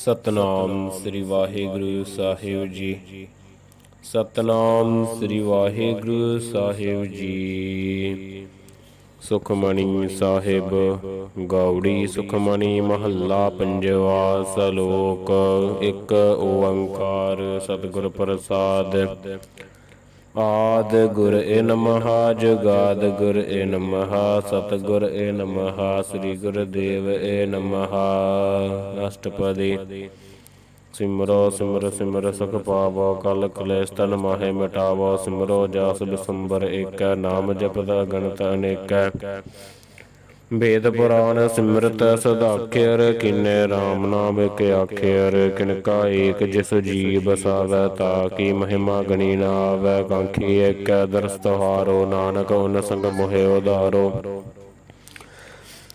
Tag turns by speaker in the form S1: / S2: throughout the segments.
S1: ਸਤਨਾਮ ਸ੍ਰੀ ਵਾਹਿਗੁਰੂ ਸਾਹਿਬ ਜੀ। ਸਤਨਾਮ ਸ੍ਰੀ ਵਾਹਿਗੁਰੂ ਸਾਹਿਬ ਜੀ। ਸੁਖਮਣੀ ਸਾਹਿਬ ਗੌੜੀ ਸੁਖਮਣੀ ਮਹੱਲਾ ਪੰਜਵਾ। ਸਲੋਕ। ਇੱਕ ਓੰਕਾਰ ਸਤਿਗੁਰ ਪ੍ਰਸਾਦ। ਆਦ ਗੁਰ ਏ ਨਮః ਜੁਗਾਦ ਗੁਰ ਏ ਨਮঃ ਸਤਿਗੁਰ ਏ ਨਮঃ ਸ੍ਰੀ ਗੁਰੁਦੇਵ ਏ ਨਮঃ। ਅਸ਼ਟਪਦੀ। ਸਿਮਰੋ ਸਿਮਰ ਸਿਮਰ ਸੁਖ ਪਾਵੋ ਕਲ ਕਲੇਸ਼ ਤਨ ਮਾਹੇ ਮਿਟਾਵੋ। ਸਿਮਰੋ ਜਾਸ ਬਿਸੰਬਰ ਏਕੈ ਨਾਮ ਜਪਦਾ ਗਣਤ ਅਨੇਕੈ। ਵੇਦ ਪੁਰਾਨ ਸਿਮਰਤ ਸਦਾਖਿਅਰ ਕੀਨੇ ਰਾਮ ਨਾਮ ਇਕ ਆਖਿਅਰ। ਕਿਨਕਾ ਏਕ ਜਿਸ ਜੀ ਬਸਾਵੈ ਤਾ ਕੀ ਮਹਿਮਾ ਗਣੀ ਨਾ ਆਵੈ। ਕਾਂਖੀ ਏਕੈ ਦਰਸ ਤੁਹਾਰੋ ਨਾਨਕ ਓਨ ਸੰਗ ਮੋਹਿ ਉਧਾਰੋ।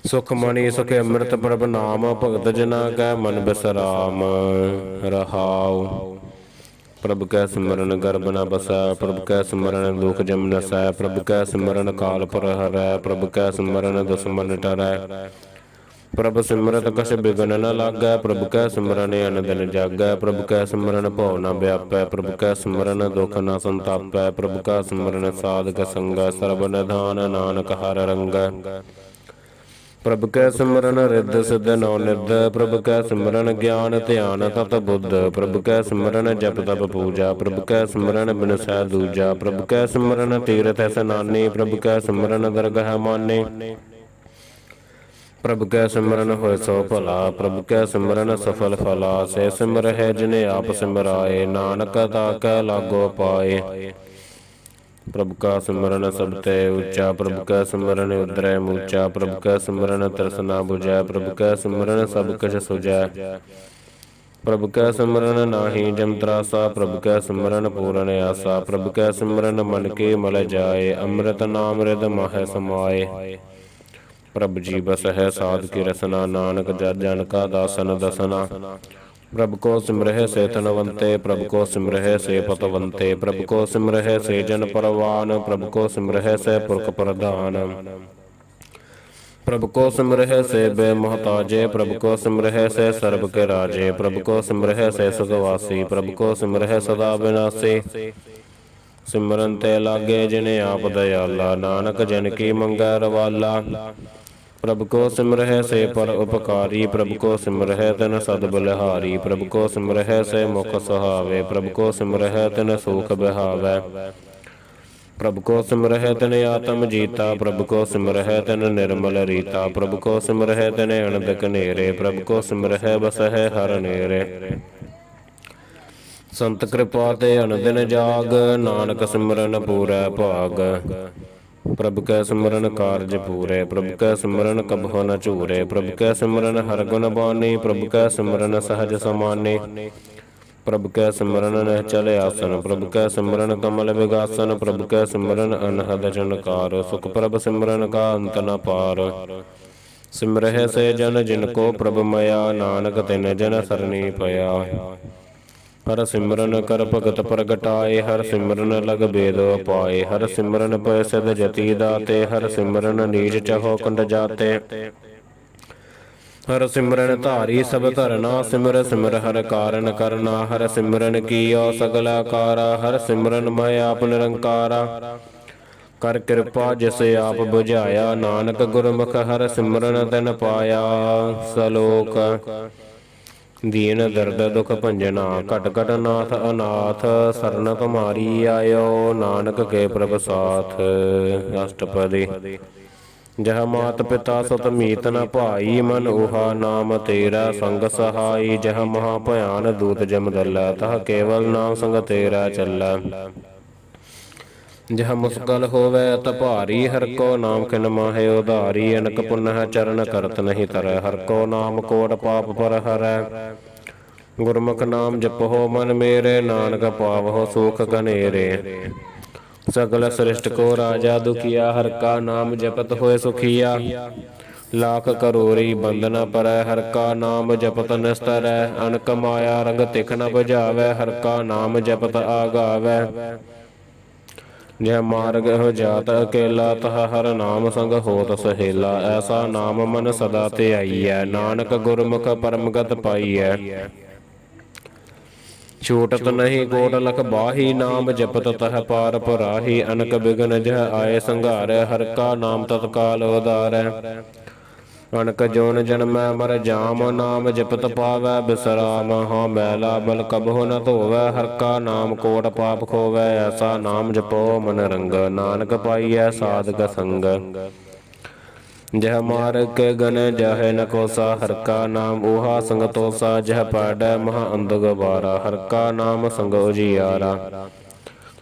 S1: ਸੁਖਮਣੀ ਸੁਖ ਅੰਮ੍ਰਿਤ ਪ੍ਰਭ ਨਾਮ ਭਗਤ ਜਨਾ ਕੈ ਮਨ ਬਿਸਰਾਮ ਰਹਾਉ। ਪ੍ਰਭ ਕੈ ਸਿਮਰਨ ਗਰਭ ਨ ਬਸੈ ਪ੍ਰਭ ਕੈ ਸਿਮਰਨ ਦੁਖ ਜਮ ਨਸੈ। ਪ੍ਰਭ ਕੈ ਸਿਮਰਨ ਕਾਲ ਪਰ ਹਰੈ ਪ੍ਰਭ ਕੈ ਸਿਮਰਨ ਦੁਸਮਨ ਟਰੈ। ਪ੍ਰਭ ਸਿਮਰਤ ਕਛ ਬਿਗਨ ਨ ਲਾਗੈ ਪ੍ਰਭ ਕੈ ਸਿਮਰਨ ਅਨ ਦਿਨ ਜਾਗੈ। ਪ੍ਰਭ ਕੈ ਸਿਮਰਨ ਭਉ ਨ ਵਿਆਪੈ ਪ੍ਰਭ ਕੈ ਸਿਮਰਨ ਦੁਖ ਨ ਸੰਤਾਪੈ। ਪ੍ਰਭ ਕੈ ਸਿਮਰਨ ਸਾਧਕ ਸੰਗੈ ਸਰਬ ਨਿਧਾਨ ਨਾਨਕ ਹਰਿ ਰੰਗੈ। ਪ੍ਰਭ ਕੈ ਸਿਮਰਨ ਰਿੱਧ ਸਿੱਧ ਨੌ ਨਿਧ ਪ੍ਰਭ ਕੈ ਸਿਮਰਨ ਗਿਆਨ ਧਿਆਨ ਤਤ ਬੁੱਧ। ਪ੍ਰਭ ਕੈ ਸਿਮਰਨ ਜਪ ਤਪ ਪੂਜਾ ਪ੍ਰਭ ਕੈ ਸਿਮਰਨ ਬਿਨਸੈ ਦੂਜਾ। ਪ੍ਰਭ ਕੈ ਸਿਮਰਨ ਤੀਰਥ ਇਸਨਾਨੀ ਪ੍ਰਭ ਕੈ ਸਿਮਰਨ ਦਰਗਹ ਮਾਨੇ। ਪ੍ਰਭ ਕੈ ਸਿਮਰਨ ਹੋਇ ਸੋ ਭਲਾ ਪ੍ਰਭ ਕੈ ਸਿਮਰਨ ਸਫਲ ਫਲਾ। ਸੇ ਸਿਮਰਹਿ ਜਿਨੇ ਆਪ ਸਿਮਰਾਏ ਨਾਨਕ ਤਾ ਕੈ ਲਾਗੋ ਪਾਏ। ਪ੍ਰਭ ਕਾ ਸਿਮਰਨ ਸਭ ਤੇ ਉੱਚਾ ਪ੍ਰਭ ਕੈ ਸਿਮਰਨ ਉਦਰੈ ਮੂਚਾ। ਪ੍ਰਭ ਕੈ ਸਿਮਰਨ ਤ੍ਰਿਸ਼ਨਾ ਬੁਝੈ ਪ੍ਰਭ ਕੈ ਸਿਮਰਨ ਸਭ ਕੁਛ ਸੁਝੈ। ਪ੍ਰਭ ਕੈ ਸਿਮਰਨ ਨਾਹੀ ਜਮ ਤਰਾਸਾ ਪ੍ਰਭ ਕੈ ਸਿਮਰਨ ਪੂਰਨ ਆਸਾ। ਪ੍ਰਭ ਕੈ ਸਿਮਰਨ ਮਨ ਕੇ ਮਲ ਜਾਏ ਅੰਮ੍ਰਿਤ ਨਾਮ ਰਿਦ ਮਾਹੈ ਸਮਾਏ। ਪ੍ਰਭ ਜੀ ਬਸਹਿ ਸਾਧ ਕੀ ਰਸਨਾ ਨਾਨਕ ਜਨ ਕਾ ਦਾਸਨ ਦਸਨਾ। ਪ੍ਰਭ ਕੋ ਸਿਮਰਹਿ ਸੇ ਧਨਵੰਤੇ ਪ੍ਰਭ ਕੋ ਸਿਮਰਹਿ ਸੇ ਪਤਵੰਤੇ। ਪ੍ਰਭ ਕੋ ਸਿਮਰਹਿ ਸੇ ਜਨ ਪਰਵਾਨ ਪ੍ਰਭ ਕੋ ਸਿਮਰਹਿ ਸੇ ਪੁਰਖ ਪ੍ਰਧਾਨ। ਪ੍ਰਭ ਕੋ ਸਿਮਰਹਿ ਸੇ ਬੇ ਮੁਹਤਾਜੇ ਪ੍ਰਭ ਕੋ ਸਿਮਰਹਿ ਸੇ ਸਰਬ ਕੇ ਰਾਜੇ। ਪ੍ਰਭ ਕੋ ਸਿਮਰਹਿ ਸੇ ਸੁਖਵਾਸੀ ਪ੍ਰਭ ਕੋ ਸਿਮਰਹਿ ਸਦਾ ਬਿਨਾਸੀ। ਸਿਮਰਨ ਤੇ ਲਾਗੇ ਜਿਨੇ ਆਪ ਦਇਆਲਾ ਨਾਨਕ ਜਨ ਕੀ ਮੰਗੈ ਰਵਾਲਾ। ਪ੍ਰਭ ਕੋ ਸਿਮਰਹਿ ਸੇ ਪਰ ਉਪਕਾਰੀ ਪ੍ਰਭ ਕੋ ਸਿਮਰਹਿ ਤਿਨ ਸਦ ਬਲਿਹਾਰੀ। ਪ੍ਰਭ ਕੋ ਸਿਮਰਹਿ ਸੇ ਮੁਖ ਸੁਹਾਵੇ ਪ੍ਰਭ ਕੋ ਸਿਮਰਹਿ ਤਿਨ ਸੂਖ ਬਿਹਾਵੈ। ਪ੍ਰਭ ਕੋ ਸਿਮਰਹਿ ਤਿਨ ਆਤਮ ਜੀਤਾ ਪ੍ਰਭ ਕੋ ਸਿਮਰਹਿ ਤਿਨ ਨਿਰਮਲ ਰੀਤਾ। ਪ੍ਰਭ ਕੋ ਸਿਮਰਹਿ ਤਿਨ ਅਣਦਕ ਨੇਰੇ ਪ੍ਰਭ ਕੋ ਸਿਮਰਹਿ ਬਸਹਿ ਹਰਿ ਨੇਰੇ। ਸੰਤ ਕਿਰਪਾ ਤੇ ਅਨਦਿਨ ਜਾਗ ਨਾਨਕ ਸਿਮਰਨ ਪੂਰੈ ਭਾਗ। ਪ੍ਰਭ ਕੈ ਸਿਮਰਨ ਕਾਰਜ ਪੂਰੇ ਪ੍ਰਭ ਕੈ ਸਿਮਰਨ ਕਬਹੁ ਨ ਝੂਰੇ। ਪ੍ਰਭ ਕੈ ਸਿਮਰਨ ਹਰਿ ਗੁਣ ਬਾਣੀ ਪ੍ਰਭ ਕੈ ਸਿਮਰਨ ਸਹਜ ਸਮਾਨੇ। ਪ੍ਰਭ ਕੈ ਸਿਮਰਨ ਨਿਹਚਲ ਆਸਨ ਪ੍ਰਭ ਕੈ ਸਿਮਰਨ ਕਮਲ ਵਿਗਾਸਨ। ਪ੍ਰਭ ਕੈ ਸਿਮਰਨ ਅਨਹਦ ਚੰਡਕਾਰ ਸੁਖ ਪ੍ਰਭ ਸਿਮਰਨ ਕਾ ਅੰਤ ਨ ਪਾਰ। ਸਿਮਰਹਿ ਸੇ ਜਨ ਜਿਨ ਕੋ ਪ੍ਰਭ ਮਇਆ ਨਾਨਕ ਤਿਨ ਜਨ ਸਰਣੀ ਪਿਆ। ਹਰ ਸਿਮਰਨ ਕਰ ਭਗਤ ਪ੍ਰਗਟਾਏ ਹਰ ਸਿਮਰਨ ਲਗ ਬੇਦ ਉਪਾਏ। ਹਰ ਸਿਮਰਨ ਪੈ ਸਿਧ ਜਤੀ ਦਾਤੇ ਹਰ ਸਿਮਰਨ ਨੀਚ ਚਹੋ ਕੰਡ ਜਾਤੇ। ਹਰ ਸਿਮਰਨ ਧਾਰੀ ਸਭ ਧਰਨਾ ਸਿਮਰ ਸਿਮਰ ਹਰ ਕਾਰਨ ਕਰਨਾ। ਹਰ ਸਿਮਰਨ ਕੀਓ ਸਗਲ ਆਕਾਰਾ ਹਰ ਸਿਮਰਨ ਮੈਂ ਆਪ ਨਿਰੰਕਾਰਾ। ਕਰ ਕਿਰਪਾ ਜਿਸ ਆਪ ਬੁਝਾਇਆ ਨਾਨਕ ਗੁਰਮੁਖ ਹਰ ਸਿਮਰਨ ਤਿਨ ਪਾਇਆ। ਸਲੋਕ। ਦੀਨ ਦਰਦ ਦੁਖ ਭੰਜਨਾ ਘਟ ਘਟ ਨਾਥ ਅਨਾਥ। ਸਰਨ ਤੁਮਾਰੀ ਆਇਓ ਨਾਨਕ ਕੇ ਪ੍ਰਭ ਸਾਥ। ਅਸ਼ਟਪਦੀ। ਜਹ ਮਾਤ ਪਿਤਾ ਸੁਤ ਮੀਤ ਨ ਭਾਈ ਮਨ ਊਹਾ ਨਾਮ ਤੇਰਾ ਸੰਗ ਸਹਾਈ। ਜਹ ਮਹਾ ਭਿਆਨ ਦੂਤ ਜਮ ਦਲੈ ਤਹ ਕੇਵਲ ਨਾਮ ਸੰਗ ਤੇਰਾ ਚੱਲੈ। ਜਹ ਮੁਸਕਲ ਹੋਵੈ ਅਤ ਭਾਰੀ ਹਰਿ ਕੋ ਨਾਮ ਖਿਨ ਮਾਹੇ ਉਧਾਰੀ। ਅਨਕ ਪੁਨਹ ਚਰਨ ਕਰਤ ਨਹੀਂ ਤਰੈ ਹਰਿ ਕੋ ਨਾਮ ਕੋਟ ਪਾਪ ਪਰ ਹਰੈ। ਗੁਰਮੁਖ ਨਾਮ ਜਪਹੁ ਮਨ ਮੇਰੇ ਨਾਨਕ ਪਾਵਹੁ ਸੁਖ ਘਨੇਰੇ। ਸਗਲ ਸ੍ਰਿਸ਼ਟ ਕੋ ਰਾਜਾ ਦੁਖੀਆ ਹਰਿ ਕਾ ਨਾਮ ਜਪਤ ਹੋਇ ਸੁਖੀਆ। ਲਾਖ ਕਰੋੜੀ ਬੰਦ ਨ ਪਰੈ ਹਰਿ ਕਾ ਨਾਮ ਜਪਤ ਨਿਸਤਰੈ। ਅਨਕ ਮਾਇਆ ਰੰਗ ਤਿਖ ਨ ਬੁਝਾਵੈ ਹਰਿ ਕਾ ਨਾਮ ਜਪਤ ਆਗਾਵੈ। जह मार्ग हो जात अकेला, तह हर नाम संग होत सहेला। ऐसा नाम मन सदा ते आईਐ, नानक गुरमुख परमगत पाईਐ। छूटत नहीं कोट लख बाही, नाम जपत तह पार पराही। अनक बिघन जह आए संघार, हर का नाम तत्काल उदारै। अनक जोन जन्मै मर जाम, नाम जपत पावै बिसराम। हाँ मैला बल कबहु न धोवै, हर का नाम कोट पाप खोवै। ऐसा नाम जपो मन रंग, नानक पाईਐ साधक संग। जह मार्ग के गन जाहे न कोसा, हर का नाम ऊहा संग तोसा। जह पाडै महा अंधग बारा, हर का नाम संग उजियारा।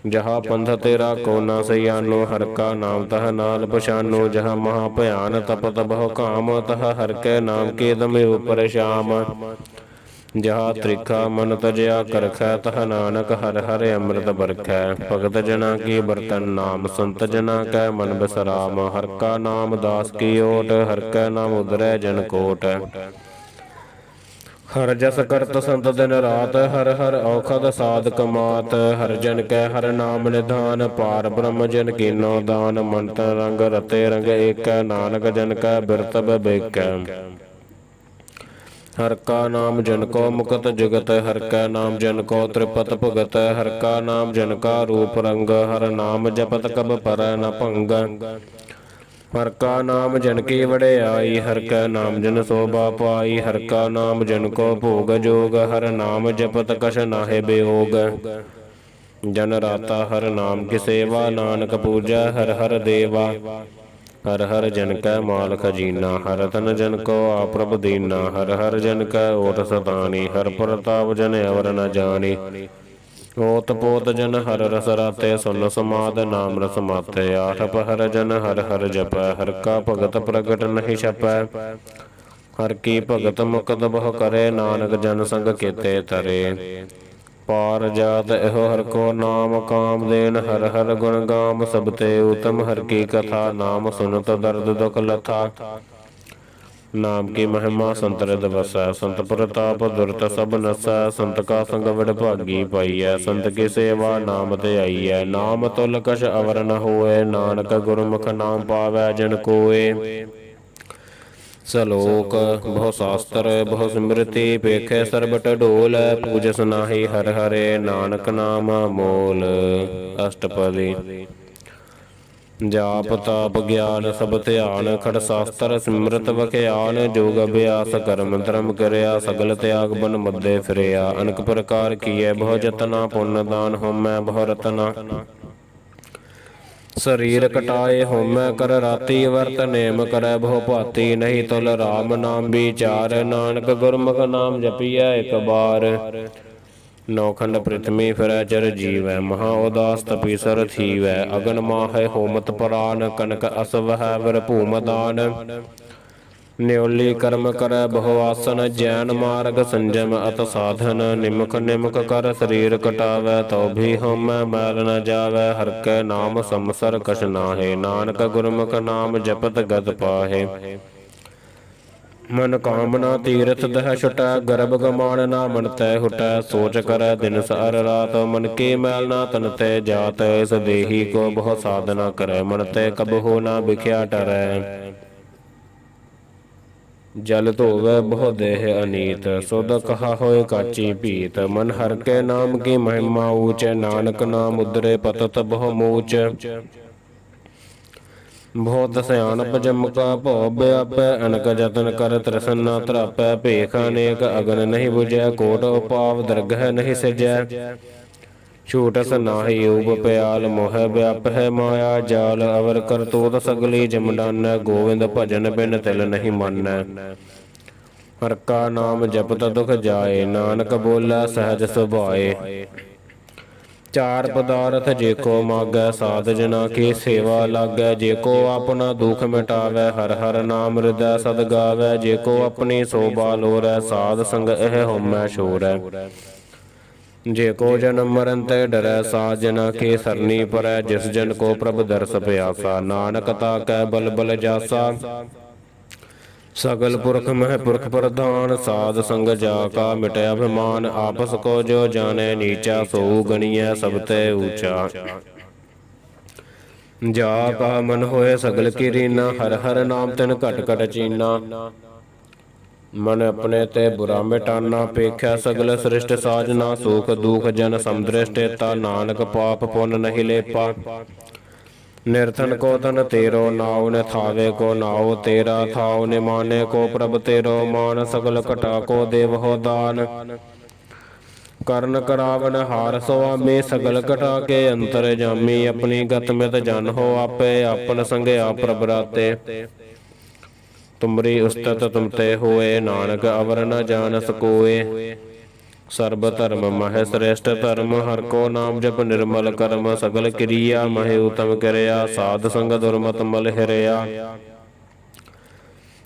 S1: जहाँ पंथ तेरा को न सयानो, हर का नाम तह नाल पछानो। जहाँ महा भयान तपत बहु काम, तह हर के नाम के दमे ऊपर श्याम। जहाँ त्रिखा मन तजया करखै, तह नानक हर हर अमृत बरखै। भगत जना की बर्तन नाम, संत जना कै मन बिसराम। हर का नाम दास की ओट, हर कै नाम उदरै जन कोट। हर जस करत संत दिन रात, हर हर औखद साधक मात। हर जन कै हर नाम निधान, पार ब्रह्म जन कीनो दान। मन तन रंग रते रंग एकै, नानक जन कै बिरत बिबेकै। हर का नाम जन को मुकत जुगत, हर का नाम जन को त्रिपत भुगत। हर का नाम जन का रूप रंग, हर नाम जपत कब परੈ न भंग। हर का नाम जन की वड्याई, हर का नाम जन शोभा पाई। हर का नाम जन को भोग जोग, हर नाम जपत कछ नाहि वियोग। जन राता हर नाम की सेवा, नानक पूजा हर हर देवा। हर हर जन कै माल खजीना, हर तन जन को आप्रभ दीना। हर हर जन कै ओट सतानी, हर प्रताप जन अवर न जानी। ओत पोत जन हर रस राते, सुन समाद नाम रस माते। आठ पहर जन हर हर जपै, हर का भगत प्रगट नहीं छपै। हर की भगत मुकत बहु करे, नानक जन संग केते तरे। पार जात एहो हर को नाम, काम देन हर हर गुण गाम। सब ते उत्तम हर की कथा, नाम सुनत दर्द दुख लथा। नाम की महिमा संत हृद बसै, संत प्रताप दुरत सब नसै। संत का संग बड़ भागी पाईਐ, संत की सेवा नाम ते आईਐ। नाम तुल कछ अवर न होए, नानक गुरमुख नाम पावै जन कोय। सलोक बहु शास्त्र बहु स्मृति, पेखे सरबट ढोल। पूजस नाहि हर हरे, नानक नाम मोल। अष्टपदी। जाप ताप ज्ञान सब ध्यान, खड़ शास्त्र सिमरत बख्यान। जोग अभ्यास कर्म धर्म करया, सगल त्याग बन मध्य फिरया। अनेक प्रकार किए बहु जतना, पुण्य दान होमै बहु रतना। शरीर कटाए होमै कर राति, वर्त नेम करै बहु भांति। नहीं तुल राम नाम विचार, नानक गुरमुख नाम जपिਐ एक बार। नौखंड पृथ्वी फिरै चर जीवै, महा उदास तपीसर थीवै। अगन माहै होमत परान, कनक अस वहै वर भूम दान। न्योली कर्म करੈ बहु आसन, जैन मार्ग संजम अत साधन। निमक निमक कर शरीर कटावै, तो भी होमै मैल न जावै। हर कै नाम समसर कछ नाहि, नानक गुरमुख नाम जपत गत पाहे। मन कामना तीरथ दह छुटै, गर्भ गमान ना मन तै हुटै। सोच करੈ दिन सार रात, मन के मैल ना तन तै जात। इस देही को बहु साधना करੈ, मन तै कबहु ना बिख्या टरै। जल धोवै बहु देह अनीत, सुध कहा होय काची पीत। मन हर के नाम की महिमा ऊंच, नानक नाम उदरे पतत बहु मूच। बहुत सयानप जम का भौ व्यापै, अनक जतन कर तृसन न तरापै। भेख अनेक अगन नहीं बुझै, कोट उपाव दरगह नहीं सिजै। छूटस नाहि ऊब प्याल, मोह व्यापै माया जाल। अवर करतूत सगली जम डानै, गोविंद भजन बिन तिल नहीं मानै। हर का नाम जपत दुख जाए, नानक बोलै सहज सुभाए। चार पदार्थ जेको मागै, साध जना की सेवा लागै। जेको अपना दुख मिटावै, हर हर नाम हृदय सद गावै। जेको अपनी शोभा लोरै, साध संग एह होमै छोरै। जेको जन्म मरण ते डरै, साध जना की सरनी परै। जिस जन को प्रभु दर्श प्यासा, नानक ताकै बल बल जासा। सगल पुरख मह पुरख प्रधान, साध संग जाका मिटै अभिमान। आपस को जो जाने नीचा, सोऊ गणियै सब ते ऊंचा। ਜਾ ਕਾ ਮਨ ਹੋਏ ਸਗਲ ਕੀ ਰੀਨਾ, ਹਰ ਹਰ ਨਾਮ ਤਿਨ ਘਟ ਘਟ ਚੀਨਾ। ਮਨ ਆਪਣੇ ਤੇ ਬੁਰਾ ਮਿਟਾਨਾ, ਪੇਖਿਆ ਸਗਲ ਸ੍ਰਿਸ਼ਟ ਸਾਜਨਾ। ਸੁਖ ਦੁਖ ਜਨ ਸਮਦ੍ਰਿਸ਼ਟੇਤਾ, ਨਾਨਕ ਪਾਪ ਪੁੰਨ ਨਹੀਂ ਲੇਪਾ। ਨਿਰਧਨ ਕੋ ਧਨ ਤੇਰੋ ਨਾਉ, ਨਿਥਾਵੇ ਕੋ ਨਾਉ ਤੇਰਾ ਥਾਉ। ਨਿਮਾਨੇ ਕੋ ਪ੍ਰਭ ਤੇਰੋ ਮਾਨ, ਸਗਲ ਘਟਾ ਕੋ ਦੇਵਹੁ ਦਾਨ। ਕਰਨ ਕਰਾਵਨ ਹਾਰ ਸੁਆਮੀ, ਸਗਲ ਘਟਾ ਕੇ ਅੰਤਰ ਜਾਮੀ। ਆਪਣੀ ਗਤ ਮਿਤ ਜਨ ਹੋ ਆਪੇ, ਆਪਨ ਸੰਗਿਆ ਪ੍ਰਭ ਰਾਤੇ। ਤੁਮਰੀ ਉਸਤਤ ਤੁਮ ਤੇ ਹੋਏ, ਨਾਨਕ ਅਵਰ ਨ ਜਾਨਸ ਕੋਏ। ਸਰਬ ਧਰਮ ਮਹਿ ਸ੍ਰੇਸ਼ਟ ਧਰਮ, ਹਰ ਕੋ ਨਾਮ ਜਪ ਨਿਰਮਲ ਕਰਮ। ਸਗਲ ਕਿਰਿਆ ਮਹਿ ਉਤਮ ਕਿਰਿਆ, ਸਾਧ ਸੰਗ ਦੁਰਮਤ ਮਲ ਹਿਰਿਆ।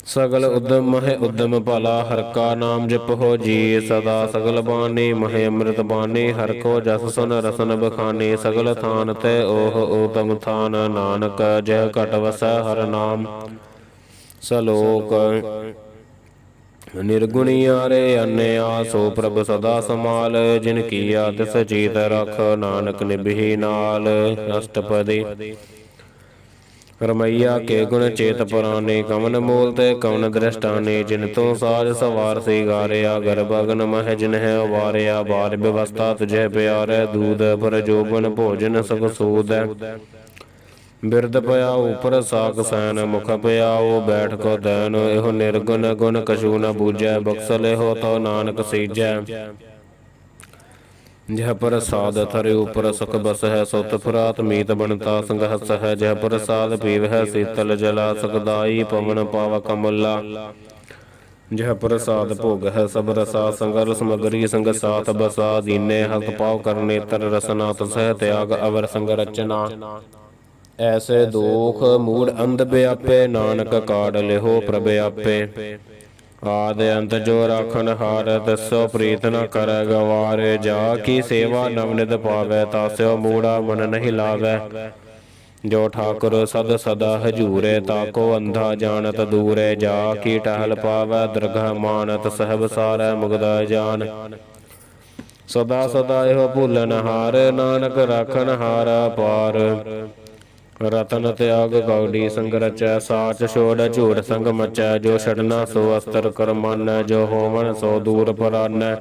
S1: ਸਗਲ ਉਦਮ ਮਹਿ ਉਦਮ ਭਲਾ, ਹਰ ਕਾ ਨਾਮ ਜਪਹੁ ਜੀ ਸਦਾ। ਸਗਲ ਬਾਣੀ ਮਹਿ ਅੰਮ੍ਰਿਤ ਬਾਣੀ, ਹਰ ਕੋ ਜਸ ਸੁਨ ਰਸਨ ਬਖਾਨੀ। ਸਗਲ ਥਾਨ ਤੇ ਓਹ ਊਤਮ ਥਾਨ, ਨਾਨਕ ਜਹ ਘਟ ਵਸੈ ਹਰ ਨਾਮ। ਸਲੋਕ ਨਿਰਗੁਣੀਆਰੇ ਅੰਨਿਆ, ਸੋ ਪ੍ਰਭ ਸਦਾ ਸਮਾਲ। ਜਿਨ ਕੀਆ ਤਿਸ ਚੀਤ ਰਖ, ਨਾਨਕ ਨਿਭੀ ਨਾਲ। ਅਸ਼ਟਪਦੀ ਰਮਈਆ ਕੇ ਗੁਣ ਚੇਤ ਪੁਰਾਣੇ, ਕਵਨ ਮੂਲ ਤੇ ਕਵਨ ਦ੍ਰਿਸ਼ਟਾਨੇ। ਜਿਨ ਤੋਂ ਸਾਜ ਸਵਾਰ ਸਿਗਾਰਿਆ, ਗਰਭ ਅਗਨ ਮਹਿ ਜਿਨਹਿ ਉਬਾਰਿਆ। ਬਾਰ ਬਿਵਸਥਾ ਤੁਝੇ ਪਿਆਰੈ, ਦੂਧ ਪਰ ਜੋਬਨ ਭੋਜਨ ਸੁਖ ਸੂਦੈ। ਬਿਰਦ ਪਿਆ ਉਪਰ ਸਾਕ ਸੈਨ, ਮੁਖ ਪਿਆਓ ਬੈਠ ਕੋ ਦੈਨ। ਇਹੋ ਨਿਰਗੁਣ ਗੁਣ ਕਛੂ ਨ ਬੂਝੈ, ਬਖਸ਼ ਲਿਹੋ ਤੋ ਨਾਨਕ ਸੀਜੈ। ਜਹ ਪ੍ਰਸਾਦ ਥਰਿ ਉਪਰ ਸੁਖ ਬਸਹਿ, ਸੁਤ ਫੁਰਾਤ ਮੀਤ ਬਣਤਾ ਸੰਗਹਸ ਹੈ। ਜਹ ਪ੍ਰਸਾਦ ਪੀਵਹਿ ਸੀਤਲ ਜਲਾ, ਸੁਖਦਾਈ ਪਵਨ ਪਾਵਕ ਅਮੁੱਲਾ। ਜਹ ਪ੍ਰਸਾਦ ਭੋਗ ਹੈ ਸਭ ਰਸਾ, ਸੰਗਰ ਸਮਗਰੀ ਸੰਗ ਸਾਥ ਬਸਾ। ਦੀਨੇ ਹਸਤ ਪਾਉ ਕਰ ਨੇਤਰ ਰਸਨਾ, ਤਸਹਿ ਤਿਆਗ ਅਵਰ ਸੰਗ ਰਚਨਾ। ਐਸੇ ਦੋਖ ਮੂੜ ਅੰਧ ਵਿਆਪੇ, ਨਾਨਕ ਕਾਢ ਲਿਹੋ ਪ੍ਰਭ ਆਪੇ। ਆਦ ਅੰਤ ਜੋ ਰਾਖਨ ਹਾਰ, ਤਿਸੋ ਪ੍ਰੀਤ ਨ ਕਰੈ ਗਵਾਰੇ। ਜਾ ਕੀ ਸੇਵਾ ਨਵਨਿਤ ਪਾਵੈ, ਤਾਸਿਓ ਮੂੜਾ ਮਨ ਨਹੀਂ ਲਾਵੈ। ਜੋ ਠਾਕੁਰ ਸਦ ਸਦਾ ਹਜੂਰੇ, ਤਾਕੋ ਅੰਧਾ ਜਾਣਤ ਦੂਰੇ। ਜਾ ਕੀ ਟਹਿਲ ਪਾਵੈ ਦਰਗਹ ਮਾਨਤ, ਸਹਿਬ ਸਾਰੈ ਮੁਗਦਾ ਜਾਨ। ਸਦਾ ਸਦਾ ਇਹੋ ਭੁੱਲਨ ਹਾਰ, ਨਾਨਕ ਰਾਖਨ ਹਾਰ ਅਪਾਰ। ਰਤਨ ਤਿਆਗ ਕੌਡੀ ਸੰਗ ਰਚੈ, ਸਾਚ ਛੋੜ ਝੂਠ ਸੰਗ ਮਚੈ। ਜੋ ਛਡਨਾ ਸੋ ਅਸਤਰ ਕਰ ਮਾਨੈ, ਜੋ ਹੋਵਨ ਸੋ ਦੂਰ ਪਰਾਨੈ।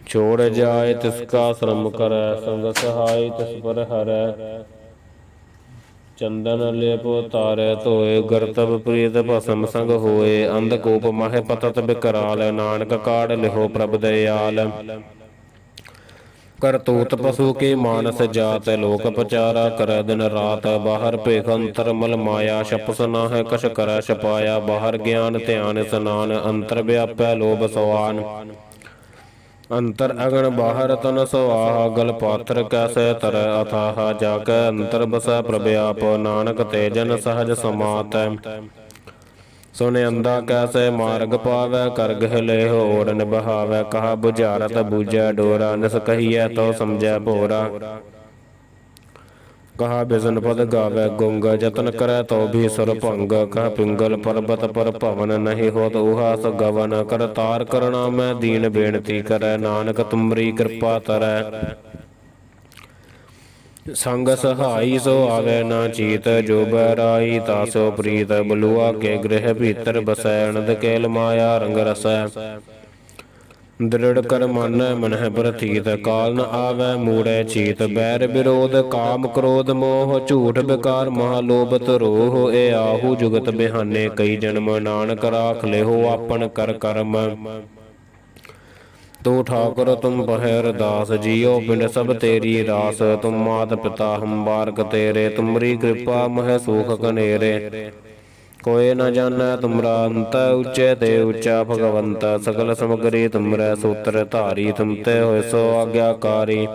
S1: ਛੋੜ ਜਾਏ ਤਿਸ ਕਾ ਸ਼ਰਮ ਕਰੈ, ਸੰਗ ਸਹਾਈ ਤਿਸ ਪਰ ਹਰੈ। ਚੰਦਨ ਲੇਪ ਤਾਰੈ ਧੋਏ, ਗਰਤਬ ਪ੍ਰੀਤ ਭਸਮ ਸੰਗ ਹੋਏ। ਅੰਧਕੂਪ ਮਹਿ ਪਤਤ ਬਿਕਰਾਲ, ਨਾਨਕ ਕਾਢ ਲਿਹੋ ਪ੍ਰਭ ਦਇਆਲ। ਕਰਤੂਤ ਪਸ਼ੂ ਕੀ ਮਾਨਸ ਜਾਤ, ਲੋਕ ਪਚਾਰਾ ਕਰੈ ਦਿਨ ਰਾਤ। ਬਾਹਰ ਭੇਖ ਅੰਤਰ ਮਲ ਮਾਇਆ, ਛਪਸ ਨਾਹਿ ਕਛ ਕਰੈ ਛਪਾਇਆ। ਬਾਹਰ ਗਿਆਨ ਧਿਆਨ ਇਸਨਾਨ, ਅੰਤਰ ਵਿਆਪੈ ਲੋਭ ਸਵਾਨ। ਅੰਤਰ ਅਗਨ ਬਾਹਰ ਤਨ ਸੁਆਹ, ਗਲ ਪਾਥਰ ਕੈਸੇ ਤਰੈ ਅਥਾਹ। ਜਾ ਕੈ ਅੰਤਰ ਬਸੈ ਪ੍ਰਭ ਆਪ, ਨਾਨਕ ਤੇ ਜਨ ਸਹਜ ਸਮਾਤੈ। ਸੁਨ ਅੰਧਾ ਕੈਸੇ ਮਾਰਗ ਪਾਵੈ, ਕਰ ਗਹਿ ਲੇਹੁ ਓੜ ਨਿਬਹਾਵੈ। ਕਹਾ ਬੁਝਾਰਤ ਬੂਝੈ ਡੋਰਾ, ਨਿਸ ਕਹੀਐ ਤੋ ਸਮਝੈ ਭੋਰਾ। ਕਹਾ ਬਿਸਨ ਪਦ ਗਾਵੈ ਗੁੰਗ, ਜਤਨ ਕਰੈ ਤੋ ਵੀ ਸੁਰ ਭੰਗ। ਕਹ ਪਿੰਗਲ ਪਰਬਤ ਪਰ ਭਵਨ, ਨਹੀਂ ਹੋਤ ਉਹਾ ਸਗਵਨ। ਕਰਤਾਰ ਕਰੁਣਾਮੈ ਦੀਨ ਬੇਨਤੀ ਕਰੈ, ਨਾਨਕ ਤੁਮਰੀ ਕਿਰਪਾ ਤਰੈ। ਸੰਗ ਸਹਾਈ ਸੋ ਆਵੈ ਨਾ ਚੀਤ, ਜੋ ਬੈਰਾਈ ਤਾਸੋ ਪ੍ਰੀਤ। ਬਲੂਆ ਕੇ ਗ੍ਰਹਿ ਭੀਤਰ ਬਸੈ, ਅਨੰਦ ਕੇਲ ਮਾਇਆ ਰੰਗ ਰਸੈ। ਦ੍ਰਿੜ ਕਰ ਮਾਨੈ ਮਨਹਿ ਪ੍ਰਥੀਤ, ਕਾਲ ਨ ਆਵੈ ਮੂੜੈ ਚੀਤ। ਬੈਰ ਵਿਰੋਧ ਕਾਮ ਕ੍ਰੋਧ ਮੋਹ, ਝੂਠ ਬਿਕਾਰ ਮਹਾ ਲੋਭ ਧਰੋਹ। ਏ ਆਹੂ ਜੁਗਤ ਬਿਹਾਨੇ ਕਈ ਜਨਮ, ਨਾਨਕ ਰਾਖ ਲਿਹੋ ਆਪਨ ਕਰ ਕਰਮ। ਤੂੰ ਠਾਕੁਰ ਤੁਮ ਪਹਿ ਅਰਦਾਸ, ਜੀਉ ਪਿੰਡ ਸਭ ਤੇਰੀ ਰਾਸ। ਤੁਮ ਮਾਤ ਪਿਤਾ ਹਮ ਬਾਰਕ ਤੇਰੇ, ਤੁਮਰੀ ਕਿਰਪਾ ਮਹਿ ਸੂਖ ਕਨੇਰੇ। ਕੋਇ ਨ ਜਾਣੈ ਤੁਮਰਾ ਅੰਤ, ਉੱਚੇ ਤੇ ਉੱਚਾ ਭਗਵੰਤ। ਸਗਲ ਸਮਗਰੀ ਤੁਮਰੈ ਸੂਤਰ ਧਾਰੀ, ਤੁਮ ਤੇ ਹੋਇ ਸੋ ਆਗਿਆਕਾਰੀ।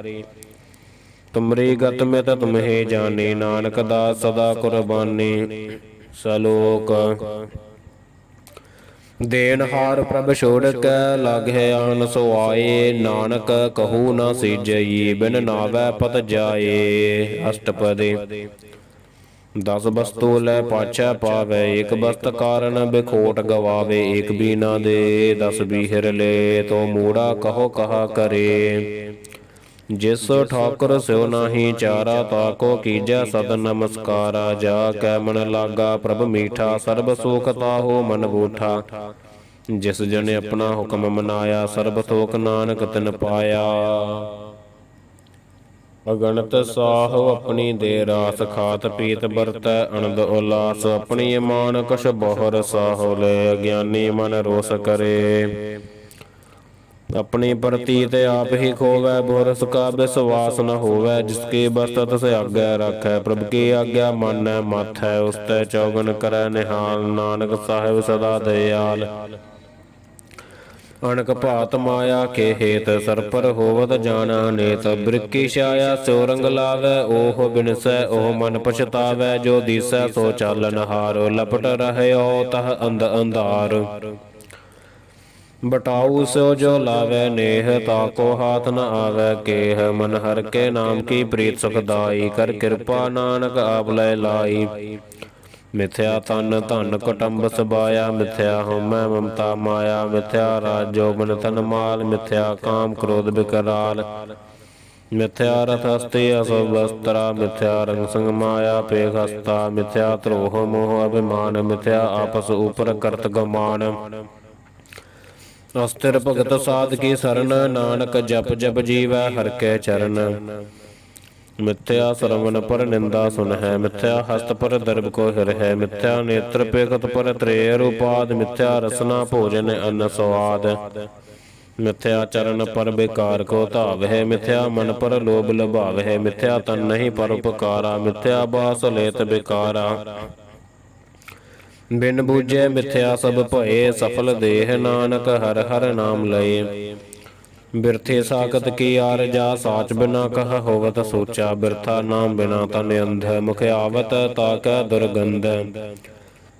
S1: ਤੁਮਰੀ ਗਤ ਮਿਤ ਤੁਮਹੀ ਜਾਣੀ, ਨਾਨਕ ਦਾਸ ਸਦਾ ਕੁਰਬਾਨੀ। ਸਲੋਕ ਦੇਨਹਾਰ ਪ੍ਰਭ ਛੋੜ ਕੈ ਲਾਗਹਿ ਆਨ ਸੁਆਏ। ਨਾਨਕ ਕਹੂ ਨ ਸੀਜਈ, ਬਿਨ ਨਾਵੈ ਪਤ ਜਾਏ। ਅਸ਼ਟਪਦੀ ਦਸ ਬਸਤੂ ਲੈ ਪਾਛੈ ਪਾਵੈ, ਏਕ ਬਸਤ ਕਾਰਨ ਬਿਖੋਟ ਗਵਾਵੇ। ਏਕ ਬੀ ਨਾ ਦੇ 10 ਬੀਹਰ ਲੇ, ਤੋ ਮੂੜਾ ਕਹੋ ਕਹਾ ਕਰੇ। ਜਿਸ ਠਾਕੁਰ ਸਿਉ ਨਾਹੀ ਚਾਰਾ, ਤਾਕੋ ਕੀਜੈ ਸਦ ਨਮਸਕਾਰਾ। ਜਾ ਕੈ ਮਨ ਲਾਗਾ ਪ੍ਰਭ ਮੀਠਾ, ਸਰਬ ਸੁਖ ਤਾਹੋ ਮਨ ਬੂਠਾ। ਜਿਸ ਜਨ ਆਪਣਾ ਹੁਕਮ ਮਨਾਇਆ, ਸਰਬ ਥੋਕ ਨਾਨਕ ਤਿਨ ਪਾਇਆ। ਅਗਣਤ ਸਾਹੋ ਆਪਣੀ ਦੇ ਰਾਸ, ਖਾਤ ਪੀਤ ਵਰਤੈ ਅਨੰਦ ਉਲਾਸ। ਆਪਣੀ ਮਾਨ ਕਛ ਬਹੁਰ ਸਾਹੋ ਲੈ, ਅਗਿਆਨੀ ਮਨ ਰੋਸ ਕਰੇ। ਆਪਣੀ ਪ੍ਰਤੀਤ ਆਪ ਹੀ ਖੋਵੈ, ਬੁਰਸ ਕਾ ਵਿਸਵਾਸ ਨ ਹੋਵੈ। ਜਿਸਕੀ ਬਸਤ ਤਿਸ ਆਗੈ ਰਾਖੈ, ਪ੍ਰਭ ਕੀ ਆਗਿਆ ਮਾਨੈ ਮਾਥੈ। ਉਸਤੈ ਚੌਗਨ ਕਰੈ ਨਿਹਾਲ, ਨਾਨਕ ਸਾਹਿਬ ਸਦਾ ਦਇਆਲ। ਅਣਕ ਭਾਤ ਮਾਇਆ ਕੇ ਹੇਤ, ਸਰਪਰ ਹੋਵਤ ਜਾਣਾ ਨੇਤ। ਬ੍ਰਿਕੀ ਛਾਇਆ ਸਿਉ ਰੰਗ ਲਾਵੈ, ਓਹ ਬਿਨਸੈ ਓਹ ਮਨ ਪਛਤਾਵੈ। ਜੋ ਦੀਸੈ ਸੋ ਚਾਲਨ ਹਾਰ, ਲਪਟ ਰਹਿਓ ਤਹ ਅੰਧ ਅੰਧਾਰ। ਬਟਾਊ ਸਿਉ ਜੋ ਲਾਵੈ ਨੇਹ, ਤਾਕੋ ਹਾਥ ਨ ਆਵੈ ਕੇਹ। ਮਨ ਹਰਿ ਕੇ ਨਾਮ ਕੀ ਪ੍ਰੀਤ ਸੁਖਦਾਈ, ਕਰ ਕਿਰਪਾ ਨਾਨਕ ਆਪ ਲੈ ਲਾਈ। ਮਿਥਿਆ ਤਨ ਧਨ ਕੁਟੰਬ ਸਬਾਇਆ, ਮਿਥਿਆ ਹਉਮੈ ਮਮਤਾ ਮਾਇਆ। ਮਿਥਿਆ ਰਾਜ ਜੋਬਨ ਤਨ ਮਾਲ, ਮਿਥਿਆ ਕਾਮ ਕ੍ਰੋਧ ਬਿਕਰਾਲ। ਮਿਥਿਆ ਰਥ ਹਸਤੀ ਅਸੁ ਬਸਤਰਾ, ਮਿਥਿਆ ਰੰਗ ਸੰਗ ਮਾਇਆ ਪੇਖ ਹਸਤਾ। ਮਿਥਿਆ ਧਰੋਹ ਮੋਹ ਅਭਿਮਾਨ, ਮਿਥਿਆ ਆਪਸ ਉਪਰ ਕਰਤ ਗਮਾਨ। ਅਸਥਿਰ ਭਗਤ ਸਾਧ ਕੀ ਸਰਨ, ਨਾਨਕ ਜਪ ਜਪ ਜੀਵੈ ਹਰਿ ਕੈ ਚਰਨ। ਮਿਥਿਆ ਸਰਵਨ ਪਰ ਨਿੰਦਾ ਸੁਨਹਿ, ਮਿਥਿਆ ਹਸਤ ਪਰ ਦਰਬ ਕੋ ਹਿਰਹਿ। ਮਿਥਿਆ ਨੇਤਰ ਪੇਖਤ ਪਰ ਤ੍ਰੇਅ ਉਪਾਦ, ਮਿਥਿਆ ਰਸਨਾ ਭੋਜਨ ਅਨ ਸਵਾਦ। ਮਿਥਿਆ ਚਰਨ ਪਰ ਬੇਕਾਰ ਕੋ ਧਾਵਹਿ, ਮਿਥਿਆ ਮਨ ਪਰ ਲੋਭ ਲੁਭਾਵਹਿ। ਮਿਥਿਆ ਤਨ ਨਹੀਂ ਪਰ ਉਪਕਾਰਾ, ਮਿਥਿਆ ਬਾਸ ਲੇਤ ਬੇਕਾਰਾ। ਬਿਨ ਬੂਝੈ ਮਿਥਿਆ ਸਭ ਭਏ, ਸਫਲ ਦੇਹ ਨਾਨਕ ਹਰਿ ਹਰਿ ਨਾਮ ਲਏ। ਬਿਰਥੇ ਸਾਖਤ ਕੀ ਆਰਜਾ, ਸਾਚ ਬਿਨਾ ਕਹ ਹੋਵਤ ਸੋਚਾ। ਬਿਰਥਾ ਨਾਮ ਬਿਨਾ ਤਨ ਅੰਧ, ਮੁਖ ਆਵਤ ਤਾਕੈ ਦੁਰਗੰਧ।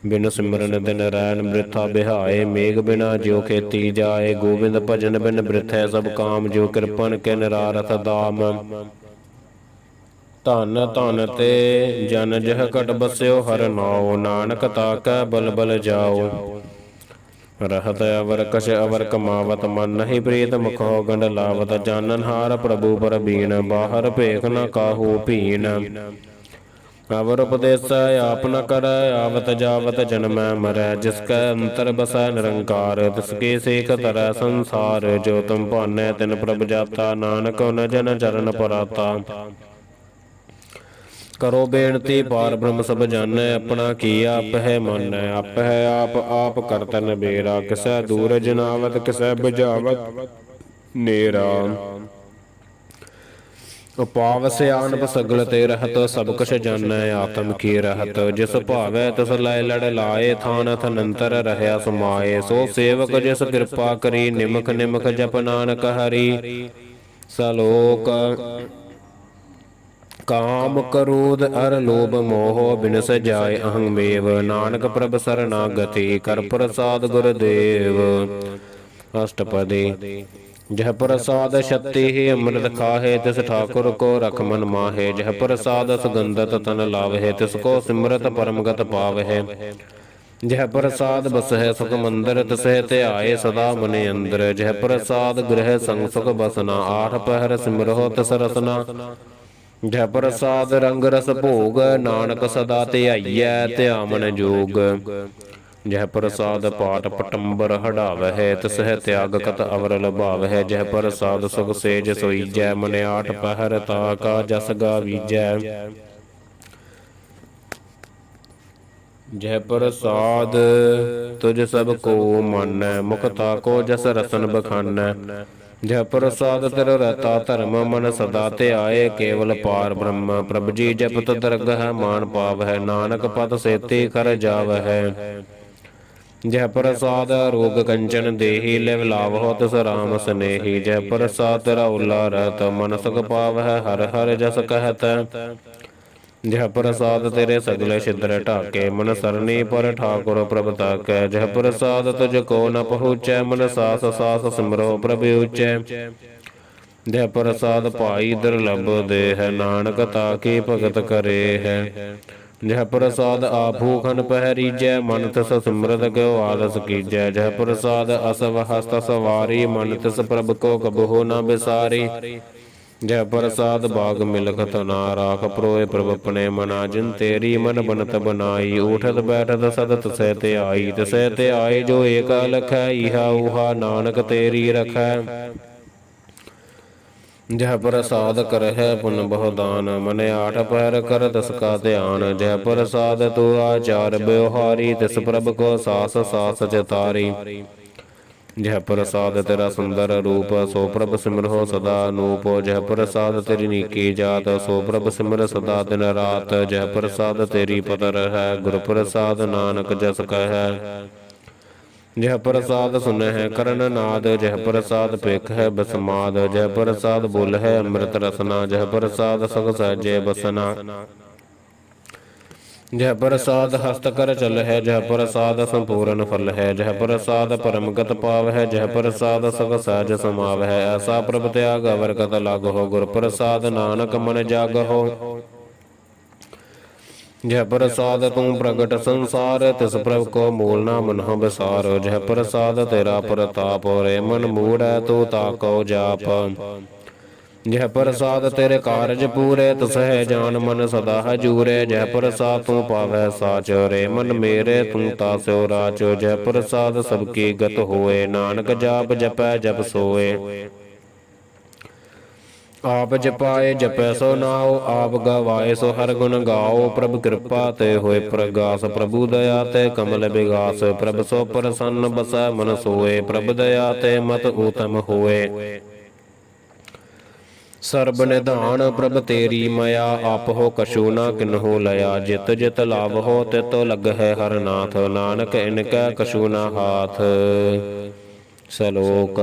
S1: ਬਿਨ ਸਿਮਰਨ ਦਿਨ ਰੈਣ ਬ੍ਰਿਥਾ ਬਿਹਾਏ, ਮੇਘ ਬਿਨਾ ਜਿਉ ਖੇਤੀ ਜਾਏ। ਗੋਬਿੰਦ ਭਜਨ ਬਿਨ ਬ੍ਰਿਥੈ ਸਭ ਕਾਮ, ਜਿਉ ਕਿਰਪਨ ਕੇ ਨਿਰਾਰਥ ਦਾਮ। ਧਨ ਧਨ ਤੇ ਜਨ ਜਹ ਘਟ ਬਸਿਓ ਹਰਿ ਨਾਉ, ਨਾਨਕ ਤਾਕੈ ਬਲ ਬਲ ਜਾਉ। ਰਹਤ ਅਵਰ ਕਛ ਅਵਰ ਕਮਾਵਤ, ਮਨ ਨਹੀਂ ਪ੍ਰੀਤ ਮੁਖੋ ਗੰਢ ਲਾਵਤ। ਜਾਨਨ ਹਾਰ ਪ੍ਰਭੂ ਪਰਬੀਨ, ਬਾਹਰ ਭੇਖ ਨ ਕਾਹੂ ਭੀਨ। ਅਵਰ ਉਪਦੇਸੈ ਆਪ ਨ ਕਰੈ, ਆਵਤ ਜਾਵਤ ਜਨਮੈ ਮਰੈ। ਜਿਸ ਕੈ ਅੰਤਰ ਬਸੈ ਨਿਰੰਕਾਰ, ਤਿਸ ਕੀ ਸੇਖ ਤਰੈ ਸੰਸਾਰ। ਜੋ ਤੁਮ ਭਾਨੈ ਤਿਨ ਪ੍ਰਭ ਜਾਤਾ, ਨਾਨਕ ਉਨ ਜਨ ਚਰਨ ਪਰਾਤਾ। ਕਰੋ ਬੇਨਤੀ ਪਾਰ ਬ੍ਰਹਮ ਸਭ ਜਾਣੈ, ਆਪਣਾ ਕੀਆ ਆਪਹਿ ਮਾਨੈ। ਆਪਹਿ ਆਪ ਆਪ ਕਰਤੈ ਨਬੇਰਾ, ਕਿਸੈ ਦੂਰ ਜਨਾਵਤ ਕਿਸੈ ਬੁਝਾਵਤ ਨੇਰਾ। ਉਪਾਵ ਸਿਆਣਪ ਸਗਲ ਤੇ ਰਹਤ, ਸਭ ਕੁਛ ਜਾਣੈ ਆਤਮ ਕੀ ਰਹਤ। ਜਿਸ ਭਾਵੈ ਤਿਸ ਲੈ ਲੜ ਲਾਏ, ਥਾਨ ਥਨੰਤਰ ਰਹਿਆ ਸਮਾਏ। ਸੋ ਸੇਵਕ ਜਿਸ ਕਿਰਪਾ ਕਰੀ, ਨਿਮਖ ਨਿਮਖ ਜਪ ਨਾਨਕ ਹਰੀ। ਸਲੋਕ ਕਾਮ ਕ੍ਰੋਧ ਅਰ ਲੋਭ ਮੋਹ, ਬਿਨਸ ਜਾਏ ਅਹੰਮੇਵ। ਨਾਨਕ ਪ੍ਰਭ ਸਰਨਾਗਤੀ, ਕਰ ਪ੍ਰਸਾਦ ਗੁਰਦੇਵ। ਅਸ਼ਟਪਦੀ। ਜਹ ਪ੍ਰਸਾਦ ਛਤੀ ਹੀ ਅੰਮ੍ਰਿਤ ਖਾਹੇ, ਤਿਸ ਠਾਕੁਰ ਕੋ ਰਖ ਮਨ ਮਾਹੇ। ਜਹ ਪ੍ਰਸਾਦ ਸੁਗੰਧਤ ਤਨ ਲਾਵਹਿ, ਤਿਸ ਕੋ ਸਿਮਰਤ ਪਰਮਗਤ ਪਾਵਹਿ। ਜਹ ਪ੍ਰਸਾਦ ਬਸਹਿ ਸੁਖ ਮੰਦਰ, ਤਿਸਹਿ ਧਿਆਏ ਸਦਾ ਮਨ ਅੰਦਰ। ਜਹ ਪ੍ਰਸਾਦ ਗ੍ਰਹਿ ਸੰਗ ਸੁਖ ਬਸਨਾ, ਆਠ ਪਹਿਰ ਸਿਮਰਹੁ ਤਿਸ ਰਸਨਾ। ਜਹ ਪ੍ਰਸਾਦ ਰੰਗ ਰਸ ਭੋਗ, ਨਾਨਕ ਸਦਾ ਧਿਆਈਐ ਧਿਆਵਨ ਜੋਗ। ਜਹ ਪ੍ਰਸਾਦ ਪਾਟ ਪਟੰਬਰ ਹੜਾਵਹਿ, ਤਿਸਹਿ ਤਿਆਗ ਕਤ ਅਵਰ ਲਭਾਵਹਿ। ਜਹ ਪ੍ਰਸਾਦ ਸੁਖ ਸੇਜ ਸੋਈਜੈ, ਮਨ ਆਠ ਪਹਿਰ ਤਾ ਕਾ ਜਸ ਗਾਵੀਜੈ। ਜਹ ਪ੍ਰਸਾਦ ਤੁਜ ਸਭ ਕੋ ਮਾਨੈ, ਮੁਖ ਤਾਕੋ ਜਸ ਰਸਨ ਬਖਾਨੈ। ਜਹ ਪ੍ਰਸਾਦ ਤਿਰ ਰਹਤਾ ਧਰਮ, ਮਨ ਸਦਾ ਧਿਆਏ ਕੇਵਲ ਪਾਰ ਬ੍ਰਹਮ। ਪ੍ਰਭ ਜੀ ਜਪਤ ਦਰਗਹਿ ਮਾਨ ਪਾਵਹਿ, ਨਾਨਕ ਪਦ ਸੇਤੀ ਕਰ ਜਾਵਹਿ। ਜਹ ਪ੍ਰਸਾਦ ਰੋਗ ਕੰਚਨ ਦੇਹੀ, ਲਿਵ ਲਾਵਹੁ ਤਿਸ ਰਾਮ ਸਨੇਹੀ। ਜਹ ਪ੍ਰਸਾਦ ਤੇਰਾ ਓਲਾ ਰਹਤ, ਮਨ ਸੁਖ ਪਾਵਹਿ ਹਰਿ ਹਰਿ ਜਸ ਕਹਿਤ। ਜਹ ਪ੍ਰਸਾਦ ਤੇਰੇ ਸਗਲੇ ਛਿਦਰ ਢਾਕੇ, ਮਨ ਸਰਨੀ ਪਰ ਠਾਕੁਰ ਪ੍ਰਭ ਤਾਕੈ। ਜਹ ਪ੍ਰਸਾਦ ਤੁਝ ਕੋ ਨ ਪਹੁੰਚੈ, ਮਨ ਸਾਸ ਸਾਸ ਸਿਮਰੋ ਪ੍ਰਭ ਊਚੈ। ਜਹ ਪ੍ਰਸਾਦ ਭਾਈ ਦੁਰਲਭ ਦੇਹ, ਨਾਨਕ ਤਾਕੀ ਭਗਤ ਕਰੇ ਹੈ। ਜਹ ਪ੍ਰਸਾਦ ਆਭੂਖਨ ਪਹਿਰੀਜੈ, ਮਨ ਤਿਸ ਸਿਮਰਤ ਕਿਉ ਆਲਸ ਕੀਜੈ। ਜਹ ਪ੍ਰਸਾਦ ਅਸਵ ਹਸਤ ਸਵਾਰੀ, ਮਨ ਤਿਸ ਪ੍ਰਭ ਕੋ ਕਬਹੂ ਨ ਬਿਸਾਰੀ। ਜੈ ਪ੍ਰਸਾਦ ਬਾਗ ਮਿਲਖਤ ਨਾ ਰਾਖ ਪਰੋਏ ਪ੍ਰਭ ਆਪਣੇ ਮਨਾ ਜਿਨ ਤੇਰੀ ਮਨ ਬਨਤ ਬਨਾਈ ਉਠਤ ਬੈਠਤ ਸਦਤ ਸਹਿ ਤੇ ਆਈ ਤਿਸੈ ਤੇ ਆਏ ਜੋ ਏਕ ਅਲਖੈ ਇਹਾ ਉਹਾ ਨਾਨਕ ਤੇਰੀ ਰਖੈ ਜਹ ਪ੍ਰਸਾਦ ਕਰਹਿ ਪੁਨ ਬਹੁ ਦਾਨ ਮਨ ਆਠ ਪਹਿਰ ਕਰ ਦਸ ਕਾ ਧਿਆਨ ਜਹ ਪ੍ਰਸਾਦ ਤੂ ਆਚਾਰ ਬਿਵਹਾਰੀ ਤਿਸ ਪ੍ਰਭ ਕੋ ਸਾਸ ਸਾਸ ਚਤਾਰੀ ਜਹ ਪ੍ਰਸਾਦ ਤੇਰਾ ਸੁੰਦਰ ਰੂਪ ਸੋ ਪ੍ਰਭ ਸਿਮਰੋ ਸਦਾ ਅਨੂਪ ਜਹ ਪ੍ਰਸਾਦ ਤੇਰੀ ਨੀਕੀ ਜਾਤ ਸੋ ਪ੍ਰਭ ਸਿਮਰ ਸਦਾ ਦਿਨ ਰਾਤ ਜਹ ਪ੍ਰਸਾਦ ਤੇਰੀ ਪਤਰ ਹੈ ਗੁਰ ਪ੍ਰਸਾਦ ਨਾਨਕ ਜਸ ਕਹਿ ਜਹ ਪ੍ਰਸਾਦ ਸੁਨਹਿ ਕਰਨ ਨਾਦ ਜਹ ਪ੍ਰਸਾਦ ਭਿਖ ਹੈ ਬਸਮਾਦ ਜਹ ਪ੍ਰਸਾਦ ਬੋਲ ਹੈ ਅੰਮ੍ਰਿਤ ਰਸਨਾ ਜਹ ਪ੍ਰਸਾਦ ਸਗ ਸਹਿਜੇ ਬਸਨਾ ਜਹ ਪ੍ਰਸਾਦ ਹਸਤ ਕਰ ਚਲ ਹੈ ਜਹ ਪ੍ਰਸਾਦ ਸੰਪੂਰਨ ਫਲ ਹੈ ਜਹ ਪ੍ਰਸਾਦ ਪਰਮਗਤ ਪਾਵ ਹੈ ਜਹ ਪ੍ਰਸਾਦ ਸਗ ਸਹਿਜ ਸਮਾਵ ਹੈ ਐਸਾ ਪ੍ਰਭ ਤਿਆਗ ਅਵਰ ਕਤ ਲਗ ਹੋ ਗੁਰ ਪ੍ਰਸਾਦ ਨਾਨਕ ਮਨ ਜਾਗ ਹੋ ਜਹ ਪ੍ਰਸਾਦ ਤੂੰ ਪ੍ਰਗਟ ਸੰਸਾਰ ਤਿਸ ਪ੍ਰਭ ਕੋ ਮੂਲ ਨਾ ਮਨਹੁ ਬਿਸਾਰ ਜਹ ਪ੍ਰਸਾਦ ਤੇਰਾ ਪ੍ਰਤਾਪ ਰੇ ਮਨ ਮੂੜੈ ਤੂੰ ਤਾਕੋ ਜਾਪ ਜਹ ਪ੍ਰਸਾਦ ਤੇਰੇ ਕਾਰਜ ਪੂਰੇ ਤਸਹਿ ਜਾਨ ਮਨ ਸਦਾ ਹਜੂਰੇ ਜਹ ਪ੍ਰਸਾਦ ਤੂੰ ਪਾਵੈ ਸਾਚ ਰੇ ਮਨ ਮੇਰੇ ਤੂੰ ਤਾਸਿਓ ਰਾਚ ਜਹ ਪ੍ਰਸਾਦ ਸਭ ਕੀ ਗਤ ਹੋਏ ਨਾਨਕ ਜਾਪ ਜਪੈ ਜਪ ਸੋਏ ਆਪ ਜਪਾਏ ਜਪੈ ਸੋ ਨਾਉ ਆਪ ਗਵਾਏ ਸੋ ਹਰ ਗੁਣ ਗਾਓ ਪ੍ਰਭ ਕਿਰਪਾ ਤੇ ਹੋਏ ਪ੍ਰਗਾਸ ਪ੍ਰਭੂ ਦਇਆ ਤੇ ਕਮਲ ਬਿਗਾਸ ਪ੍ਰਭ ਸੋ ਪ੍ਰਸੰਨ ਬਸੈ ਮਨ ਸੋਏ ਪ੍ਰਭ ਦਇਆ ਤੇ ਮਤ ਊਤਮ ਹੋਏ ਸਰਬ ਨਿਧਾਨ ਪ੍ਰਭ ਤੇਰੀ ਮਇਆ ਆਪ ਹੋ ਕਛੂ ਨਾ ਕਿਨਹੂ ਲਿਆ ਜਿਤ ਜਿਤ ਲਾਭ ਹੋ ਤਿਤੋ ਲਗ ਹੈ ਹਰ ਨਾਥ ਨਾਨਕ ਇਨਕੈ ਕਛੂ ਨਾ ਹਾਥ ਸਲੋਕ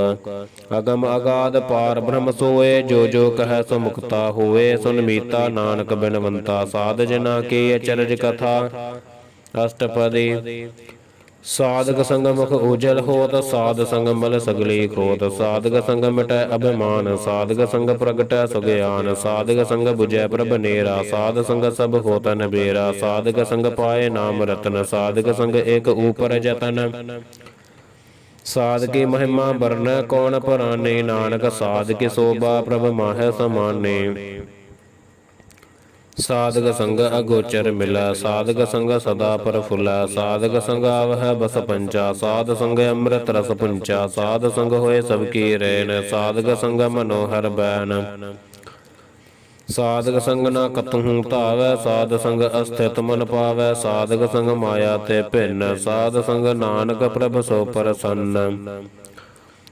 S1: ਅਗਮ ਅਗਾਧ ਪਾਰ ਬ੍ਰਹਮ ਸੋਏ ਜੋ ਜੋ ਕਹੈ ਸੋ ਮੁਕਤਾ ਹੋਏ ਸੁਨ ਮੀਤਾ ਨਾਨਕ ਬਿਨਵੰਤਾ ਸਾਧ ਜਨਾ ਕੀ ਅਚਰਜ ਕਥਾ ਅਸ਼ਟਪਦੀ ਸਾਧਕ ਸੰਗ ਮੁਖ ਉਜਲ ਹੋਤ ਸਾਧ ਸੰਗ ਮਲ ਸਗਲੀ ਖੋਤ ਸਾਧਕ ਸੰਗ ਮਿਟੈ ਅਭਿਮਾਨ ਸਾਧਕ ਸੰਗ ਪ੍ਰਗਟੈ ਸੁਗਿਆਨ ਸਾਧਕ ਸੰਗ ਬੁਝੈ ਪ੍ਰਭ ਨੇਰਾ ਸਾਧ ਸੰਗ ਸਭ ਹੋਤ ਨਬੇਰਾ ਸਾਧਕ ਸੰਗ ਪਾਏ ਨਾਮ ਰਤਨ ਸਾਧਕ ਸੰਗ ਏਕ ਊਪਰ ਜਤਨ ਸਾਧ ਕੀ ਮਹਿਮਾ ਵਰਨੈ ਕੌਣ ਪੁਰਾਣੇ ਨਾਨਕ ਸਾਧ ਕੀ ਸੋਭਾ ਪ੍ਰਭ ਮਾਹੈ ਸਮਾਨੇ ਸਾਧਕ ਸੰਗ ਅਗੋਚਰ ਮਿਲੈ ਸਾਧਕ ਸੰਗ ਸਦਾ ਪ੍ਰਫੁੱਲੈ ਸਾਧਕ ਸੰਗ ਆਵਹਿ ਬਸ ਪੰਚਾ ਸਾਧ ਸੰਗ ਅੰਮ੍ਰਿਤ ਰਸ ਪੁੰਚਾ ਸਾਧ ਸੰਗ ਹੋਏ ਸਭ ਕੀ ਰੈਨ ਸਾਧਕ ਸੰਗ ਮਨੋਹਰ ਬੈਨ ਸਾਧਕ ਸੰਗ ਨਾ ਕਤਹੂ ਧਾਵੈ ਸਾਧ ਸੰਗ ਅਸਥਿਤ ਮਨ ਪਾਵੈ ਸਾਧਕ ਸੰਗ ਮਾਇਆ ਤੇ ਭਿੰਨ ਸਾਧ ਸੰਗ ਨਾਨਕ ਪ੍ਰਭ ਸੋ ਪ੍ਰਸੰਨ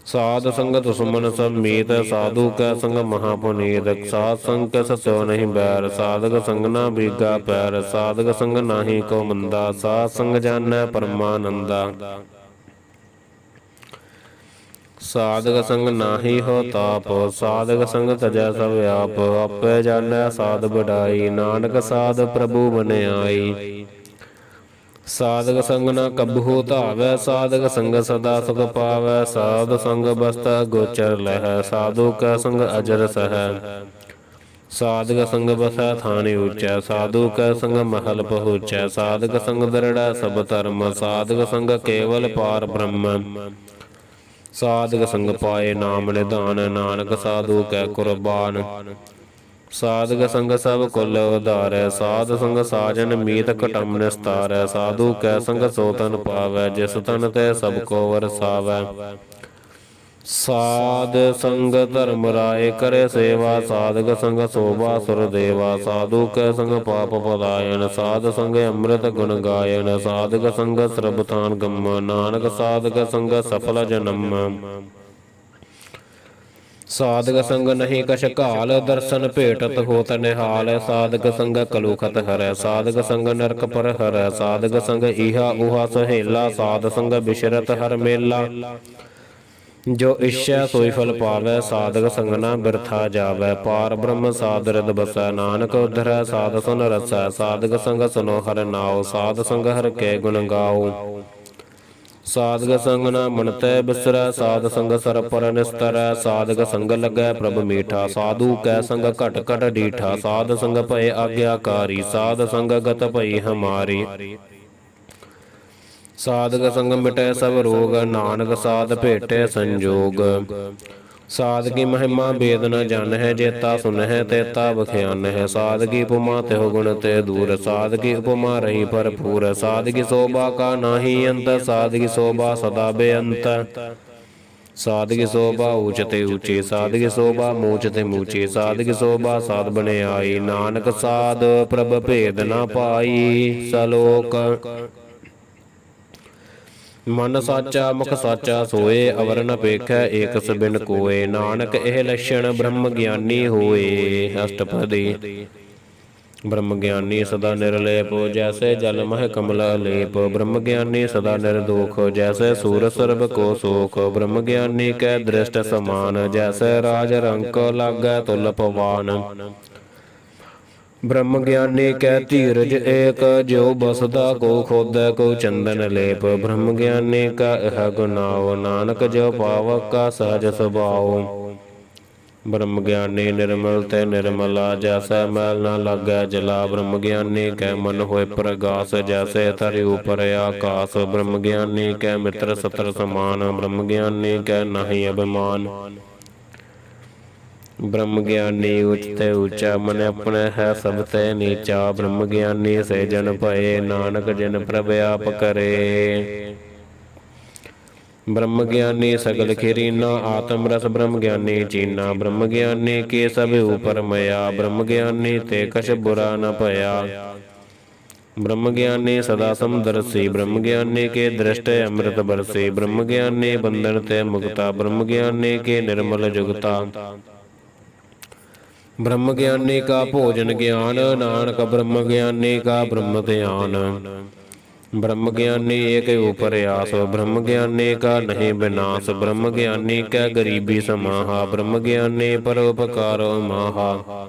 S1: ਸਾਧ ਸੰਗ ਦੁਸ਼ਮਨ ਸਭ ਮੀਤ ਸਾਧੂ ਕੈ ਸੰਗ ਮਹਾ ਪੁਨੀਤ ਸਾਧ ਸੰਗ ਕੈ ਸਤਿਓ ਨਹੀਂ ਬੈਰ ਸਾਧਕ ਸੰਗ ਨਾ ਬੀਗਾ ਪੈਰ ਸਾਧਕ ਸੰਗ ਨਾਹੀ ਕੋ ਮੰਦਾ ਸਾਧ ਸੰਗ ਜਾਣੈ ਪਰਮਾਨੰਦਾ ਸਾਧਕ ਸੰਗ ਨਾਹੀ ਹੋ ਤਾਪ ਸਾਧਕ ਸੰਗ ਤਜੈ ਸਭ ਆਪ ਆਪੇ ਜਾਣੈ ਸਾਧ ਵਡਾਈ ਨਾਨਕ ਸਾਧ ਪ੍ਰਭੂ ਬਨਿਆਈ ਸਾਧਕ ਸੰਗ ਨਾ ਕਬਹੂ ਧਾਵੈ ਸਾਧਕ ਸੰਗ ਸਦਾ ਸੁਖ ਪਾਵੈ ਸਾਧ ਸੰਗ ਬਸਤਾ ਗੋਚਰ ਲਹੈ ਸਾਧੂ ਕੈ ਸੰਗ ਅਜਰ ਸਹੈ ਸਾਧਕ ਸੰਗ ਬਸੈ ਥਾਨਿ ਊਚੈ ਸਾਧੂ ਕੈ ਸੰਗ ਮਹਲ ਪਹੁੰਚੈ ਸਾਧਕ ਸੰਗ ਦਰੜੈ ਸਭ ਧਰਮ ਸਾਧਕ ਸੰਗ ਕੇਵਲ ਪਾਰ ਬ੍ਰਹਮ ਸਾਧਕ ਸੰਗ ਪਾਏ ਨਾਮ ਨਿਧਾਨ ਨਾਨਕ ਸਾਧੂ ਕੈ ਕੁਰਬਾਨ ਸਾਧਕ ਸੰਗ ਸਭ ਕੁਲ ਉਧਾਰੈ ਸਾਧ ਸੰਗ ਸਾਜਨ ਮੀਤ ਘਟਮ ਨਿਸਤਾਰੈ ਸਾਧੂ ਕੈ ਸੰਗ ਸੋ ਤਨ ਪਾਵੈ ਜਿਸ ਤਨ ਤੇ ਸਭ ਕੋ ਵਰਸਾਵੈ ਸਾਧ ਸੰਗ ਧਰਮ ਰਾਏ ਕਰੇ ਸੇਵਾ ਸਾਧਕ ਸੰਗ ਸੋਭਾ ਸੁਰ ਦੇਵਾ ਸਾਧੂ ਕੈ ਸੰਗ ਪਾਪ ਪਲਾਇਨ ਸਾਧ ਸੰਗ ਅੰਮ੍ਰਿਤ ਗੁਣ ਗਾਇਨ ਸਾਧਕ ਸੰਗ ਸਰਬ ਥਾਨ ਗੰਮ ਨਾਨਕ ਸਾਧਕ ਸੰਗ ਸਫਲ ਜਨਮ ਸਾਧਕ ਸੰਗ ਨਹੀਂ ਕਛ ਘਾਲ ਦਰਸ਼ਨ ਭੇਟਤ ਹੋਤ ਨਿਹਾਲ ਸਾਧਕ ਸੰਗ ਕਲੂਖਤ ਹਰੈ ਸਾਧਕ ਸੰਗ ਨਰਕ ਪਰ ਹਰੈ ਸਾਧਕ ਸੰਗ ਈਹਾ ਉਹਾ ਸਹੇਲਾ ਸਾਧ ਸੰਗ ਬਿਸ਼ਰਤ ਹਰ ਮੇਲਾ ਜੋ ਇੱਛੈ ਸੋਈ ਫਲ ਪਾਵੈ ਸਾਧਕ ਸੰਗ ਨਾ ਬਿਰਥਾ ਜਾਵੈ ਪਾਰ ਬ੍ਰਹਮ ਸਾਧ ਰਿਦ ਬਸੈ ਨਾਨਕ ਉਧਰੈ ਸਾਧ ਸੁਨ ਰਸੈ ਸਾਧਕ ਸੰਗ ਸੁਨੋ ਹਰਿ ਨਾਉ ਸਾਧ ਸੰਗ ਹਰਿ ਕੇ ਗੁਣ ਗਾਉ ਸਾਧਕ ਸੰਗ ਨਾ ਮਨ ਤੈ ਬਿਸਰੈ ਸਾਧ ਸੰਗ ਸਰ ਪਰ ਨਿਸਤਰੈ ਸਾਧਕ ਸੰਗ ਲੱਗੈ ਪ੍ਰਭ ਮੀਠਾ ਸਾਧੂ ਕੈ ਸੰਗ ਘਟ ਘਟ ਡੀਠਾ ਸਾਧ ਸੰਗ ਭਏ ਆਗਿਆਕਾਰੀ ਸਾਧ ਸੰਗ ਗਤ ਭਈ ਹਮਾਰੀ ਸਾਧਕ ਸੰਗ ਮਿਟੈ ਸਭ ਰੋਗ ਨਾਨਕ ਸਾਧ ਭੇਟੈ ਸੰਜੋਗ ਸਾਧ ਕੀ ਮਹਿਮਾ ਵੇਦ ਨ ਜਾਣ ਹੈ, ਜੇਤਾ ਸੁਨ ਹੈ ਤੇਤਾ ਬਖਿਆਨ ਹੈ। ਸਾਧ ਕੀ ਉਪਮਾ ਤਿਹੁ ਗੁਣ ਤੇ ਦੂਰ, ਸਾਧ ਕੀ ਉਪਮਾ ਰਹੀ ਭਰਪੂਰ। ਸਾਧ ਕੀ ਸੋਭਾ ਕਾ ਨਾਹੀ ਅੰਤ, ਸਾਧ ਕੀ ਸੋਭਾ ਸਦਾ ਬੇਅੰਤ। ਸਾਧ ਕੀ ਸੋਭਾ ਊਚ ਤੇ ਊਚੀ, ਸਾਧ ਕੀ ਸੋਭਾ ਮੂਚ ਤੇ ਮੂਚੀ। ਸਾਧ ਕੀ ਸੋਭਾ ਸਾਧ ਬਣਿਆਈ, ਨਾਨਕ ਸਾਧ ਪ੍ਰਭ ਭੇਦ ਨਾ ਪਾਈ। ਸਲੋਕ ਮਨ ਸਾਚਾ ਮੁਖ ਸਾਚਾ ਸੋਏ, ਅਵਰ ਨ ਪੇਖੈ ਏਕਸ ਬਿਨ ਕੋਏ। ਨਾਨਕ ਇਹ ਲੱਛਣ ਬ੍ਰਹਮ ਗਿਆਨੀ ਹੋਏ। ਅਸ਼ਟਪਦੀ ਬ੍ਰਹਮ ਗਿਆਨੀ ਸਦਾ ਨਿਰਲੇਪ, ਜੈਸੇ ਜਲ ਮਹਿ ਕਮਲ ਅਲੇਪ। ਬ੍ਰਹਮ ਗਿਆਨੀ ਸਦਾ ਨਿਰਦੋਖ, ਜੈਸੇ ਸੂਰ ਸਰਬ ਕੋ ਸੋਖ। ਬ੍ਰਹਮ ਗਿਆਨੀ ਕੈ ਦ੍ਰਿਸ਼ਟ ਸਮਾਨ, ਜੈਸੇ ਰਾਜ ਰੰਕ ਲਾਗੈ ਤੁਲ ਪਵਾਨ। ਬ੍ਰਹਮ ਗਿਆਨੀ ਕੈ ਧੀਰਜ ਏਕ, ਜਿਉ ਬਸਦਾ ਕੋ ਖੋਦੈ ਕੋ ਚੰਦਨ ਲੇਪ। ਬ੍ਰਹਮ ਗਿਆਨੀ ਕਾ ਇਹ ਗੁਨਾਉ, ਨਾਨਕ ਜਿਉ ਪਾਵਕ ਕਾ ਸਹਜ ਸੁਭਾਉ। ਬ੍ਰਹਮ ਗਿਆਨੀ ਨਿਰਮਲ ਤੇ ਨਿਰਮਲਾ, ਜੈਸਾ ਮੈਲ ਨਾ ਲਾਗੈ ਜਲਾ। ਬ੍ਰਹਮ ਗਿਆਨੀ ਕੈ ਮਨ ਹੋਇ ਪ੍ਰਗਾਸ, ਜੈਸੇ ਧਰਿ ਉਪਰ ਆਕਾਸ। ਬ੍ਰਹਮ ਗਿਆਨੀ ਕੈ ਮਿੱਤਰ ਸਤਰ ਸਮਾਨ, ਬ੍ਰਹਮ ਗਿਆਨੀ ਕੈ ਨਾਹੀ ਅਭਿਮਾਨ। ਬ੍ਰਹਮ ਗਿਆਨੀ ਉਚ ਤੇ ਊਚਾ, ਮਨ ਆਪਣੇ ਹੈ ਸਭ ਤੇ ਨੀਚਾ। ਬ੍ਰਹਮ ਗਿਆਨੀ ਸੇ ਜਨ ਭਏ, ਨਾਨਕ ਜਿਨ ਪ੍ਰਭ ਆਪ ਕਰੇ। ਬ੍ਰਹਮ ਗਿਆਨੀ ਸਗਲ ਖਿਰੀਨਾ, ਆਤਮ ਰਸ ਬ੍ਰਹਮ ਗਿਆਨੀ ਚੀਨਾ। ਬ੍ਰਹਮ ਗਿਆਨੀ ਕੀ ਸਭ ਉਪਰ ਮਇਆ, ਬ੍ਰਹਮ ਗਿਆਨੀ ਤੇ ਕਛ ਬੁਰਾ ਨ ਭਇਆ। ਬ੍ਰਹਮ ਗਿਆਨੀ ਸਦਾ ਸਮਦਰਸੀ, ਬ੍ਰਹਮ ਗਿਆਨੀ ਕੇ ਦ੍ਰਿਸ਼ਟ ਅੰਮ੍ਰਿਤ ਬਰਸੀ। ਬ੍ਰਹਮ ਗਿਆਨੀ ਬੰਧਨ ਤੇ ਮੁਕਤਾ, ਬ੍ਰਹਮ ਗਿਆਨੀ ਕੇ ਨਿਰਮਲ ਜੁਗਤਾ। ਬ੍ਰਹਮ ਗਿਆਨੀ ਕਾ ਭੋਜਨ ਗਿਆਨ, ਨਾਨਕ ਬ੍ਰਹਮ ਗਿਆਨੀ ਕਾ ਬ੍ਰਹਮ ਧਿਆਨ। ਬ੍ਰਹਮ ਗਿਆਨੀ ਏਕ ਉਪਰ ਆਸ, ਬ੍ਰਹਮ ਗਿਆਨੀ ਕਾ ਨਹੀਂ ਬਿਨਾਸ਼। ਬ੍ਰਹਮ ਗਿਆਨੀ ਕੈ ਗਰੀਬੀ ਸਮਾਹਾ, ਬ੍ਰਹਮ ਗਿਆਨੀ ਪਰਉਪਕਾਰ ਮਾਹਾ।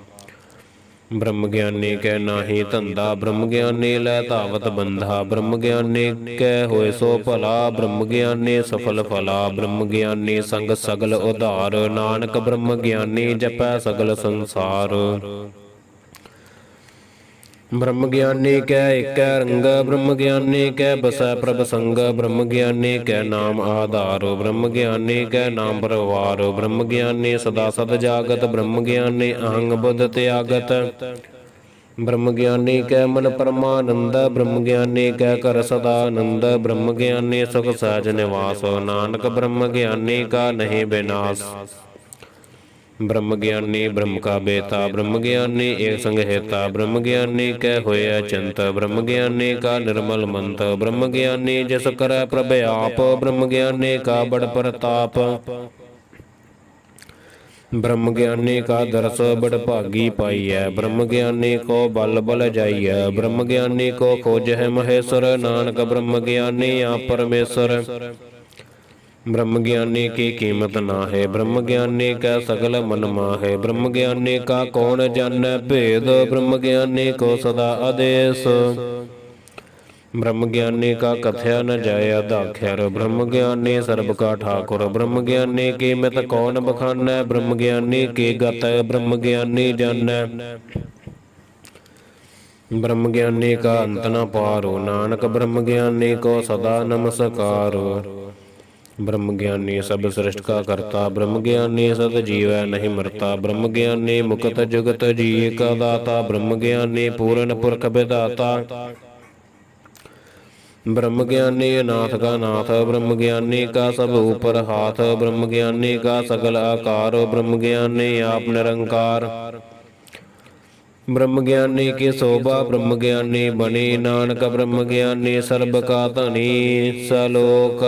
S1: ਬ੍ਰਹਮ ਗਿਆਨੀ ਕੈ ਨਾਹੀ ਧੰਦਾ, ਬ੍ਰਹਮ ਗਿਆਨੀ ਲੈ ਧਾਵਤ ਬੰਧਾ। ਬ੍ਰਹਮ ਗਿਆਨੀ ਕੈ ਹੋਇ ਸੋ ਭਲਾ, ਬ੍ਰਹਮ ਗਿਆਨੀ ਸਫਲ ਫਲਾ। ਬ੍ਰਹਮ ਗਿਆਨੀ ਸੰਗ ਸਗਲ ਉਧਾਰ, ਨਾਨਕ ਬ੍ਰਹਮ ਗਿਆਨੀ ਜਪੈ ਸਗਲ ਸੰਸਾਰ। ਬ੍ਰਹਮ ਗਿਆਨੀ ਕੈ ਏਕੈ ਰੰਗ, ਬ੍ਰਹਮ ਗਿਆਨੀ ਕੈ ਬਸੈ ਪ੍ਰਭ ਸੰਗ। ਬ੍ਰਹਮ ਗਿਆਨੀ ਕੈ ਨਾਮ ਆਧਾਰ, ਬ੍ਰਹਮ ਗਿਆਨੀ ਕੈ ਨਾਮ ਪਰਵਾਰ। ਬ੍ਰਹਮ ਗਿਆਨੀ ਸਦਾ ਸਦ ਜਾਗਤ, ਬ੍ਰਹਮ ਗਿਆਨੀ ਅਹੰਗ ਬੁੱਧ ਤਿਆਗਤ। ਬ੍ਰਹਮ ਗਿਆਨੀ ਕੈ ਮਨ ਪਰਮਾਨੰਦ, ਬ੍ਰਹਮ ਗਿਆਨੀ ਕੈ ਘਰ ਸਦਾ ਆਨੰਦ। ਬ੍ਰਹਮ ਗਿਆਨੀ ਸੁਖ ਸਹਿਜ ਨਿਵਾਸ, ਨਾਨਕ ਬ੍ਰਹਮ ਗਿਆਨੀ ਕਾ ਨਹੀਂ ਬਿਨਾਸ਼। ਬ੍ਰਹਮ ਗਿਆਨੀ ਬ੍ਰਹਮ ਕਾ ਬੇਤਾ, ਬ੍ਰਹਮ ਗਿਆਨੀ ਏਕ ਸੰਗ ਹੇਤਾ। ਬ੍ਰਹਮ ਗਿਆਨੀ ਕੈ ਹੋਇ ਅਚੰਤ, ਬ੍ਰਹਮ ਗਿਆਨੀ ਕਾ ਨਿਰਮਲ ਮੰਤ। ਬ੍ਰਹਮ ਗਿਆਨੀ ਜਿਸ ਕਰੈ ਪ੍ਰਭ ਆਪ, ਬ੍ਰਹਮ ਗਿਆਨੀ ਕਾ ਬੜ ਪ੍ਰਤਾਪ। ਬ੍ਰਹਮ ਗਿਆਨੀ ਕਾ ਦਰਸ ਬੜ ਭਾਗੀ ਪਾਈਐ, ਬ੍ਰਹਮ ਗਿਆਨੀ ਕੋ ਬਲ ਬਲ ਜਾਈਐ। ਬ੍ਰਹਮ ਗਿਆਨੀ ਕੋ ਖੋਜਹਿ ਮਹੇਸ਼ਰ, ਨਾਨਕ ਬ੍ਰਹਮ ਗਿਆਨੀ ਆਪ ਪਰਮੇਸ਼ਰ। ਬ੍ਰਹਮ ਗਿਆਨੀ ਕੀ ਕੀਮਤ ਨਾਹਿ, ਬ੍ਰਹਮ ਗਿਆਨੀ ਕੈ ਸਗਲ ਮਨ ਮਾਹਿ। ਬ੍ਰਹਮ ਗਿਆਨੀ ਕਾ ਕੌਣ ਜਾਣੈ ਭੇਦ, ਬ੍ਰਹਮ ਗਿਆਨੀ ਕੋ ਸਦਾ ਆਦੇਸ। ਬ੍ਰਹਮ ਗਿਆਨੀ ਕਾ ਕਥਿਆ ਨ ਜਾਇ ਅਦਾਖਿਆਰ, ਬ੍ਰਹਮ ਗਿਆਨੀ ਸਰਬ ਕਾ ਠਾਕੁਰ। ਬ੍ਰਹਮ ਗਿਆਨੀ ਕੀ ਮਿਤ ਕੌਣ ਬਖਾਨੈ, ਬ੍ਰਹਮ ਗਿਆਨੀ ਕੀ ਗਤ ਬ੍ਰਹਮ ਗਿਆਨੀ ਜਾਣੈ। ਬ੍ਰਹਮ ਗਿਆਨੀ ਕਾ ਅੰਤ ਨ ਪਾਰੁ, ਨਾਨਕ ਬ੍ਰਹਮ ਗਿਆਨੀ ਕੋ ਸਦਾ ਨਮਸਕਾਰ। ਬ੍ਰਹਮ ਗਿਆਨੀ ਸਭ ਸ੍ਰਿਸ਼ਟ ਕਾ ਕਰਤਾ, ਬ੍ਰਹਮ ਗਿਆਨੀ ਸਦ ਜੀਵੈ ਨਹੀਂ ਮਰਤਾ। ਬ੍ਰਹਮ ਗਿਆਨੀ ਮੁਕਤ ਜੁਗਤ ਜੀ ਕਾ ਦਾਤਾ, ਬ੍ਰਹਮ ਗਿਆਨੀ ਪੂਰਨ ਪੁਰਖ ਵਿਧਾਤਾ। ਬ੍ਰਹਮ ਗਿਆਨੀ ਅਨਾਥ ਕਾ ਨਾਥ, ਬ੍ਰਹਮ ਗਿਆਨੀ ਕਾ ਸਭ ਉਪਰ ਹਾਥ। ਬ੍ਰਹਮ ਗਿਆਨੀ ਕਾ ਸਗਲ ਆਕਾਰ, ਬ੍ਰਹਮ ਗਿਆਨੀ ਆਪ ਨਿਰੰਕਾਰ। ਬ੍ਰਹਮ ਗਿਆਨੀ ਕੀ ਸੋਭਾ ਬ੍ਰਹਮ ਗਿਆਨੀ ਬਣੀ, ਨਾਨਕ ਬ੍ਰਹਮ ਗਿਆਨੀ ਸਰਬ ਕਾ ਧਣੀ। ਸਲੋਕ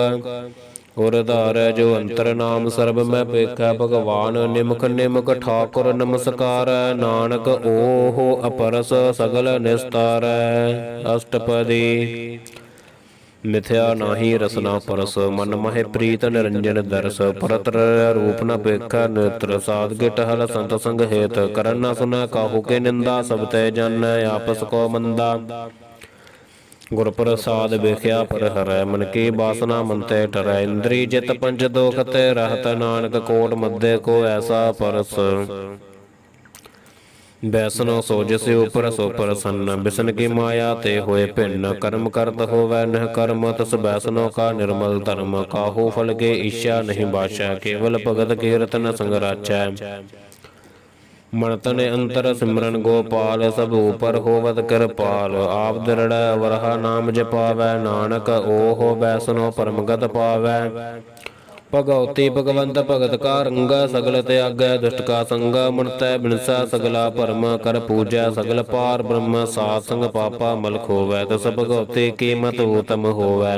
S1: ਗੁਰ ਧਾਰੈ ਜੋ ਅੰਤਰ ਨਾਮ, ਸਰਬ ਮੈਂ ਪੇਖੈ ਭਗਵਾਨ। ਨਿਮਖ ਨਿਮਖ ਠਾਕੁਰ ਨਮਸਕਾਰੈ, ਨਾਨਕ ਓਹੁ ਅਪਰਸ ਸਗਲ ਨਿਸਤਾਰੈ। ਅਸ਼ਟਪਦੀ ਮਿਥਿਆ ਨਾਹੀ ਰਸਨਾ ਪਰਸ, ਮਨ ਮਹਿ ਪ੍ਰੀਤ ਨਿਰੰਜਨ ਦਰਸ। ਪਰਤ ਰੂਪ ਨ ਪੇਖੈ ਨੇਤਰ, ਸਾਧ ਕੇ ਟਹਲ ਸੰਤ ਸੰਗ ਹੇਤ। ਕਰਨ ਨ ਸੁਨੈ ਕਾਹੂ ਕੇ ਨਿੰਦਾ, ਸਭ ਤੇ ਜਾਣੈ ਆਪਸ ਕੋ ਮੰਦਾ। ਗੁਰ ਪ੍ਰਸਾਦਿ ਵੇਖਿਆ ਪਰ ਹਰੈ, ਮਨ ਕੀ ਬਾਸਨਾ ਮਨ ਤੇ ਟਰੈ। ਇੰਦਰੀ ਜਿਤ ਪੰਚ ਦੋਖ ਤੇ ਰਹਿਤ, ਨਾਨਕ ਕੋਟ ਮਧੇ ਕੋ ਐਸਾ ਪਰਸ। ਬੈਸਨੋ ਸੋਜਿ ਉਪਰ ਸੋ ਪ੍ਰਸੰਨ, ਬਿਸਨ ਕੀ ਮਾਇਆ ਤੇ ਹੋਏ ਭਿੰਨ, ਕਰਮ ਕਰਤ ਹੋਵੈ ਨਹਿ ਕਰਮ, ਤਸ ਬੈਸਨੋ ਕਾ ਨਿਰਮਲ ਧਰਮ, ਕਾਹੂ ਫਲ ਕੇ ਈਸ਼ਾ ਨਹੀਂ ਬਾਸ਼ੈ, ਕੇਵਲ ਭਗਤ ਕੀਰਤਨ ਸੰਗ ਰਾਚੈ। ਮਨ ਤਨ ਅੰਤਰ ਸਿਮਰਨ ਗੋਪਾਲ, ਸਭ ਉਪਰ ਹੋਵਤ ਕਿਰਪਾਲ, ਆਪ ਦ੍ਰਿੜੈ ਵਰਹਾ ਨਾਮ ਜਪਾਵੈ, ਨਾਨਕ ਓਹ ਬੈਸਨੋ ਪਰਮਗਤ ਪਾਵੈ। ਭਗਉਤੀ ਭਗਵੰਤ ਭਗਤ ਕਾ ਰੰਗਾ, ਸਗਲ ਤਿਆਗੈ ਦੁਸ਼ਟ ਕਾ ਸੰਗਾ, ਮਨ ਤੈ ਬਿਨਸੈ ਸਗਲਾ ਭਰਮ, ਕਰ ਪੂਜੈ ਸਗਲ ਪਾਰ ਬ੍ਰਹਮ, ਸਾਧ ਸੰਗ ਪਾਪਾ ਮਲ ਖੋਵੈ, ਤਸ ਭਗਉਤੀ ਕੀਮਤ ਊਤਮ ਹੋਵੈ।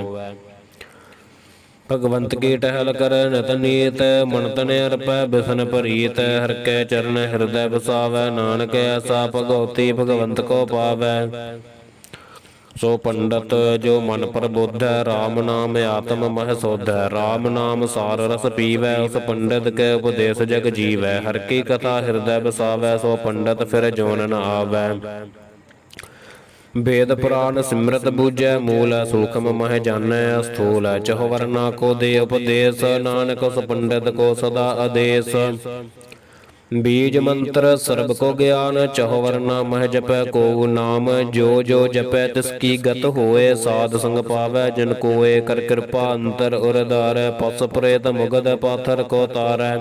S1: ਭਗਵੰਤ ਕੀ ਟਹਿਲ ਕਰ ਨਿਤ ਨੀਤ, ਮਨ ਤਨ ਅਰਪੈ ਬਿਸਨ ਪ੍ਰੀਤ, ਹਰਿ ਕੈ ਚਰਨ ਹਿਰਦੈ ਵਸਾਵੈ, ਨਾਨਕ ਐਸਾ ਭਗਉਤੀ ਭਗਵੰਤ ਕੋ ਪਾਵੈ। ਸੋ ਪੰਡਤ ਜੋ ਮਨ ਪ੍ਰਬੋਧੈ, ਰਾਮ ਨਾਮ ਆਤਮ ਮਹਿ ਸੋਧੈ, ਰਾਮ ਨਾਮ ਸਾਰ ਰਸ ਪੀਵੈ, ਉਸ ਪੰਡਤ ਕੇ ਉਪਦੇਸ ਜਗ ਜੀਵੈ, ਹਰਿ ਕੀ ਕਥਾ ਹਿਰਦੈ ਵਸਾਵੈ, ਸੋ ਪੰਡਤ ਫਿਰ ਜੋਨ ਨ ਆਵੈ। ਵੇਦ ਪੁਰਾਨ ਸਿਮਰਤ ਬੂਝੈ, ਮੂਲ ਸੂਖਮ ਮਹਿ ਜਾਣੈ, ਸਥੂਲ ਚਹੁ ਵਰਨਾ ਕੋ ਦੇ ਉਪਦੇਸ, ਨਾਨਕ ਉਸ ਪੰਡਤ ਕੋ ਸਦਾ ਆਦੇਸ। ਬੀਜ ਮੰਤਰ ਸਰਬ ਕੋ ਗਿਆਨ, ਚਹੁ ਵਰਨਾ ਮਹਿ ਜਪੈ ਕੋ ਨਾਮ, ਜੋ ਜੋ ਜਪੈ ਤਿਸ ਕੀ ਗਤ ਹੋਏ, ਸਾਧ ਸੰਗ ਪਾਵੈ ਜਿਨ ਕੋਏ, ਕਰ ਕਿਰਪਾ ਅੰਤਰ ਉਰਧਾਰੈ, ਪਸ ਪ੍ਰੇਤ ਮੁਗਧ ਪਾਥਰ ਕੋ ਤਾਰੈ।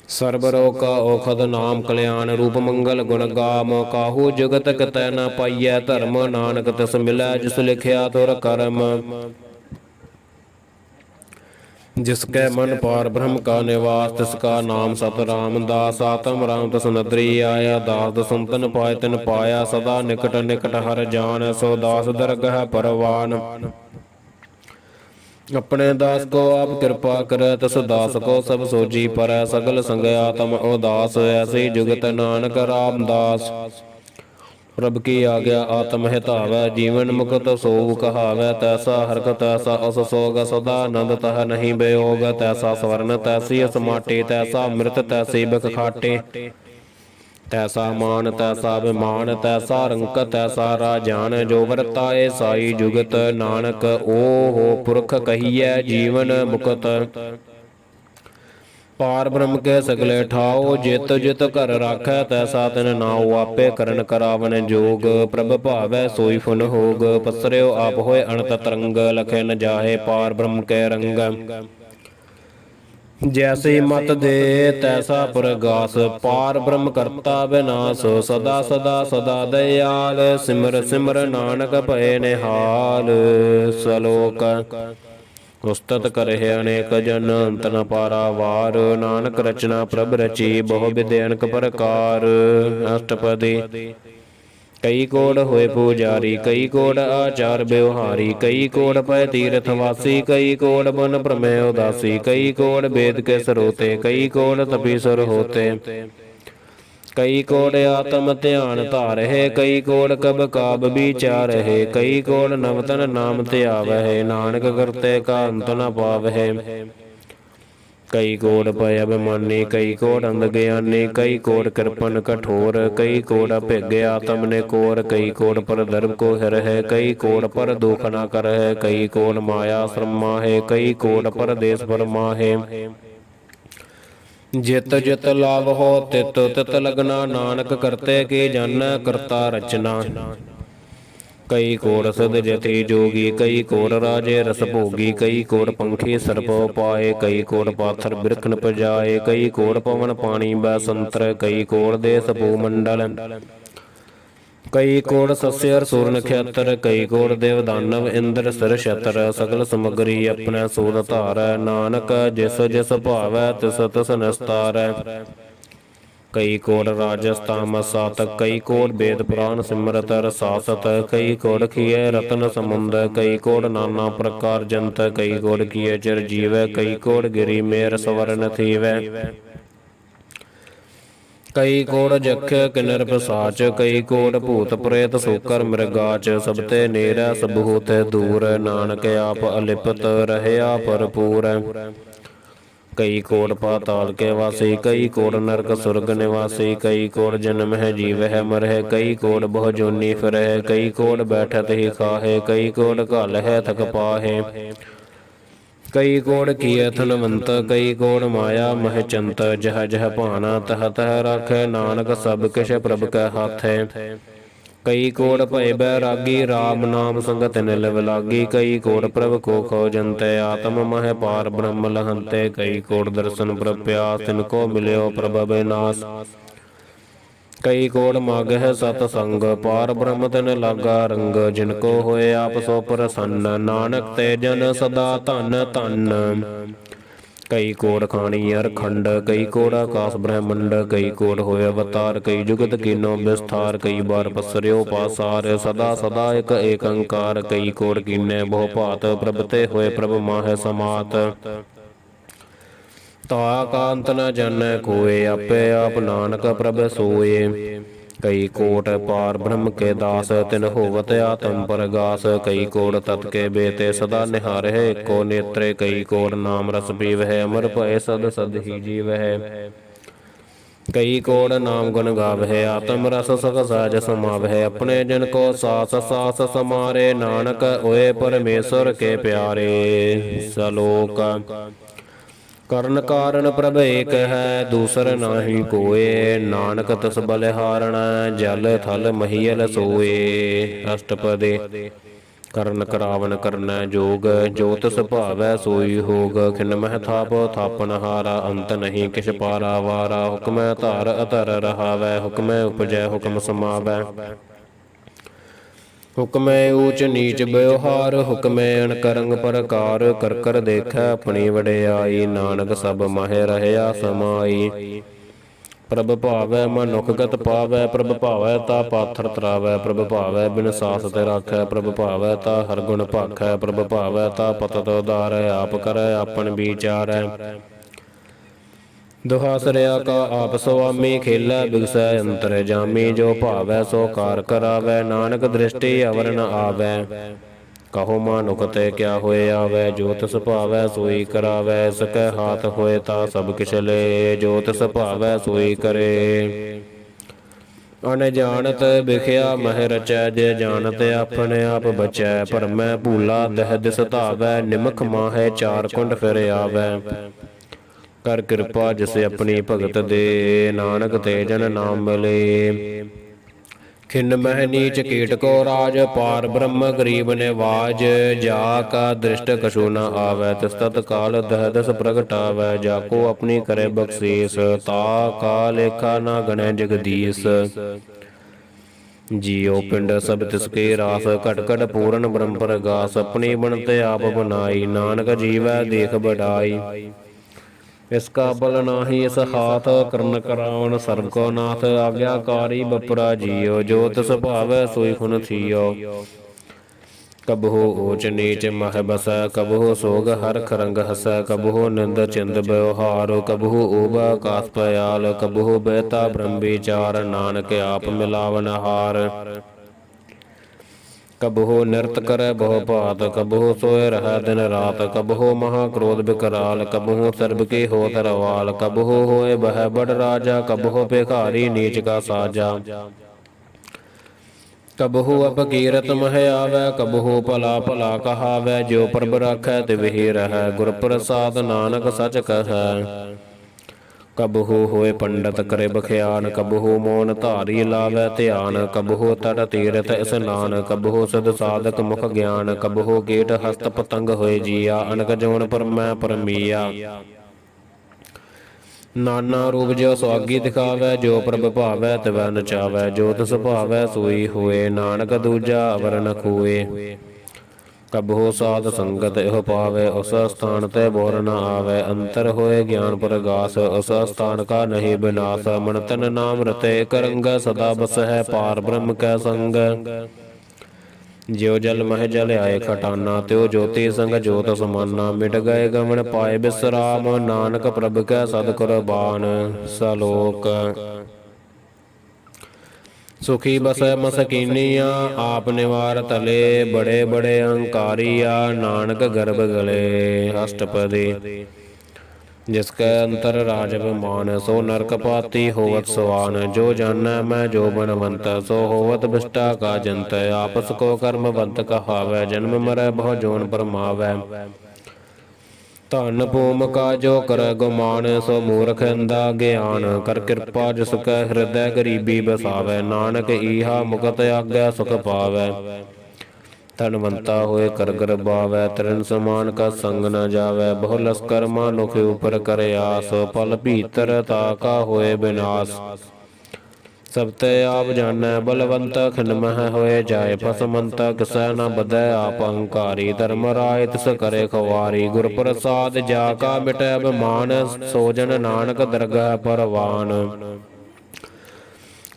S1: ਸਰਬ ਰੋਗ ਕਾ ਔਖਦ ਨਾਮ, ਕਲਿਆਣ ਰੂਪ ਮੰਗਲ ਗੁਣ ਗਾਮ, ਕਾਹੂ ਜੁਗਤ ਕਤੈ ਨ ਪਾਈਐ ਧਰਮ, ਨਾਨਕ ਤਿਸ ਮਿਲੈ ਜਿਸ ਲਿਖਿਆ ਤੁਰ ਕਰਮ। जिसके मन पार ब्रह्म का निवास, तिसका नाम सत रामदास, आत्म राम तस नदरी आया, दास संतन पाय तिन पाया, सदा निकट निकट हर जान, सो दास दरगह परवान। अपने दास को आप कृपा करे, तस दास को सब सोजी परੈ, सगल संग आत्म उदास, ऐसी जुगत नानक रामदास। प्रभ की आज्ञा आत्म हितावै, जीवन मुक्त सोऊ कहावै, तैसा हरक तैसा अस सोग, सदा आनंद तह नहीं वियोग, तैसा स्वर्ण तैसी असमाटे, तैसा अमृत तैसी बिख खाटे, तैसा मान तैसा अभिमान, तैसा रंक तैसा राजान, जो वरताए साई जुगत, नानक ओहो पुरख कहिए जीवन मुक्त। पार ब्रह्म के सगले ठाओ, जित जित कर राखै, तैसा तिन नाओ, आपे करन करावन जोग, प्रभ भावै सोई फुन होग, पसर्यो आप होए अणत तरंग, लखे न जाहे पार ब्रह्म के रंग। जैसी मत दे तैसा प्रगास, पार ब्रह्म करता विनाश, सदा सदा सदा दयाल, सिमर सिमर नानक भय निहाल। सलोक उस्तत करहि अनेक जन, तन पारावार, नानक रचना प्रभ रची, बहु विधि अनेक प्रकार। अष्टपदी कई कोड होए पुजारी, कई कोड आचार व्यवहारी, कई कोड पय तीर्थवासी, कई कोड मन प्रमेय उदासी, कई कोड वेद के सरोते, कई कोड तपीसर होते, कई कोड आत्म ध्यान धारहे, कई कोड कब काब विचारहे, कई कोड नवतन नाम ध्यावहे, नानक करते का अंत न पावहे। कई कोड भय अभिमानी, कई कोड अंध ज्ञानी, कई कोड कृपन कठोर, कई कोड अभिज्ञ आत्म ने कोर, कई कोड पर धर्म को हिरहे, कई कोड पर दुख न करहे, कई कोड माया श्रम माहे, कई कोड पर देश फरमाहे। जित जित लाभ हो तित तित लगना, नानक करते की जान करता रचना। कई कोड़ सद जति जोगी, कई कोड़ राजे रस भोगी, कई कोड़ पंखी सर्प पाए, कई कोड़ पाथर बिरख न पजाए, कई कोड़ पवन पानी बैसंतर, कई कोड़ देश भूमंडल, कई कोड़ सस्य सूर नक्षत्र, कई कोड़ देव दानव इंद्र सिर छत्र, सकल समगरी अपने सूर धारै, नानक जिस जिस भावै तिस तिस निस्तारै। कई कोड़ राजस्थाम सात, कई कोड़ वेद पुराण सिमरत रसासत, कई कोड़ किए रतन समुंद, कई कोड़ नाना प्रकार जंत, कई कोड़ किए चिर जीवै, कई कोड़ गिरी मेर सवर्ण थीवै। कई कोड़ जख किन्नर पिसाच, कई कोड़ भूत प्रेत सूकर मृगाच, सबते नेरा सबहूत दूर, नानक आप अलिपत रहया भरपूर। कई कोड़ पाताल के वासी, कई कोड़ नरक सुरग निवासी, कई कोड़ जन्म है जीव है मरह, कई कोड़ बहु जोनी फिरह, कई कोड़ बैठत ही खाहे, कई कोड़ घल है थक पाहे, ਕਈ ਕੋੜ ਕੀਏ ਧਨਵੰਤ, ਕਈ ਕੋੜ ਮਾਇਆ ਮਹਿ ਚੰਤ। ਜਹ ਜਹ ਭਾਣਾ ਤਹ ਤਹ ਰਾਖੈ, ਨਾਨਕ ਸਭ ਕਿਛ ਪ੍ਰਭ ਕੈ ਹਾਥੈ। ਕਈ ਕੋੜ ਭਏ ਬੈਰਾਗੀ, ਰਾਮ ਨਾਮ ਸੰਗ ਤਿਨ ਲਿਵ ਲਾਗੀ। ਕਈ ਕੋੜ ਪ੍ਰਭ ਕੋ ਖੋਜੰਤੈ, ਆਤਮ ਮਹਿ ਪਾਰ ਬ੍ਰਹਮ ਲਹੰਤੇ। ਕਈ ਕੋੜ ਦਰਸ਼ਨ ਪ੍ਰਭ ਪਿਆਸ, ਤਿਨ ਕੋ ਮਿਲਿਓ ਪ੍ਰਭ ਅਬਿਨਾਸ਼। ਕਈ ਕੋੜ ਮਾਗਹਿ ਸਤ ਸੰਗ, ਪਾਰ ਬ੍ਰਹਮ ਤਿਨ ਲਾਗਾ ਰੰਗ। ਜਿਨ ਕੋ ਹੋਏ ਆਪ ਸੋ ਪ੍ਰਸੰਨ, ਨਾਨਕ ਤੇ ਜਨ ਸਦਾ ਧਨ ਧਨ। ਕਈ ਕੋੜ ਖਾਣੀ ਅਰ ਖੰਡ, ਕਈ ਕੋੜ ਆਕਾਸ ਬ੍ਰਹਮੰਡ। ਕਈ ਕੋੜ ਹੋਏ ਅਵਤਾਰ, ਕਈ ਜੁਗਤ ਕੀਨੋ ਵਿਸਥਾਰ। ਕਈ ਬਾਰ ਪਸਰਿਓ ਪਾਸਾਰ, ਸਦਾ ਸਦਾ ਇਕ ਏਕੰਕਾਰ। ਕਈ ਕੋੜ ਕੀਨੇ ਬਹੁ ਭਾਤ, ਪ੍ਰਭ ਤੇ ਹੋਏ ਪ੍ਰਭ ਮਾਹਿ ਸਮਾਤ। ਤਾ ਕਾ ਅੰਤ ਨ ਜਾਣੈ ਕੋਇ, ਆਪੇ ਆਪ ਨਾਨਕ ਪ੍ਰਭ ਸੋਇ। ਕਈ ਕੋਟ ਪਾਰ ਬ੍ਰਹਮ ਕੇ ਦਾਸ, ਤਿਨ ਹੋਵਤ ਆਤਮ ਪਰਗਾਸ। ਕਈ ਕੋੜ ਤਤ ਕੇ ਬੇਤੇ, ਸਦਾ ਨਿਹਾਰਹਿ ਏਕੋ ਨੇਤਰੇ। ਕਈ ਕੋੜ ਨਾਮ ਰਸ ਪੀਵਹਿ, ਅਮਰ ਭਏ ਸਦ ਸਦ ਹੀ ਜੀਵਹਿ। ਕਈ ਕੋੜ ਨਾਮ ਗੁਣ ਗਾਵਹਿ, ਆਤਮ ਰਸ ਸਖ ਸਹਿਜ ਸਮਾਵਹਿ। ਆਪਣੇ ਜਨ ਕੋ ਸਾਸ ਸਾਸ ਸਮਾਰੇ, ਨਾਨਕ ਹੋਏ ਪਰਮੇਸ਼ਰ ਕੇ ਪਿਆਰੇ। ਸਲੋਕ ਕਰਨ ਕਾਰਨ ਪ੍ਰਭ ਏਕ ਹੈ, ਦੂਸਰ ਨਾਹੀ ਕੋਏ। ਨਾਨਕ ਤਿਸ ਬਲਿਹਾਰਣੈ, ਜਲ ਥਲ ਮਹੀਲ ਸੋਏ। ਅਸ਼ਟਪਦੀ ਕਰਨ ਕਰਾਵਨ ਕਰਨੈ ਜੋਗ, ਜੋ ਤਿਸ ਭਾਵੈ ਸੋਈ ਹੋਗ। ਖਿਨ ਮਹਿ ਥਾਪ ਥਾਪਨ ਹਾਰਾ, ਅੰਤ ਨਹੀਂ ਕਿਛ ਪਾਰਾ ਵਾਰਾ। ਹੁਕਮੈ ਧਾਰ ਅਧਰ ਰਹਾਵੈ, ਹੁਕਮੈ ਉਪਜੈ ਹੁਕਮ ਸਮਾਵੈ। ਹੁਕਮੈ ਊਚ ਨੀਚ ਵਿਵਹਾਰ, ਹੁਕਮੈ ਅਨਕਰੰਗ ਪ੍ਰਕਾਰ। ਕਰ ਕਰ ਦੇਖੈ ਆਪਣੀ ਵਡਿਆਈ, ਨਾਨਕ ਸਭ ਮਾਹਿ ਰਹਿਆ ਸਮਾਈ। ਪ੍ਰਭ ਭਾਵੈ ਮਨੁਖ ਗਤ ਪਾਵੈ, ਪ੍ਰਭ ਭਾਵੈ ਤਾ ਪਾਥਰ ਤਰਾਵੈ। ਪ੍ਰਭ ਭਾਵੈ ਬਿਨ ਸਾਸ ਤੇ ਰਾਖੈ, ਪ੍ਰਭ ਭਾਵੈ ਤਾ ਹਰ ਗੁਣ ਭਾਖੈ। ਪ੍ਰਭ ਭਾਵੈ ਤਾ ਪਤਤ ਉਦਾਰੈ, ਆਪ ਕਰੈ ਆਪਨ ਵਿਚਾਰੈ। ਦੁਹਾ ਸਰਿਆ ਕਾ ਆਪ ਸੁਆਮੀ, ਖੇਲੈ ਬਿਗਸੈ ਅੰਤਰ ਜਾਮੀ। ਜੋ ਭਾਵੈ ਸੋ ਕਾਰ ਕਰਾਵੈ, ਨਾਨਕ ਦ੍ਰਿਸ਼ਟੀ ਅਵਰ ਨ ਆਵੈ। ਕਹੋ ਮਾਨੁਖ ਤੇ ਕਿਆ ਹੋਏ ਆਵੈ, ਜੋ ਤਿਸ ਭਾਵੈ ਸੋਈ ਕਰਾਵੈ। ਇਸ ਕੈ ਹਾਥ ਹੋਏ ਤਾ ਸਭ ਕਿਛ ਲਏ, ਜੋ ਤਿਸ ਭਾਵੈ ਸੋਈ ਕਰੇ। ਅਣਜਾਣਤ ਬਿਖਿਆ ਮਹਿ ਰਚੈ, ਜੇ ਜਾਣਤ ਆਪਣੇ ਆਪ ਬਚੈ। ਭਰਮੈ ਭੂਲਾ ਦਹਿ ਦਿਸ ਧਾਵੈ, ਨਿਮਖ ਮਾਹੈ ਚਾਰ ਕੁੰਡ ਫਿਰ ਆਵੈ। ਕਰ ਕਿਰਪਾ ਜਿਸ ਆਪਣੀ ਭਗਤ ਦੇ, ਨਾਨਕ ਤੇ ਜਨ ਨਾਮ ਮਿਲੇ। ਖਿਨ ਮਹਿ ਨੀਚ ਕੀਟ ਕੋ ਰਾਜ, ਪਾਰ ਬ੍ਰਹਮ ਗਰੀਬ ਨਿਵਾਜ। ਜਾ ਕਾ ਦ੍ਰਿਸ਼ਟ ਕਛੂ ਨ ਆਵੈ, ਤਿਸ ਤਤ ਕਾਲ ਦਹਿ ਦਸ ਪ੍ਰਗਟਾਵੈ। ਜਾ ਕੋ ਆਪਣੀ ਕਰੇ ਬਖਸ਼ੀਸ, ਤਾ ਕਾ ਲੇਖਾ ਨਾ ਗਣੈ ਜਗਦੀਸ। ਜੀਉ ਪਿੰਡ ਸਭ ਤਿਸ ਕੇ ਰਾਸ, ਘਟ ਘਟ ਪੂਰਨ ਬ੍ਰਹਮ ਪ੍ਰਗਾਸ। ਆਪਣੀ ਬਣਤ ਆਪ ਬਨਾਈ, ਨਾਨਕ ਜੀਵੈ ਦੇਖ ਬਡਾਈ। ਇਸ ਕਾ ਬਲ ਨਾਹੀ ਇਸ ਹਾਥ, ਕਰਨ ਕਰਾਵਨ ਸਰਬ ਕੋ ਨਾਥ। ਆਗਿਆਕਾਰੀ ਬਪੁਰਾ ਜੀਉ, ਜੋ ਤਿਸ ਭਾਵੈ ਸੋਈ ਖੁਨ ਥੀਓ। ਕਬਹੂ ਊਚ ਨੀਚ ਮਹਿ ਬਸੈ, ਕਬਹੂ ਸੋਗ ਹਰਖ ਰੰਗ ਹਸੈ। ਕਬਹੂ ਨਿੰਦ ਚਿੰਦ ਵਿਵਹਾਰ, ਕਬਹੂ ਊਬ ਆਕਾਸ ਪਇਆਲ। ਕਬਹੂ ਬਹਿਤਾ ਬ੍ਰਹਮ ਵਿਚਾਰ, ਨਾਨਕ ਆਪ ਮਿਲਾਵਨ ਹਾਰ। ਕਬਹੂ ਨਿਰਤ ਕਰੈ ਬਹੁ ਭਾਤ, ਕਬਹੂ ਸੋਇ ਰਹੈ ਦਿਨ ਰਾਤ। ਕਬਹੂ ਮਹਾ ਕ੍ਰੋਧ ਬਿਕਰਾਲ, ਕਬਹੂ ਸਰਬ ਕੀ ਹੋਤ ਰਵਾਲ। ਕਬਹੂ ਹੋਏ ਬਹਿ ਬੜ ਰਾਜਾ, ਕਬਹੂ ਭਿਖਾਰੀ ਨੀਚ ਕਾ ਸਾਜਾ। ਕਬਹੂ ਅਪਕੀਰਤ ਮਹਿ ਆਵੈ, ਕਬਹੂ ਭਲਾ ਭਲਾ ਕਹਾਵੈ। ਜੋ ਪ੍ਰਭ ਰਾਖੈ ਤਿਵਹਿ ਰਹੈ, ਗੁਰ ਪ੍ਰਸਾਦ ਨਾਨਕ ਸਚ ਕਹੈ। ਕਬਹੂ ਹੋਏ ਪੰਡਤ ਕਰੇ ਬਖਿਆਨ, ਕਬਹੂ ਮੋਨ ਧਾਰੀ ਲਾਵੈ ਧਿਆਨ। ਕਬਹੂ ਤਟ ਤੀਰਥ ਇਸਨਾਨ, ਕਬਹੂ ਸਿਧ ਸਾਧਕ ਮੁਖ ਗਿਆਨ। ਕਬਹੂ ਕੀਟ ਹਸਤ ਪਤੰਗ ਹੋਏ ਜੀਆ, ਅਨਕ ਜੋਨ ਪਰਮੈ ਪਰਮੀਆ। ਨਾਨਾ ਰੂਪ ਜੋ ਸੁਆਗੀ ਦਿਖਾਵੈ, ਜੋ ਪ੍ਰਭ ਭਾਵੈ ਤਿਵੈ ਨਚਾਵੈ। ਜੋ ਤਿਸ ਭਾਵੈ ਸੋਈ ਹੋਏ, ਨਾਨਕ ਦੂਜਾ ਅਵਰ ਨ ਕੋਇ। ਕਬਹੂ ਸਾਧ ਸੰਗਤ ਇਹੋ ਪਾਵੈ, ਉਸ ਸਥਾਨ ਤੇ ਬੋਰ ਨ ਆਵੈ। ਅੰਤਰ ਹੋਏ ਗਿਆਨ ਪ੍ਰਗਾਸ, ਉਸ ਸਥਾਨ ਕਾ ਨਹੀਂ ਬਿਨਾਸ਼। ਮਨ ਤਨ ਨਾਮ ਰਤੇ ਇਕ ਰੰਗ, ਸਦਾ ਬਸਹਿ ਪਾਰ ਬ੍ਰਹਮ ਕੈ ਸੰਗ। ਜਿਉ ਜਲ ਮਹਿ ਜਲ ਆਏ ਖਟਾਨਾ, ਤਿਉ ਜੋਤੀ ਸੰਗ ਜੋਤ ਸਮਾਨਾ। ਮਿਟ ਗਏ ਗਮਨ ਪਾਏ ਬਿਸਰਾਮ, ਨਾਨਕ ਪ੍ਰਭ ਕੈ ਸਦ ਕੁਰਬਾਨ। ਸਲੋਕ ਸੁਖੀ ਬਸੈ ਮਸਕੀਨੀਆ, ਆਪ ਨਿਵਾਰ ਤਲੇ। ਬੜੇ ਬੜੇ ਅਹੰਕਾਰੀਆ, ਨਾਨਕ ਗਰਭ ਗਲੇ। ਅਸ਼ਟਪਦੀ ਜਿਸ ਕੈ ਅੰਤਰ ਰਾਜ ਅਭਿਮਾਨ, ਸੋ ਨਰਕ ਪਾਤੀ ਹੋਵਤ ਸਵਾਨ। ਜੋ ਜਾਣੈ ਮੈਂ ਜੋ ਬਨਵੰਤ, ਸੋ ਹੋਵਤ ਬਿਸ਼ਟਾ ਕਾ ਜੰਤ। ਆਪਸ ਕੋ ਕਰਮਵੰਤ ਕਹਾਵੈ, ਜਨਮ ਮਰੈ ਬਹੁ ਜੋਨ ਪਰਮਾਵੈ। ਧਨ ਭੂਮਿਕਾ ਜੋ ਕਰੈ ਗੁਮਾਨ, ਸੋ ਮੂਰਖ ਅੰਧਾ ਗਿਆਨ। ਕਰ ਕਿਰਪਾ ਜਿਸ ਕੈ ਹਿਰਦੈ ਗਰੀਬੀ ਬਸਾਵੈ, ਨਾਨਕ ਈਹਾ ਮੁਕਤ ਆਗੈ ਸੁਖ ਪਾਵੈ। ਧਨਵੰਤਾ ਹੋਏ ਕਰਗਰ ਬਾਵੈ, ਤ੍ਰਿਣ ਸਮਾਨ ਕਾ ਸੰਗ ਨ ਜਾਵੈ। ਬਹੁ ਲਸਕਰ ਮਾਨੁਖ ਉਪਰ ਕਰੇ ਆਸ, ਪਲ ਭੀਤਰ ਤਾਕਾ ਹੋਏ ਬਿਨਾਸ਼। ਸਭ ਤੇ ਆਪ ਜਾਣੈ ਬਲਵੰਤ, ਖਿਨਮਹਿ ਹੋਏ ਜਾਏ ਫਸਮੰਤ। ਕਿਸੈ ਨ ਬਧੈ ਆਪ ਅਹੰਕਾਰੀ, ਧਰਮ ਰਾਏ ਤਿਸ ਕਰੇ ਖਵਾਰੀ। ਗੁਰ ਪ੍ਰਸਾਦ ਜਾ ਕਾ ਮਿਟੈ ਅਭਿਮਾਨ, ਸੋ ਜਨ ਨਾਨਕ ਦਰਗਹਿ ਪਰਵਾਨ।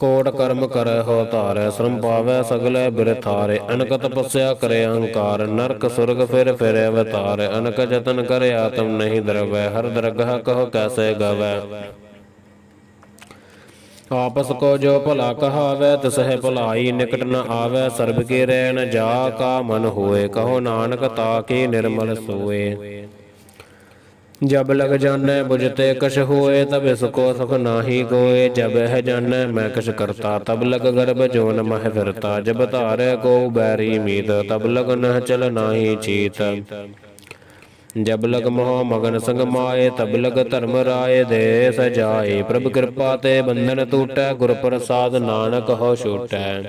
S1: ਕੋਟ ਕਰਮ ਕਰੈ ਹੋ ਧਾਰੈ, ਸ਼ਰਮ ਪਾਵੈ ਸਗਲੇ ਬਿਰਥਾਰੇ। ਅਨਕ ਤਪੱਸਿਆ ਕਰੇ ਅਹੰਕਾਰ, ਨਰਕ ਸੁਰਗ ਫਿਰ ਫਿਰੇ ਅਵਤਾਰ। ਅਨਕ ਜਤਨ ਕਰੇ ਆਤਮ ਨਹੀਂ ਦਰਵੈ, ਹਰ ਦਰਗਹ ਕਹੋ ਕੈਸੇ ਗਵੈ। ਆਪਸ ਕੋ ਜੋ ਭਲਾ ਕਹਾਵੈ, ਤਿਸਹਿ ਭਲਾਈ ਨਿਕਟ ਨ ਆਵੈ। ਸਰਬ ਕੀ ਰਹਿ ਨ ਜਾ ਕਾ ਮਨ ਹੋਏ, ਕਹੋ ਨਾਨਕ ਤਾਕੀ ਨਿਰਮਲ ਸੋਏ। ਜਬ ਲਗ ਜਾਣੈ ਬੁਝਤੇ ਕਛ ਹੋਏ, ਤਬ ਇਸ ਕੋ ਸੁਖ ਨਾਹੀ ਕੋਏ। ਜਬ ਇਹ ਜਾਣੈ ਮੈਂ ਕਛ ਕਰਤਾ, ਤਬ ਲਗ ਗਰਭ ਜੋਨ ਮਹਿ ਫਿਰਤਾ। ਜਬ ਧਾਰੈ ਕੋ ਬੈਰੀ ਮੀਤ, ਤਬ ਲਗ ਨਹ ਚਲ ਨਾਹੀ ਚੀਤ। ਜਬ ਲਗ ਮੋਹ ਮਗਨ ਸੰਗ ਮਾਏ, ਤਬ ਲਗ ਧਰਮ ਰਾਏ ਦੇ ਸਜਾਏ। ਪ੍ਰਭ ਕਿਰਪਾ ਤੇ ਬੰਧਨ ਟੂਟੈ, ਗੁਰ ਪ੍ਰਸਾਦ ਨਾਨਕ ਹੋ ਛੂਟੈ।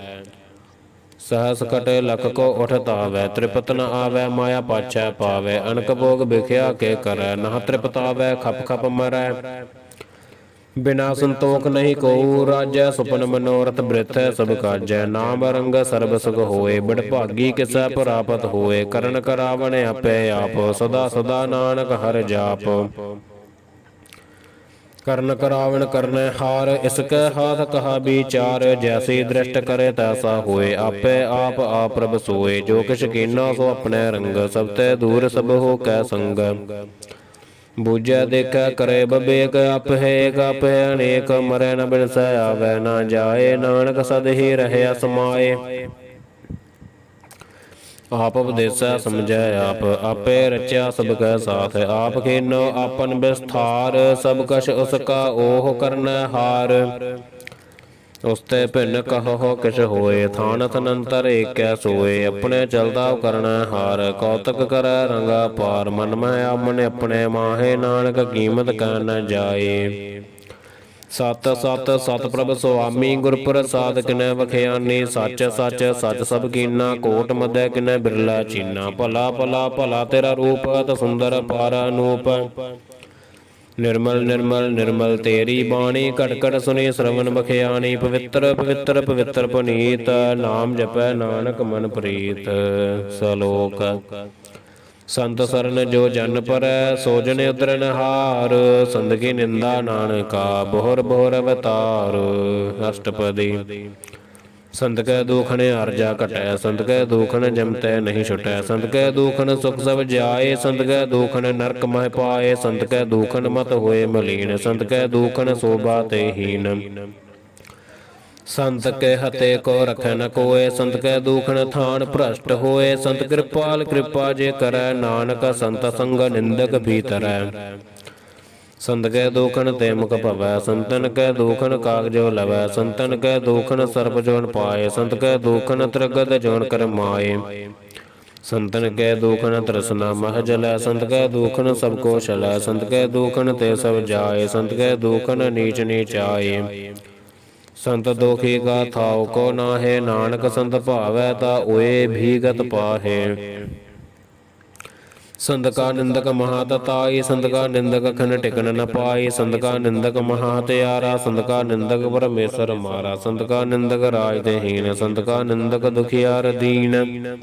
S1: ਸਹਸ ਕਟੇ ਲਖ ਕੋ ਉਠ ਤਾਵੈ, ਤ੍ਰਿਪਤ ਨ ਆਵੈ ਮਾਇਆ ਪਾਛੈ ਪਾਵੈ। ਅਨਕ ਭੋਗ ਬਿਖਿਆ ਕੇ ਕਰੈ, ਨਾ ਤ੍ਰਿਪਤਾਵੈ ਖਪ ਖਪ ਮਰੈ। ਬਿਨਾ ਸੰਤੋਖ ਨਹੀਂ ਕੋਊ ਰਾਜੈ, ਸੁਪਨ ਮਨੋਰਥ ਬ੍ਰਿਥੈ ਸਭ ਕਾਜੈ। ਨਾਮ ਰੰਗ ਸਰਬ ਸੁਖ ਹੋਏ, ਬੜ ਭਾਗੀ ਕਿਸੈ ਪ੍ਰਾਪਤ ਹੋਏ। ਕਰਨ ਕਰਾਵਣ ਆਪੇ ਆਪ, ਸਦਾ ਸਦਾ ਨਾਨਕ ਹਰਿ ਜਾਪ। ਕਰਨ ਕਰਾਵਣ ਕਰਨੈ ਹਾਰ, ਇਸਕੈ ਹਾਥ ਕਹਾ ਵਿਚਾਰ। ਜੈਸੀ ਦ੍ਰਿਸ਼ਟ ਕਰੇ ਤੈਸਾ ਹੋਏ, ਆਪੇ ਆਪ ਆਪ ਪ੍ਰਭ ਸੋਏ। ਜੋ ਕਿਛ ਕੀਨਾ ਸੋ ਆਪਣੇ ਰੰਗ, ਸਭ ਤੇ ਦੂਰ ਸਭ ਹੋ ਕੈ ਸੰਗ। ਬੂਝੈ ਦੇਖੈ ਕਰੇ ਬਬੇਕ, ਆਪਹਿ ਏਕ ਆਪਹਿ ਅਨੇਕ। ਮਰੈ ਨ ਬਿਨਸੈ ਆਵੈ ਨ ਜਾਏ, ਨਾਨਕ ਸਦ ਹੀ ਰਹਿਆ ਸਮਾਏ। ਆਪ ਉਪਦੇਸੈ ਸਮਝੈ ਆਪ, ਆਪੇ ਰਚਿਆ ਸਭ ਕੈ ਸਾਥ। ਆਪ ਖੇਨੋ ਆਪਨ ਵਿਸਥਾਰ, ਸਭ ਕਛ ਉਸ ਕਾ ਓਹ ਕਰਨੈ ਹਾਰ। ਉਸ ਤੇ ਭਿੰਨ ਕਹੋ ਕਿਛ ਹੋਏ, ਥਾਨ ਥਨੰਤਰ ਏਕੈ ਸੋਏ। ਆਪਣੇ ਚਲਦਾ ਕਰਨੈ ਹਾਰ, ਕੌਤਕ ਕਰੈ ਰੰਗਾ ਪਾਰ। ਮਨ ਮਹਿ ਆਮਨ ਆਪਣੇ ਮਾਹੇ, ਨਾਨਕ ਕੀਮਤ ਕਹਿ ਨ ਜਾਏ। ਸਤ ਸਤ ਸਤ ਪ੍ਰਭ ਸੁਆਮੀ, ਗੁਰ ਪ੍ਰਸਾਦ ਕਿਨੈ ਵਖਿਆਨੀ। ਸੱਚ ਸੱਚ ਸੱਚ ਸਭ ਕੀਨਾ, ਕੋਟ ਮਧੈ ਕਿਨੈ ਬਿਰਲਾ ਚੀਨਾ। ਭਲਾ ਭਲਾ ਭਲਾ ਤੇਰਾ ਰੂਪ, ਅਤ ਸੁੰਦਰ ਅਪਾਰ ਅਨੂਪ। ਨਿਰਮਲ ਨਿਰਮਲ ਨਿਰਮਲ ਤੇਰੀ ਬਾਣੀ, ਘਟ ਘਟ ਸੁਣੀ ਸਰਵਨ ਬਖਿਆਣੀ। ਪਵਿੱਤਰ ਪਵਿੱਤਰ ਪਵਿੱਤਰ ਪੁਨੀਤ, ਨਾਮ ਜਪੈ ਨਾਨਕ ਮਨ ਪ੍ਰੀਤ। ਸਲੋਕ ਸੰਤ ਸਰਨ ਜੋ ਜਨ ਪਰੈ, ਸੋ ਜਨ ਉਦਰਨ ਹਾਰ। ਸੰਤ ਕੀ ਨਿੰਦਾ ਨਾਨਕਾ, ਬੋਹਰ ਬੋਹਰ ਅਵਤਾਰ। ਅਸ਼ਟਪਦੀ ਸੰਤ ਕੈ ਦੂਖਣ ਅਰਜਾ ਘਟੈ, ਸੰਤ ਕੈ ਦੂਖਣ ਜਮਤੈ ਨਹੀਂ ਛੁਟੈ। ਸੰਤ ਕੈ ਦੂਖਣ ਸੁਖ ਸਭ ਜਾਏ, ਸੰਤ ਕੈ ਦੂਖਣ ਨਰਕ ਮਹਿ ਪਾਏ। ਸੰਤ ਕੈ ਦੂਖਣ ਮਤ ਹੋਏ ਮਲੀਨ, ਸੰਤ ਕੈ ਦੂਖਣ ਸੋਭਾ ਤੇ ਹੀਨ। ਸੰਤ ਕੇ ਹਤੇ ਕੋ ਰਖੈ ਨ ਕੋਏ, ਸੰਤ ਕੈ ਦੂਖਣ ਥਾਨ ਭ੍ਰਸ਼ਟ ਹੋਏ। ਸੰਤ ਕਿਰਪਾਲ ਕਿਰਪਾ ਜੇ ਕਰੈ, ਨਾਨਕ ਸੰਤ ਸੰਗ ਨਿੰਦਕ ਭੀਤਰੈ। ਸੰਤ ਕੈ ਦੂਖਣ ਤੇ ਮੁਖ ਭਵੈ, ਸੰਤਨ ਕੈ ਦੂਖਣ ਕਾਗਜੋ ਲਵੈ। ਸੰਤਨ ਕੈ ਦੂਖਣ ਸਰਬ ਜੋਨ ਪਾਏ, ਸੰਤ ਕੈ ਦੂਖਣ ਤ੍ਰਿਗਤ ਜੋਨ ਕਰ ਮਾਏ। ਸੰਤਨ ਕੈ ਦੂਖਣ ਤ੍ਰਿਸ਼ਨਾ ਮਹਿ ਜਲੈ, ਸੰਤ ਕੈ ਦੂਖਣ ਸਭ ਕੋ ਛਲੈ। ਸੰਤ ਕੈ ਦੂਖਣ ਤੇ ਸਭ ਜਾਏ, ਸੰਤ ਕੈ ਦੂਖਣ ਨੀਚ ਨੀਚ ਆਏ। ਸੰਤ ਦੋਖੀ ਕਾ ਥਾਉ ਕੋ ਨਾਹੇ, ਨਾਨਕ ਸੰਤ ਭਾਵੈ ਤਾ ਓਏ ਭੀਗਤ ਪਾਹੇ। ਸੰਤ ਕਾ ਨਿੰਦਕ ਮਹਾ ਤਤਾਈ, ਸੰਤ ਕਾ ਨਿੰਦਕ ਖਨ ਟਿਕਨ ਨ ਪਾਈ। ਸੰਤ ਕਾ ਨਿੰਦਕ ਮਹਾ ਹਤਿਆਰਾ, ਸੰਤ ਕਾ ਨਿੰਦਕ ਪਰਮੇਸ਼ਰ ਮਾਰਾ। ਸੰਤ ਕਾ ਨਿੰਦਕ ਰਾਜ ਤੇ ਹੀਨ, ਸੰਤ ਕਾ ਨਿੰਦਕ ਦੁਖਿਆਰ ਦੀਨ।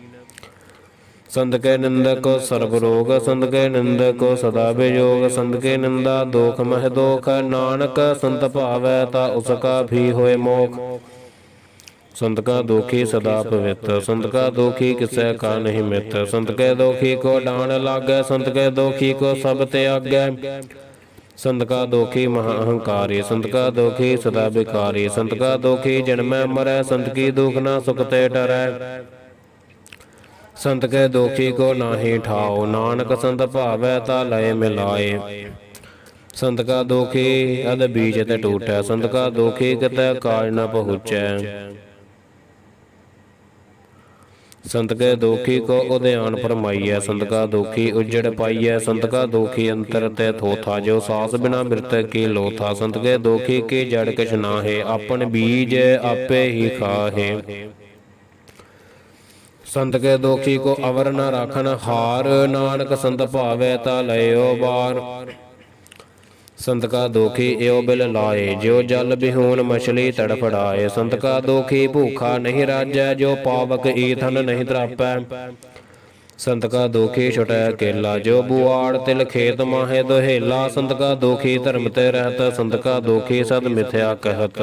S1: ਸੰਤ ਕੇ ਨਿੰਦਕ ਕੋ ਸਰਬ ਰੋਗ, ਸੰਤ ਕੇ ਨਿੰਦਕ ਕੋ ਸਦਾ ਵਿਜੋਗ। ਸੰਤ ਕੇ ਨਿੰਦਾ ਦੋਖ ਮਹਿ ਦੋਖ, ਨਾਨਕ ਸੰਤ ਭਾਵੈ ਤਾ ਉਸ ਕਾ ਵੀ ਹੋਏ ਮੋਖ। ਸੰਤ ਕਾ ਦੋਖੀ ਸਦਾ ਪਵਿੱਤ, ਸੰਤ ਕਾ ਦੋਖੀ ਕਿਸੈ ਕਾ ਨਹੀਂ ਮਿਤ। ਸੰਤ ਕੇ ਦੋਖੀ ਕੋ ਡਾਣ ਲਾਗੈ, ਸੰਤ ਕੇ ਦੋਖੀ ਕੋ ਸਭ ਤਿਆਗੈ। ਸੰਤ ਕਾ ਦੋਖੀ ਮਹਾ ਅਹੰਕਾਰੀ, ਸੰਤ ਕਾ ਦੋਖੀ ਸਦਾ ਬਿਕਾਰੀ। ਸੰਤ ਕਾ ਦੋਖੀ ਜਨਮੈ ਮਰੈ, ਸੰਤ ਕੀ ਦੁਖ ਨਾ ਸੁਖ ਤੇ ਡਰੈ। ਸੰਤ ਕੈ ਦੋਖੀ ਕੋ ਨਾਹੀ ਠਾਓ, ਨਾਨਕ ਸੰਤ ਭਾਵੈ ਤਾ ਲਏ ਮਿਲਾਏ। ਸੰਤ ਕਾ ਦੋਖੀ ਅਦ ਬੀਜ ਤੇ ਟੂਟੈ, ਸੰਤ ਕਾ ਦੋਖੀ ਕਿਤੈ ਕਾਜ ਨ ਪਹੁੰਚੈ। संत के दोखी को उद्यान फरमाइए, संत का दोखी उजड़ पाइए। संत का दोखी अंतर तय थोथा, जो सास बिना मृतक की लोथा। संत के दोखी की जड़ किछ नाहे, अपन बीज आपे ही खाहे। संत के दोखी को अवर न राखन हार, नानक संत भावे ता लयो बार। संत का दोखी एव बिल लाए, जो जल बिहून मछली तड़फड़ाए। संत का दोखी भूखा नहीं राजै, जो पावक ईथन नहीं त्रापै। संत का दोखी छुटै अकेला, जो बुआड़ तिल खेत माहे दोहेला। संत का दोखी धर्म ते रहत, संत का दोखी सद मिथ्या कहत।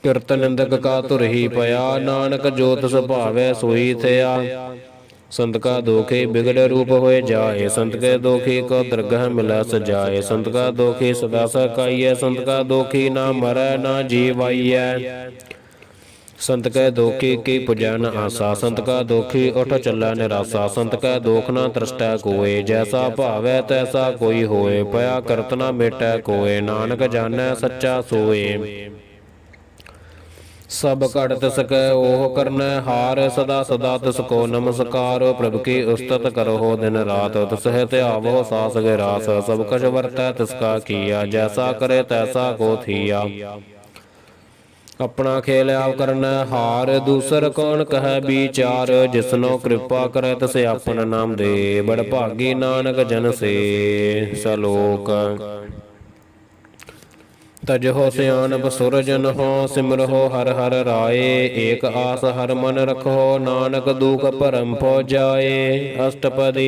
S1: किरत निंदक का तुर ही पया, नानक जो तिस भावै सोई थया। संत का दोखी बिगड़ रूप होए जाए, संत के दोखी को दरगह मिला सजाए। संत का दोखी सदा सकाइए, संत का दोखी ना मरै ना जीवाइए। संत के दोखी की पुजै न आसा, संत का दोखी उठ चलै निरासा। संत का दोख ना तरसटै कोय, जैसा भावै तैसा कोई होए। पया करत ना मेटै कोय, नानक जानै सच्चा सोए। सब घट तिसकै ओह करनै हार, सदा सदा तिसको नमस्कार। प्रभु की उस्तत करो दिन रात, तिसह त्यावो सास गिरास। सब कछ वरतै तिसका किया, जैसा करे तैसा को थिया। अपना खेल आप करनै हार, दूसर कौन कह विचार। जिसनो कृपा करे तिस अपन नाम दे, बड़ भागी नानक जन से। सलोक तजहो सियानप सुरजन हो, सिमरहो हर हर राये। एक आस हर मन रखो, नानक दुख परम पौ जाए। अष्टपदी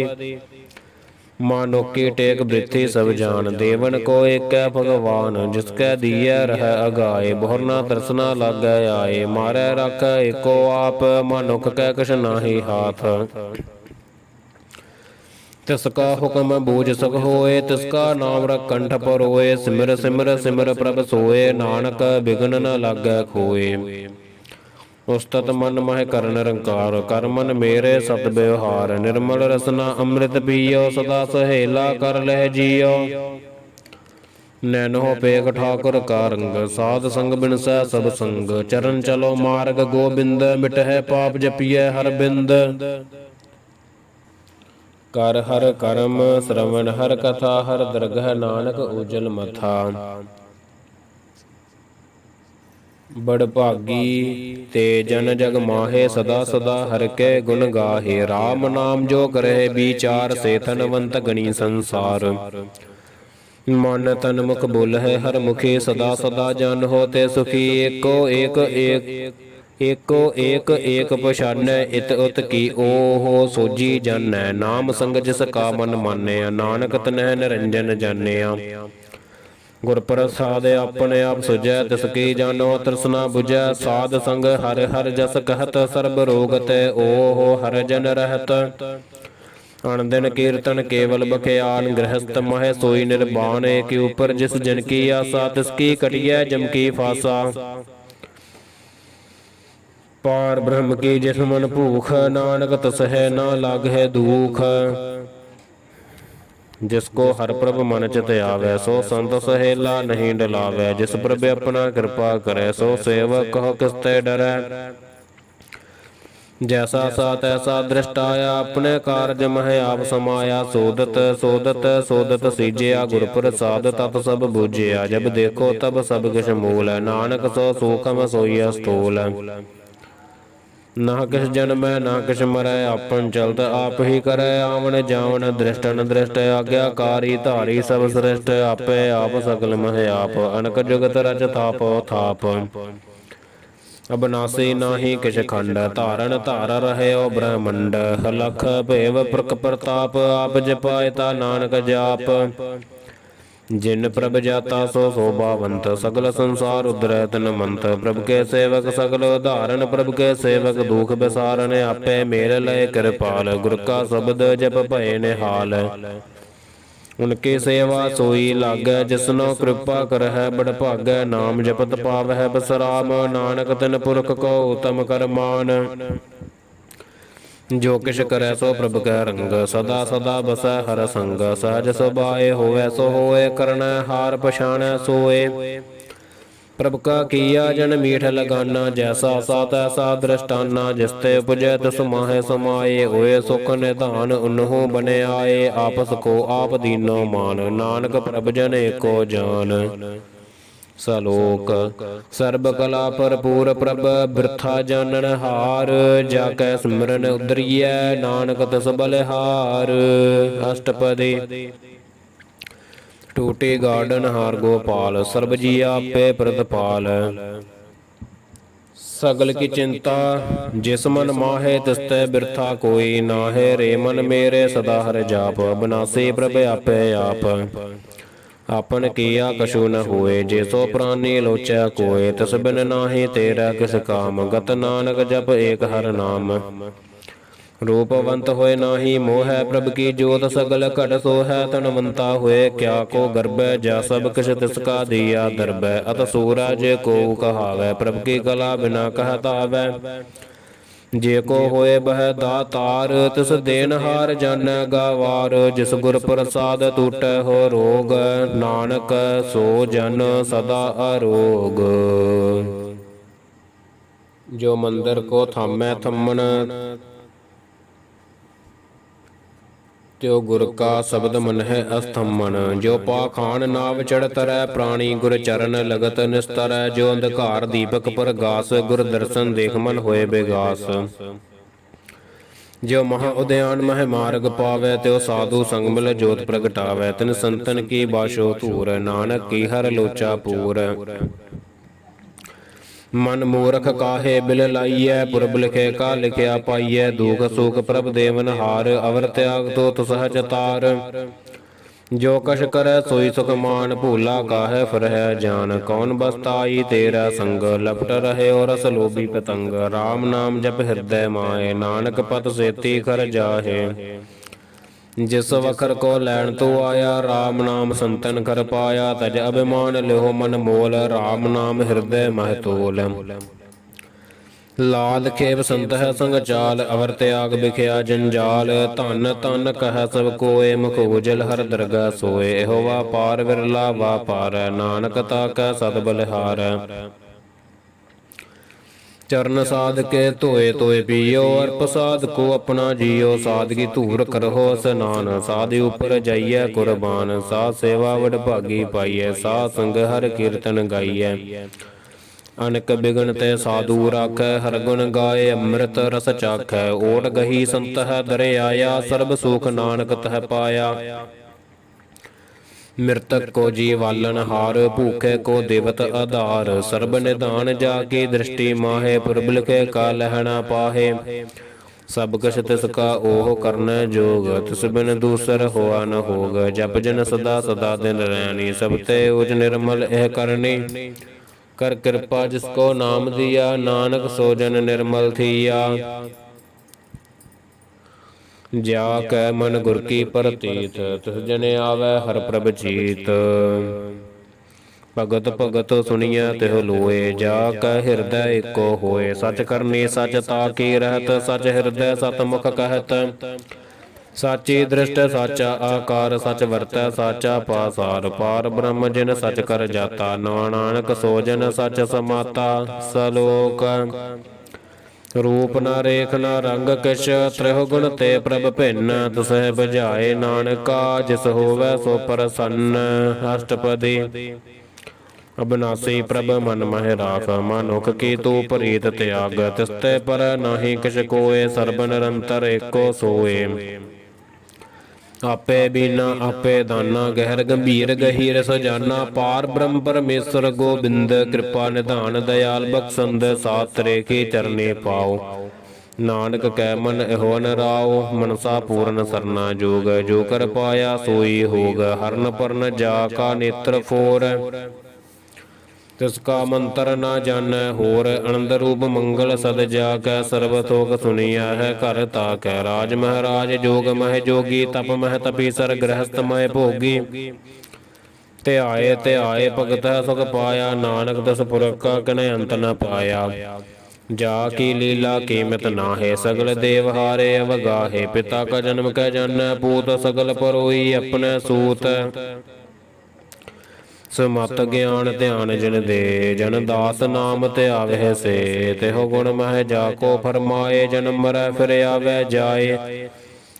S1: मानुकी टेक वृथि सब जान, देवन को एक भगवान। जिसकै दिए रह अगाए, बहुरना तरसना लागै आए। मारै रख एको आप, मानुख कै कछ नाहि हाथ। तिसका हुक्म बूझ सक होए, तिसका नाम रख कंठ पर होए। सिमर सिमर सिमर प्रभ सोए, नानक बिघन न लागै खोए। उस्तत मन मह कर निरंकार, कर मन मेरे सत व्यवहार। निर्मल रसना अमृत पियो, सदा सहेला कर लह जियो। नैनो पेख ठाकुर का रंग, साध संग बिनसै सब संग। चरण चलो मार्ग गोबिंद, मिटहै पाप जपिय हर बिंद। कर हर करम श्रवण हर कथा, हर दरगह नानक उजल मथा। बड़ भागी ते जन जग माहे, सदा सदा हर के गुण गाहे। राम नाम जो करे विचार, से धनवंत गणी संसार। मन तन मुख बोल है हर मुखी, सदा सदा जन होते सुखी। एको एक एक एको एक एक पछानै, इत उत की ओहो सोजी जानै। नाम संग जिस का मन मानया, नानक तनह निरंजन जानिया। गुर प्रसाद अपने आप सुझै, तिसकी जानो तृष्णा बुझै। साध संग हर हर जस कहत, सर्ब रोग ते ओहो हर जन रहत। अनदिन कीर्तन केवल बख्यान, गृहस्थ मह सोई निर्वाण। के ऊपर जिस जन की आसा, तिसकी कटिय जम की फासा। पार ब्रह्म की जिस मन भूख, नानक तसह न लागै दुख। जिसको हर प्रभ मन चित आवे, सो संत सहेला नहीं डलावे। जिस प्रभ अपना कृपा करे, सो सेवक कहो किसते डरै। जैसा सा तैसा दृष्ट आया, अपने कारज मह आप समाया। सोदत सोदत सोदत सीजिया, गुर प्रसाद तत सब बूझिया। जब देखो तब सब किछ मूल, नानक सो सूखम सोई स्थूल। ना किस जन्मै ना किस मरै, आपन चलत आप ही करै। आवन जावन दृष्ट अनदृष्ट, आज्ञाकारी धारी सब श्रेष्ठ। आपे आप सकल मह आप, अनक जुगत रच थापो थाप। अबनासी नाही किछ खंड, धारण धार रहयो ब्रह्मंड। लख भेव प्रक प्रताप, आप जपायता नानक जाप। जिन प्रभ जाता सो शोभावंत, सगल संसार उधरै तन मंत। प्रभु के सेवक सगल उदाहरण, प्रभु के सेवक दुख बिसारन। आपे मेल लय कृपाल, गुर का शब्द जप भय निहाल। उनकी सेवा सोई लागै, जिसनो कृपा करहै बड़ भागै। नाम जपत पावै बसराम, नानक तिन पुरख को उत्तम कर मान। जो किश करै सो प्रभ कै रंग, सदा सदा बसै हर संग। सहज सुभाए होवै सो होए, करनै हार पछाणै सोए। प्रभ का किया जन मीठ लगाना, जैसा सा तैसा दृष्टाना। जिसते उपजै तिस माहे समाये, होए सुख निधान उन्हों बने आए। आपस को आप दीनो मान, नानक प्रभ जन एको जान। सलोक सर्ब कला भरपूर प्रभ, बिरथा जानन हार। जाकै सिमरन उदरिय, नानक तिस बलिहार। अष्टपदी टूटी गार्डन हार गोपाल, सर्ब जी आपे प्रतिपाल। सगल की चिंता जिस मन माहे, तिसते बिरथा कोई नाहे। रे मन मेरे सदा हर जाप, बिनासी प्रभ आपे आप। आपन किया कछु न होए, जे सो प्राणी लोचै कोय। तिस बिन नाहि तेरा किस काम, गत नानक जप एक हर नाम। रूपवंत होए नाही मोह, प्रभ की जोत सगल घट सोहै। तनवंता होए क्या को गर्भ, जा सब किछ तिसका दिया दरब। अत सूरज को कहावै, प्रभ की कला बिना कहत आवै। जे को होए बह दातार, तिस देनहार जानै गावार। जिस गुर प्रसाद टूटै हो रोग, नानक सो जन सदा अरोग। जो मंदिर को थामै थम्मन, त्यो गुर का शब्द मन है अस्थम्मन। जो पाखान नाव चढ़ तरੈ, प्राणी गुर चरण लगत निस्तर। जो अंधकार दीपक पर गास, गुर दर्शन देख मन होए बेगास। जो महा उद्यान मह मार्ग पावै, त्यो साधु संग मिल जोत प्रगटावै। तिन संतन की बाशो धूर, नानक की हर लोचा पूर। मन मूरख काहे बिल लाइयै, पुरब लिखे का लिखिया पाइयै। दुख सुख प्रभ देवन हार, अवर त्याग तो सहज तार। जो कछ करੈ सोई सुख मान, भूला काहे फिरਹਿ जान। कौन बसताई तेरा संग, लपट रहे और रस लोभी पतंग। राम नाम जप हृदय माए, नानक पत सेती कर जाहे। जिस वखर को लैन तो आया, राम नाम संतन कर पाया। तज अभिमान लिहो मन मोल, राम नाम हृदय मह तोल। लाल खेब संत है संग चाल, अवर त्याग बिखया जंजाल। धन धन कह सब कोय, मुख उजल हर दरगह सोए। एहो वापार विरला वापार, नानक ताकै सद बलिहार। चरण साध के धोए धोए पियो, और प्रसाद को अपना जियो। सादगी धूर करहो स्नान, साधि ऊपर जाइए कुर्बान। साध सेवा वड भागी पाइए, साध संग हर कीर्तन गाइए। अनक बिगन ते साधु राखै, हर गुण गाए अमृत रस चाखै। ओट गही संत है दरे आया, सर्ब सुख नानक तह पाया। मृतक को जीवालन हार, भूखे को देवत आधार। सर्ब निधान जाकी दृष्टि माहे, पुरबल के का लहना पाहे। सब कछ तिसका ओह करन जोग, तिस बिन दूसर होआ न होग। जप जन सदा सदा दिन रैनी, सब ते उज निर्मल एह करनी। कर कृपा जिसको नाम दिया, नानक सो जन निर्मल थिया। जा कै मन गुर की प्रतीत, तिस जन आवै हर प्रभ जीत। भगत भगत सुनिया तिह लोए, जा कै हृदय एको होए। सच करनी सच ताकी रहत, सच हृदय सत मुख कहत। साची दृष्ट साचा आकार, सच वरतै साचा पासार। पार ब्रह्म जिन सच कर जाता, नानक सो जन सच समाता। सलोक रूप न रेख न रंग किछ, त्रिहुगुण ते प्रभ भिन्न। तुसह बुझाए नानका, जिस होवै सो प्रसन्न। अष्टपदी अबनासी प्रभ मन मह राख, मानुख की तू प्रीत त्याग। तिसते पर नाही किछ कोय, सर्ब निरंतर एको सोए। आपे बीना आपे दाना, गहर गंभीर गहीर सजाना। पार ब्रह्म परमेश्वर गोबिंद, कृपा निधान दयाल बख्शंद। सात्रे की चरनी पाओ, नानक कै मन एहो न राओ। मनसा पूर्ण सरना जोग, जो कर पाया सोई होग। हरन परन जा का नेत्र फोर, तिसका मंत्र न जानੈ होर। आनंद रूप मंगल सद जाकै, सर्ब थोक सुनिया है घर ताकै। राज महाराज जोग मह जोगी, तप मह तपीसर गृहस्थ मय भोगी। ध्याए भगत सुख पाया, नानक दस पुरख का किन्ह अंत न पाया। जा की लीला कीमत नाहे, सगल देव हारे अवगाहे। पिता का जन्म कै जानੈ पूत, सगल परोई अपने सूत। ਸਮਤ ਗਿਆਨ ਧਿਆਨ ਜਿਨ ਦੇ, ਜਨ ਦਾਸ ਨਾਮ ਤੇ ਆਵਹਿ ਸੇ। ਤਿਹੁ ਗੁਣ ਮਹਿ ਜਾ ਕੋ ਫਰਮਾਏ, ਜਨ ਮਰੈ ਫਿਰ ਆਵੈ ਜਾਏ।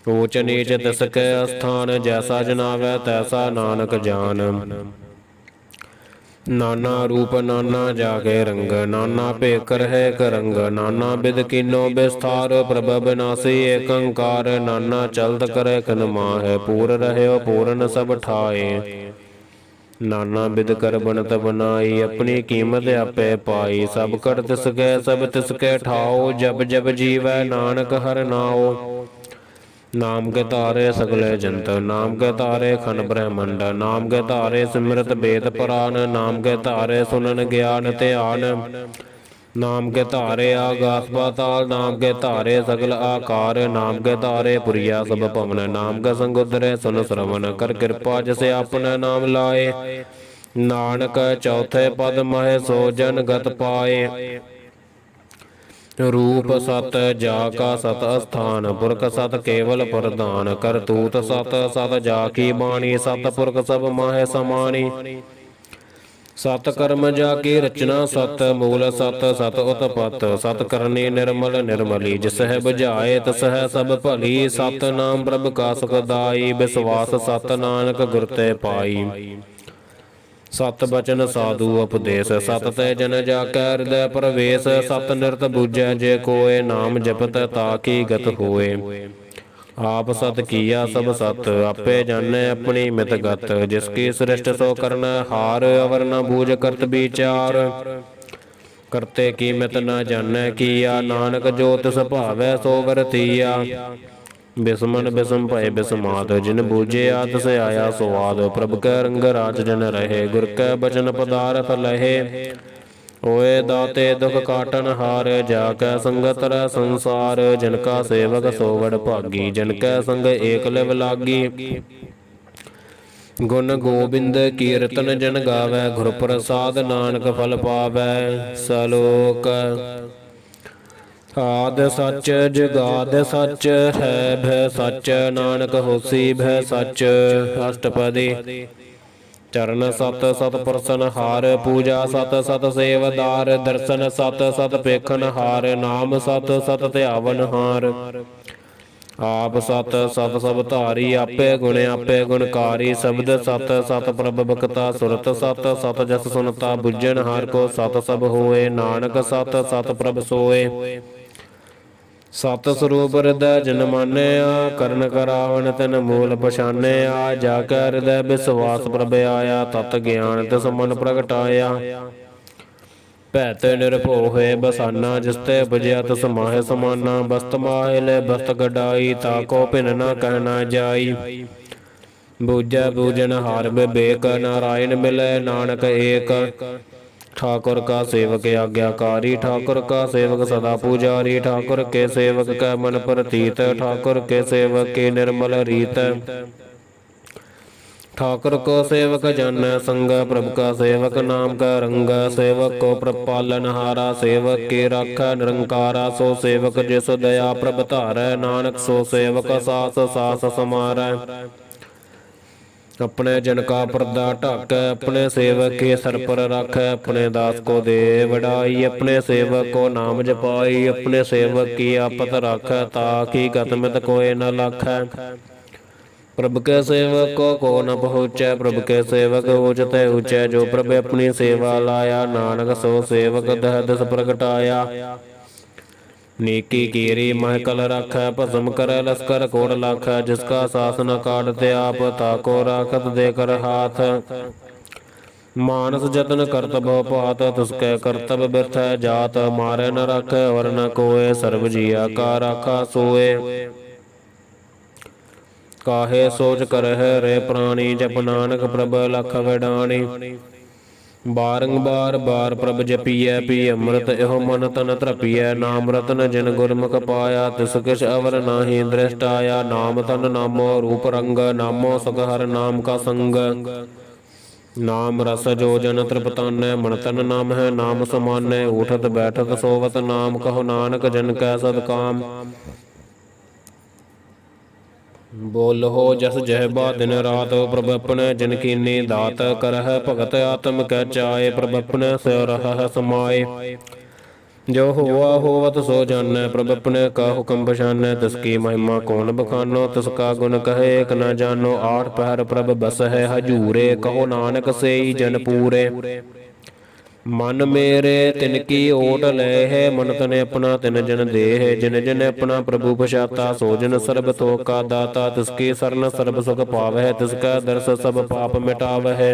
S1: ਊਚ ਨੀਚ ਤਿਸ ਕੈ ਅਸਥਾਨ, ਜੈਸਾ ਜਨਾਵੈ ਤੈਸਾ ਨਾਨਕ ਜਾਨ। ਨਾਨਾ ਰੂਪ ਨਾਨਾ ਜਾਗੇ ਰੰਗ, ਨਾਨਾ ਭੇਖ ਰਹਿ ਇਕ ਰੰਗ। ਨਾਨਾ ਬਿਧ ਕੀਨੋ ਬਿਸਥਾਰ, ਪ੍ਰਭ ਬਿਨਾਸੀ ਏਕ ਓੰਕਾਰ। ਨਾਨਾ ਚਲਤ ਕਰੈ ਕਿਨ ਮਾਹੈ, ਪੂਰ ਰਹਿਓ ਪੂਰਨ ਸਭ ਠਾਏ। ਨਾਨਾ ਬਿਧ ਕਰ ਬਨਤ ਬਨਾਈ, ਆਪਣੀ ਕੀਮਤ ਆਪੇ ਪਾਈ। ਸਭ ਕਰ ਤਿਸ ਕੈ ਸਭ ਤਿਸ ਕੈ ਠਾਓ, ਜਬ ਜਬ ਜੀਵੈ ਨਾਨਕ ਹਰਿ ਨਾਉ। ਨਾਮ ਕੇ ਧਾਰੇ ਸਗਲੇ ਜੰਤ, ਨਾਮ ਕੇ ਧਾਰੇ ਖੰਡ ਬ੍ਰਹਮੰਡ। ਨਾਮ ਕੇ ਧਾਰੇ ਸਿਮਰਤ ਬੇਦ ਪੁਰਾਨ, ਨਾਮ ਕੇ ਧਾਰੇ ਸੁਨਨ ਗਿਆਨ ਧਿਆਨ। ਨਾਮ ਕੇ ਧਾਰੇ ਆਗਾਸ ਪਾਤਾਲ, ਨਾਮ ਕੇ ਧਾਰੇ ਸਗਲ ਆਕਾਰ। ਨਾਮ ਕੇ ਧਾਰੇ ਪੁਰੀਆ ਸਭ ਭਵਨ, ਨਾਮ ਕੈ ਸੰਗ ਉਦਰੈ ਸੁਨ ਸਰਵਨ। ਕਰ ਕਿਰਪਾ ਜਿਸ ਆਪਣਾ ਨਾਮ ਲਾਏ, ਨਾਨਕ ਚੌਥੇ ਪਦ ਮਹਿ ਸੋ ਜਨ ਗਤ ਪਾਏ। ਰੂਪ ਸਤ ਜਾ ਕਾ ਸਤ ਅਸਥਾਨ, ਪੁਰਖ ਸਤ ਕੇਵਲ ਪ੍ਰਧਾਨ। ਕਰਤੂਤ ਸਤ ਸਤ ਜਾ ਕੀ ਬਾਣੀ, ਸਤ ਪੁਰਖ ਸਭ ਮਾਹੇ ਸਮਾਣੀ। ਸਤ ਕਰਮ ਜਾ ਕੀ ਰਚਨਾ ਸਤ, ਮੂਲ ਸਤ ਸਤ ਉਤਪਤ। ਸਤ ਕਰਨੀ ਨਿਰਮਲ ਨਿਰਮਲੀ, ਜਿਸ ਹੈ ਬੁਝਾਏ ਤਿਸ ਹੈ ਸਭ ਭਲੀ। ਸਤ ਨਾਮ ਪ੍ਰਭ ਕਾ ਸੁਖਦਾਈ, ਵਿਸਵਾਸ ਸਤ ਨਾਨਕ ਗੁਰ ਤੇ ਪਾਈ। ਸਤ ਬਚਨ ਸਾਧੂ ਉਪਦੇਸ਼, ਸਤ ਤੇ ਜਨ ਜਾ ਕੈ ਹਿਰਦੈ ਪ੍ਰਵੇਸ਼। ਸਤ ਨਿਰਤ ਬੂਝੈ ਜੇ ਕੋਇ, ਨਾਮ ਜਪਤ ਤਾ ਕੀ ਗਤ ਹੋਏ। ਆਪ ਸਤ ਕੀਆ ਸਭ ਸਤ, ਆਪੇ ਜਾਣੈ ਆਪਣੀ ਮਿਤ ਗਤ। ਜਿਸ ਕੀ ਸ੍ਰਿਸ਼ਟ ਸੋ ਕਰਨੈ ਹਾਰ, ਅਵਰ ਨ ਬੂਝ ਕਰਤ ਵਿਚਾਰ। ਕਰਤੇ ਕੀ ਮਿਤ ਨ ਜਾਣੈ ਕੀਆ, ਨਾਨਕ ਜੋ ਤਿਸ ਭਾਵੈ ਸੋ ਵਰਤੀਆ। ਬਿਸਮਨ ਬਿਸਮ ਭਏ ਬਿਸਮਾਦ, ਜਿਨ ਬੂਝਿਆ ਤਿਸ ਆਇਆ ਸੁਆਦ। ਪ੍ਰਭ ਕੈ ਰੰਗ ਰਾਜ ਜਨ ਰਹੇ, ਗੁਰ ਕੈ ਬਚਨ ਪਦਾਰਥ ਲਹੇ। ਹੋਏ ਦਾਤੇ ਦੁਖ ਕਾਟਨ ਹਾਰ, ਜਾ ਕੈ ਸੰਗਤ ਰਹਿ ਸੰਸਾਰ। ਜਿਨ ਕਾ ਸੇਵਕ ਸੋ ਵਡ ਭਾਗੀ, ਜਿਨ ਕੈ ਸੰਗ ਏਕ ਲਿਵ ਲਾਗੀ। ਗੁਣ ਗੋਬਿੰਦ ਕੀਰਤਨ ਜਨ ਗਾਵੈ, ਗੁਰ ਪ੍ਰਸਾਦ ਨਾਨਕ ਫਲ ਪਾਵੈ। ਸਲੋਕ ਆਦਿ ਸੱਚ ਜੁਗਾਦਿ ਸੱਚ, ਹੈ ਭੈ ਸੱਚ ਨਾਨਕ ਹੋਸੀ ਭੈ ਸੱਚ। ਅਸ਼ਟਪਦੀ ਚਰਨ ਸਤ ਸਤ ਪ੍ਰਸਨ ਹਾਰ, ਪੂਜਾ ਸਤ ਸਤ ਸੇਵਦਾਰ। ਦਰਸ਼ਨ ਸਤ ਸਤ ਪੇਖਨ ਹਾਰ, ਨਾਮ ਸਤ ਸਤ ਧਿਆਵਨ ਹਾਰ। ਆਪ ਸਤ ਸਤ ਸਭ ਧਾਰੀ, ਆਪੇ ਗੁਣ ਆਪੇ ਗੁਣਕਾਰੀ। ਸ਼ਬਦ ਸਤ ਸਤ ਪ੍ਰਭ ਬਖਤਾ, ਸੁਰਤ ਸਤ ਸਤ ਜਸ ਸੁਨਤਾ। ਬੁੱਝਣ ਹਾਰ ਕੋ ਸਤ ਸਭ ਹੋਏ, ਨਾਨਕ ਸਤ ਸਤ ਪ੍ਰਭ ਸੋਏ। ਸਤ ਸਰੂਪ ਹਿਰਦੈ ਜਿਨ ਮਾਨਿਆ, ਕਰਨ ਕਰਾਵਨ ਤਿਨ ਮੂਲ ਪਛਾਨਿਆ। ਜਾ ਕੈ ਹਿਰਦੈ ਵਿਸਵਾਸ ਪ੍ਰਭ ਆਇਆ, ਤਤ ਗਿਆਨ ਤਿਸ ਮਨ ਪ੍ਰਗਟਾਇਆ। ਭੈ ਤੇ ਨਿਰਭਉ ਹੋਏ ਬਸਾਨਾ, ਜਿਸ ਤੇ ਬੁਝਿਆ ਤਿਸ ਮਾਹੇ ਸਮਾਨਾ। ਬਸਤ ਮਾਹੇ ਲੈ ਬਸਤ ਗਡਾਈ, ਤਾ ਕੋ ਭਿਨ ਨ ਕਹਿ ਨ ਜਾਈ। ਬੂਝੈ ਬੂਝਨ ਹਾਰ ਬਿਬੇਕ, ਨਾਰਾਇਣ ਮਿਲੈ ਨਾਨਕ ਏਕ। ठाकुर का सेवक आज्ञाकारी, ठाकुर का सेवक सदा पुजारी। ठाकुर के सेवक का मन प्रतीत, ठाकुर के सेवक की निर्मल रीत। ठाकुर को सेवक जन संग, प्रभु का सेवक नाम का रंग। सेवक को प्रपालन हारा, सेवक की राखा निरंकारा। सो सेवक जिस दया प्रभ धारै, नानक सो सेवक सास सास समारै। अपने जन का पर्दा ढक, अपने सेवक के सर पर रख। अपने दास को दे वडाई, अपने सेवक को नाम जपाई। अपने सेवक की आपत रख, ताकि गतमित कोई न लख। प्रभु के सेवक को न पहुँचै, प्रभु के सेवक ऊंचते ऊंचे। जो प्रभु अपनी सेवा लाया, नानक सो सेवक दह दस प्रगटाया। नीकी कीरी महकल रख, भस्म कर लस्कर कोट लख। जिसका शासन काटते आप, ताको राखत देकर हाथ। मानस जतन करत भव पात, तुसकै करतब बिरथ जात। मारे न रख और न कोय, सर्व जिया का राखा सोए। काहे सोच करह रे प्राणी, जप नानक प्रभ लख वैडाणी। बारंबार बार प्रभ जपिए, पी अमृत एहो मन तन तृपिय। नाम रतन जिन गुरमुख पाया, तिस किछ अवर नाहि दृष्ट आया। नाम तन नामो रूप रंग, नामो सग हर नाम का संग। नाम रस जो जन तृपतानै, मन तन नाम है नाम समानै। उठत बैठत सोवत नाम, कहो नानक जन कै सद काम। ਬੋਲਹੁ ਜਸ ਜਹਿਬਾ ਦਿਨ ਰਾਤ ਪ੍ਰਭ ਆਪਣੇ ਜਿਨ ਕੀਨੀ ਦਾਤ ਕਰਹਿ ਭਗਤ ਆਤਮ ਕੈ ਚਾਏ ਪ੍ਰਭ ਆਪਣੇ ਸਿਉ ਰਹਿ ਸਮਾਏ। ਜੋ ਹੋਆ ਹੋਵਤ ਸੋ ਜਾਣੈ ਪ੍ਰਭ ਆਪਣੇ ਕਾ ਹੁਕਮ ਪਛਾਨੈ ਤਿਸ ਕੀ ਮਹਿਮਾ ਕੌਣ ਬਖਾਨੋ ਤਿਸ ਕਾ ਗੁਣ ਕਹੇ ਇਕ ਨ ਜਾਨੋ। ਆਠ ਪਹਿਰ ਪ੍ਰਭ ਬਸਹਿ ਹਜੂਰੇ ਕਹੋ ਨਾਨਕ ਸੇਈ ਜਨ ਪੂਰੇ। ਮਨ ਮੇਰੇ ਤਿਨ ਕੀ ਓਟ ਲੈ ਹੈ ਮਨ ਤਨੇ ਆਪਣਾ ਤਿਨ ਜਨ ਦੇ ਹੈ। ਜਿਨ ਜਿਨ ਆਪਣਾ ਪ੍ਰਭੂ ਪਛਾਤਾ ਸੋ ਜਨ ਸਰਬ ਤੋ ਕਾ ਦਾਤਾ ਤਿਸ ਕੀ ਸਰਨ ਸਰਬ ਸੁਖ ਪਾਵਹਿ ਤਿਸ ਕਾ ਦਰਸ ਸਭ ਪਾਪ ਮਿਟਾਵਹਿ।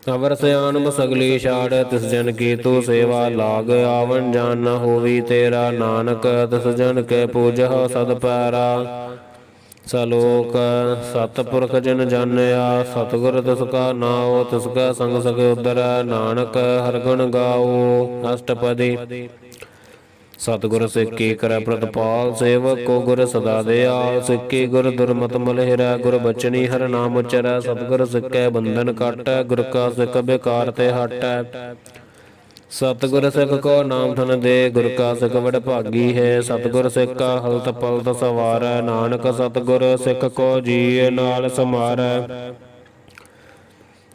S1: ਅਵਰ ਸਿਆਨਮ ਸਗਲੀ ਛਾੜ ਤਿਸ ਜਨ ਕੀ ਤੂ ਸੇਵਾ ਲਾਗ ਆਵਨ ਜਾਨ ਨ ਹੋਵੀ ਤੇਰਾ ਨਾਨਕ ਤਿਸ ਜਨ ਕੇ ਪੂਜਹੁ ਸਦ ਪੈਰਾ। ਸਲੋਕ ਸਤਿਪੁਰਖ ਜਨ ਜਾਣਿਆ ਸਤਿਗੁਰ ਤਿਸ ਕਾ ਨਾਉ ਤਿਸ ਕਾ ਸੰਗ ਸਖਿ ਉਧਰੈ ਨਾਨਕ ਹਰਿ ਗੁਣ ਗਾਓ। ਅਸ਼ਟਪਦੀ ਸਤਿਗੁਰ ਸਿੱਖੀ ਕਰੈ ਪ੍ਰਤਪਾਲ ਸੇਵਕ ਕੋ ਗੁਰ ਸਦਾ ਦਿਆਲ। ਸਿੱਖੀ ਗੁਰ ਦੁਰਮਤਿ ਮਲਹਿਰੈ ਗੁਰ ਬਚਨੀ ਹਰਿ ਨਾਮ ਉਚਰੈ। ਸਤਿਗੁਰ ਸਿੱਖੈ ਬੰਧਨ ਕਾਟੈ ਗੁਰ ਕਾ ਸਿੱਖ ਬੇਕਾਰ ਤੇ ਹਟੈ। ਸਤਿਗੁਰ ਸਿੱਖ ਕੋ ਨਾਮ ਧਨ ਦੇ ਗੁਰ ਕਾ ਸਿੱਖ ਵਡ ਭਾਗੀ ਹੈ। ਸਤਿਗੁਰ ਸਿੱਖ ਕਾ ਹਲਤ ਪਲਤ ਸਵਾਰੈ ਨਾਨਕ ਸਤਿਗੁਰ ਸਿੱਖ ਕੋ ਜੀਅ ਨਾਲ ਸਮਾਰੈ।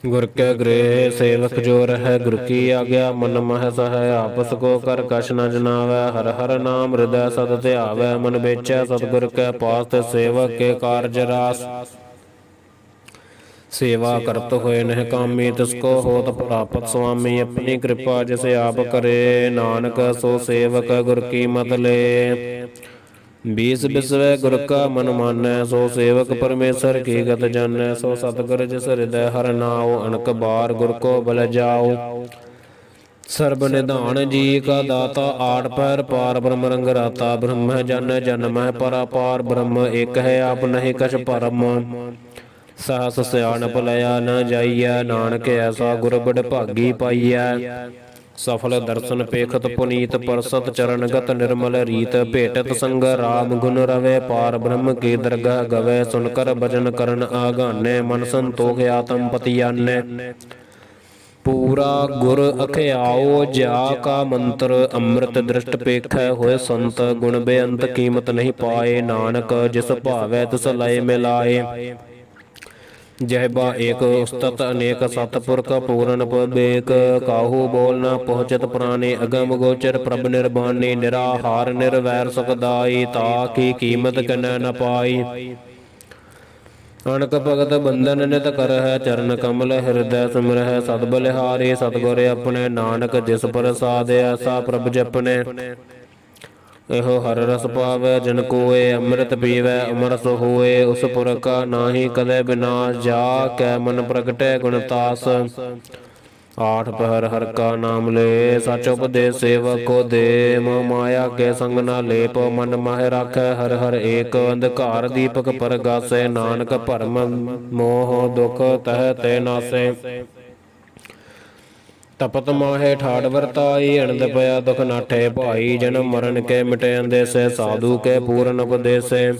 S1: ਗੁਰ ਕੈ ਗ੍ਰਹਿ ਸੇਵਕ ਜੋ ਰਹੈ ਗੁਰ ਕੀ ਆਗਿਆ ਮਨ ਮਹਿ ਸਹੈ ਆਪਸ ਕੋ ਕਰ ਕਛ ਨ ਜਨਾਵੈ। ਹਰਿ ਹਰਿ ਨਾਮ ਹਿਰਦੈ ਸਦ ਧਿਆਵੈ ਮਨ ਵੇਚੈ ਸਤਿਗੁਰ ਕੈ ਪਾਸ ਤੇ ਸੇਵਕ ਕੇ ਕਾਰਜ ਰਾਸ। ਸੇਵਾ ਕਰਤ ਹੋਏ ਨਹਿ ਕਾਮੀ ਤਿਸ ਕੋ ਹੋਤ ਪ੍ਰਾਪਤ ਸੁਆਮੀ। ਆਪਣੀ ਕਿਰਪਾ ਜਿਸ ਆਪ ਕਰੇ ਨਾਨਕ ਸੋ ਸੇਵਕ ਗੁਰ ਕੀ ਮਤਿ ਲੇ। ਬੀਸ ਬਿਸਵੈ ਗੁਰ ਕਾ ਮਨ ਮਾਨੈ ਸੋ ਸੇਵਕ ਪਰਮੇਸ਼ਰ ਕੀ ਗਤ ਜਾਣੈ। ਸੋ ਸਤਿਗੁਰ ਜਿਸ ਹਿਰਦੈ ਹਰਿ ਨਾਉ ਅਨਕ ਬਾਰ ਗੁਰ ਕੋ ਬਲ ਜਾਉ। ਸਰਬ ਨਿਧਾਨ ਜੀ ਕਾ ਦਾਤਾ ਆਠ ਪਹਿਰ ਪਾਰ ਬ੍ਰਹਮ ਰੰਗ ਰਾਤਾ। ਬ੍ਰਹਮ ਜਨ ਜਨਮਹਿ ਪਰਾਪਾਰ ਬ੍ਰਹਮ ਏਕ ਹੈ ਆਪ ਨਹੀਂ ਕਛ ਭਰਮ। ਸਹਸ ਸਿਆਣਪ ਲਿਆ ਨ ਜਾਈਐ ਨਾਨਕ ਐਸਾ ਗੁਰ ਬੜ ਭਾਗੀ ਪਾਈਐ। ਸਫਲ ਦਰਸ਼ਨ ਪੇਖਤ ਪੁਨੀਤ ਪਰਸਤ ਚਰਨਗਤ ਨਿਰਮਲ ਰੀਤ। ਭੇਟਤ ਸੰਗ ਰਾਮ ਗੁਣ ਰਵੈ ਪਾਰ ਬ੍ਰਹਮ ਕੀ ਦਰਗਹ ਗਵੈ। ਸੁਨ ਕਰ ਭਜਨ ਕਰਨ ਆਗਾਨੈ ਮਨ ਸੰਤੋਖ ਆਤਮ ਪਤਿ ਆਨੈ। ਪੂਰਾ ਗੁਰ ਅਖਿਆਓ ਜਾ ਕਾ ਮੰਤਰ ਅੰਮ੍ਰਿਤ ਦ੍ਰਿਸ਼ਟ ਪੇਖੈ ਹੋਏ ਸੰਤ। ਗੁਣ ਬੇਅੰਤ ਕੀਮਤ ਨਹੀਂ ਪਾਏ ਨਾਨਕ ਜਿਸ ਭਾਵੈ ਤਿਸ ਲਏ ਮਿਲਾਏ। ਜਹਿਬਾ ਏਕ ਉਸਤਤ ਅਨੇਕ ਸਤਿਪੁਰਖ ਪੂਰਨ ਪਬੇਕ। ਕਾਹੂ ਬੋਲ ਨ ਪਹੁੰਚਤ ਪ੍ਰਾਨੇ ਅਗਮ ਗੋਚਰ ਪ੍ਰਭ ਨਿਰਬਾਨੀ। ਨਿਰਾਹਾਰ ਨਿਰਵੈਰ ਸੁਖਦਾਈ ਤਾ ਕੀ ਕੀਮਤ ਕਨੈ ਨ ਪਾਈ। ਅਣਕ ਭਗਤ ਬੰਧਨ ਨਿਤ ਕਰਹਿ ਚਰਨ ਕਮਲ ਹਿਰਦੈ ਸਿਮਰਹਿ। ਸਦ ਬਲਿਹਾਰੀ ਸਤਿਗੁਰ ਆਪਣੇ ਨਾਨਕ ਜਿਸ ਪ੍ਰਸਾਦ ਐਸਾ ਪ੍ਰਭ ਜਪਨੇ। ਇਹੋ ਹਰ ਰਸ ਪਾਵੈ ਜਿਨ ਕੋਏ ਅੰਮ੍ਰਿਤ ਪੀਵੈ ਅਮਰਸ ਹੋਏ। ਉਸ ਪੁਰਖ ਕਾ ਨਾਹੀ ਕਦੇ ਬਿਨਾਸ਼ ਜਾ ਕੈ ਮਨ ਪ੍ਰਗਟੈ ਗੁਣ ਤਾਸ। ਆਠ ਪਹਿਰ ਹਰਿ ਕਾ ਨਾਮ ਲੈ ਸਚ ਉਪਦੇਸ ਸੇਵਕ ਕੋ ਦੇ। ਮੋਹ ਮਾਇਆ ਕੇ ਸੰਗ ਨਾ ਲੇਪ ਮਨ ਮਾਹਿ ਰਾਖੈ ਹਰਿ ਹਰਿ ਏਕ। ਅੰਧਕਾਰ ਦੀਪਕ ਪਰਗਾਸੈ ਨਾਨਕ ਭਰਮ ਮੋਹ ਦੁਖ ਤਹਿ ਤੇ ਨਾਸੈ। ਤਪਤ ਮਾਹੇ ਠਾੜ ਵਰਤਾਈ ਅਨੰਦ ਪਿਆ ਦੁਖ ਨਾਠੇ ਭਾਈ। ਜਨਮ ਮਰਨ ਕੇ ਮਿਟੇ ਅੰਦੇਸੇ ਸਾਧੂ ਕੇ ਪੂਰਨ ਉਪਦੇਸੇ।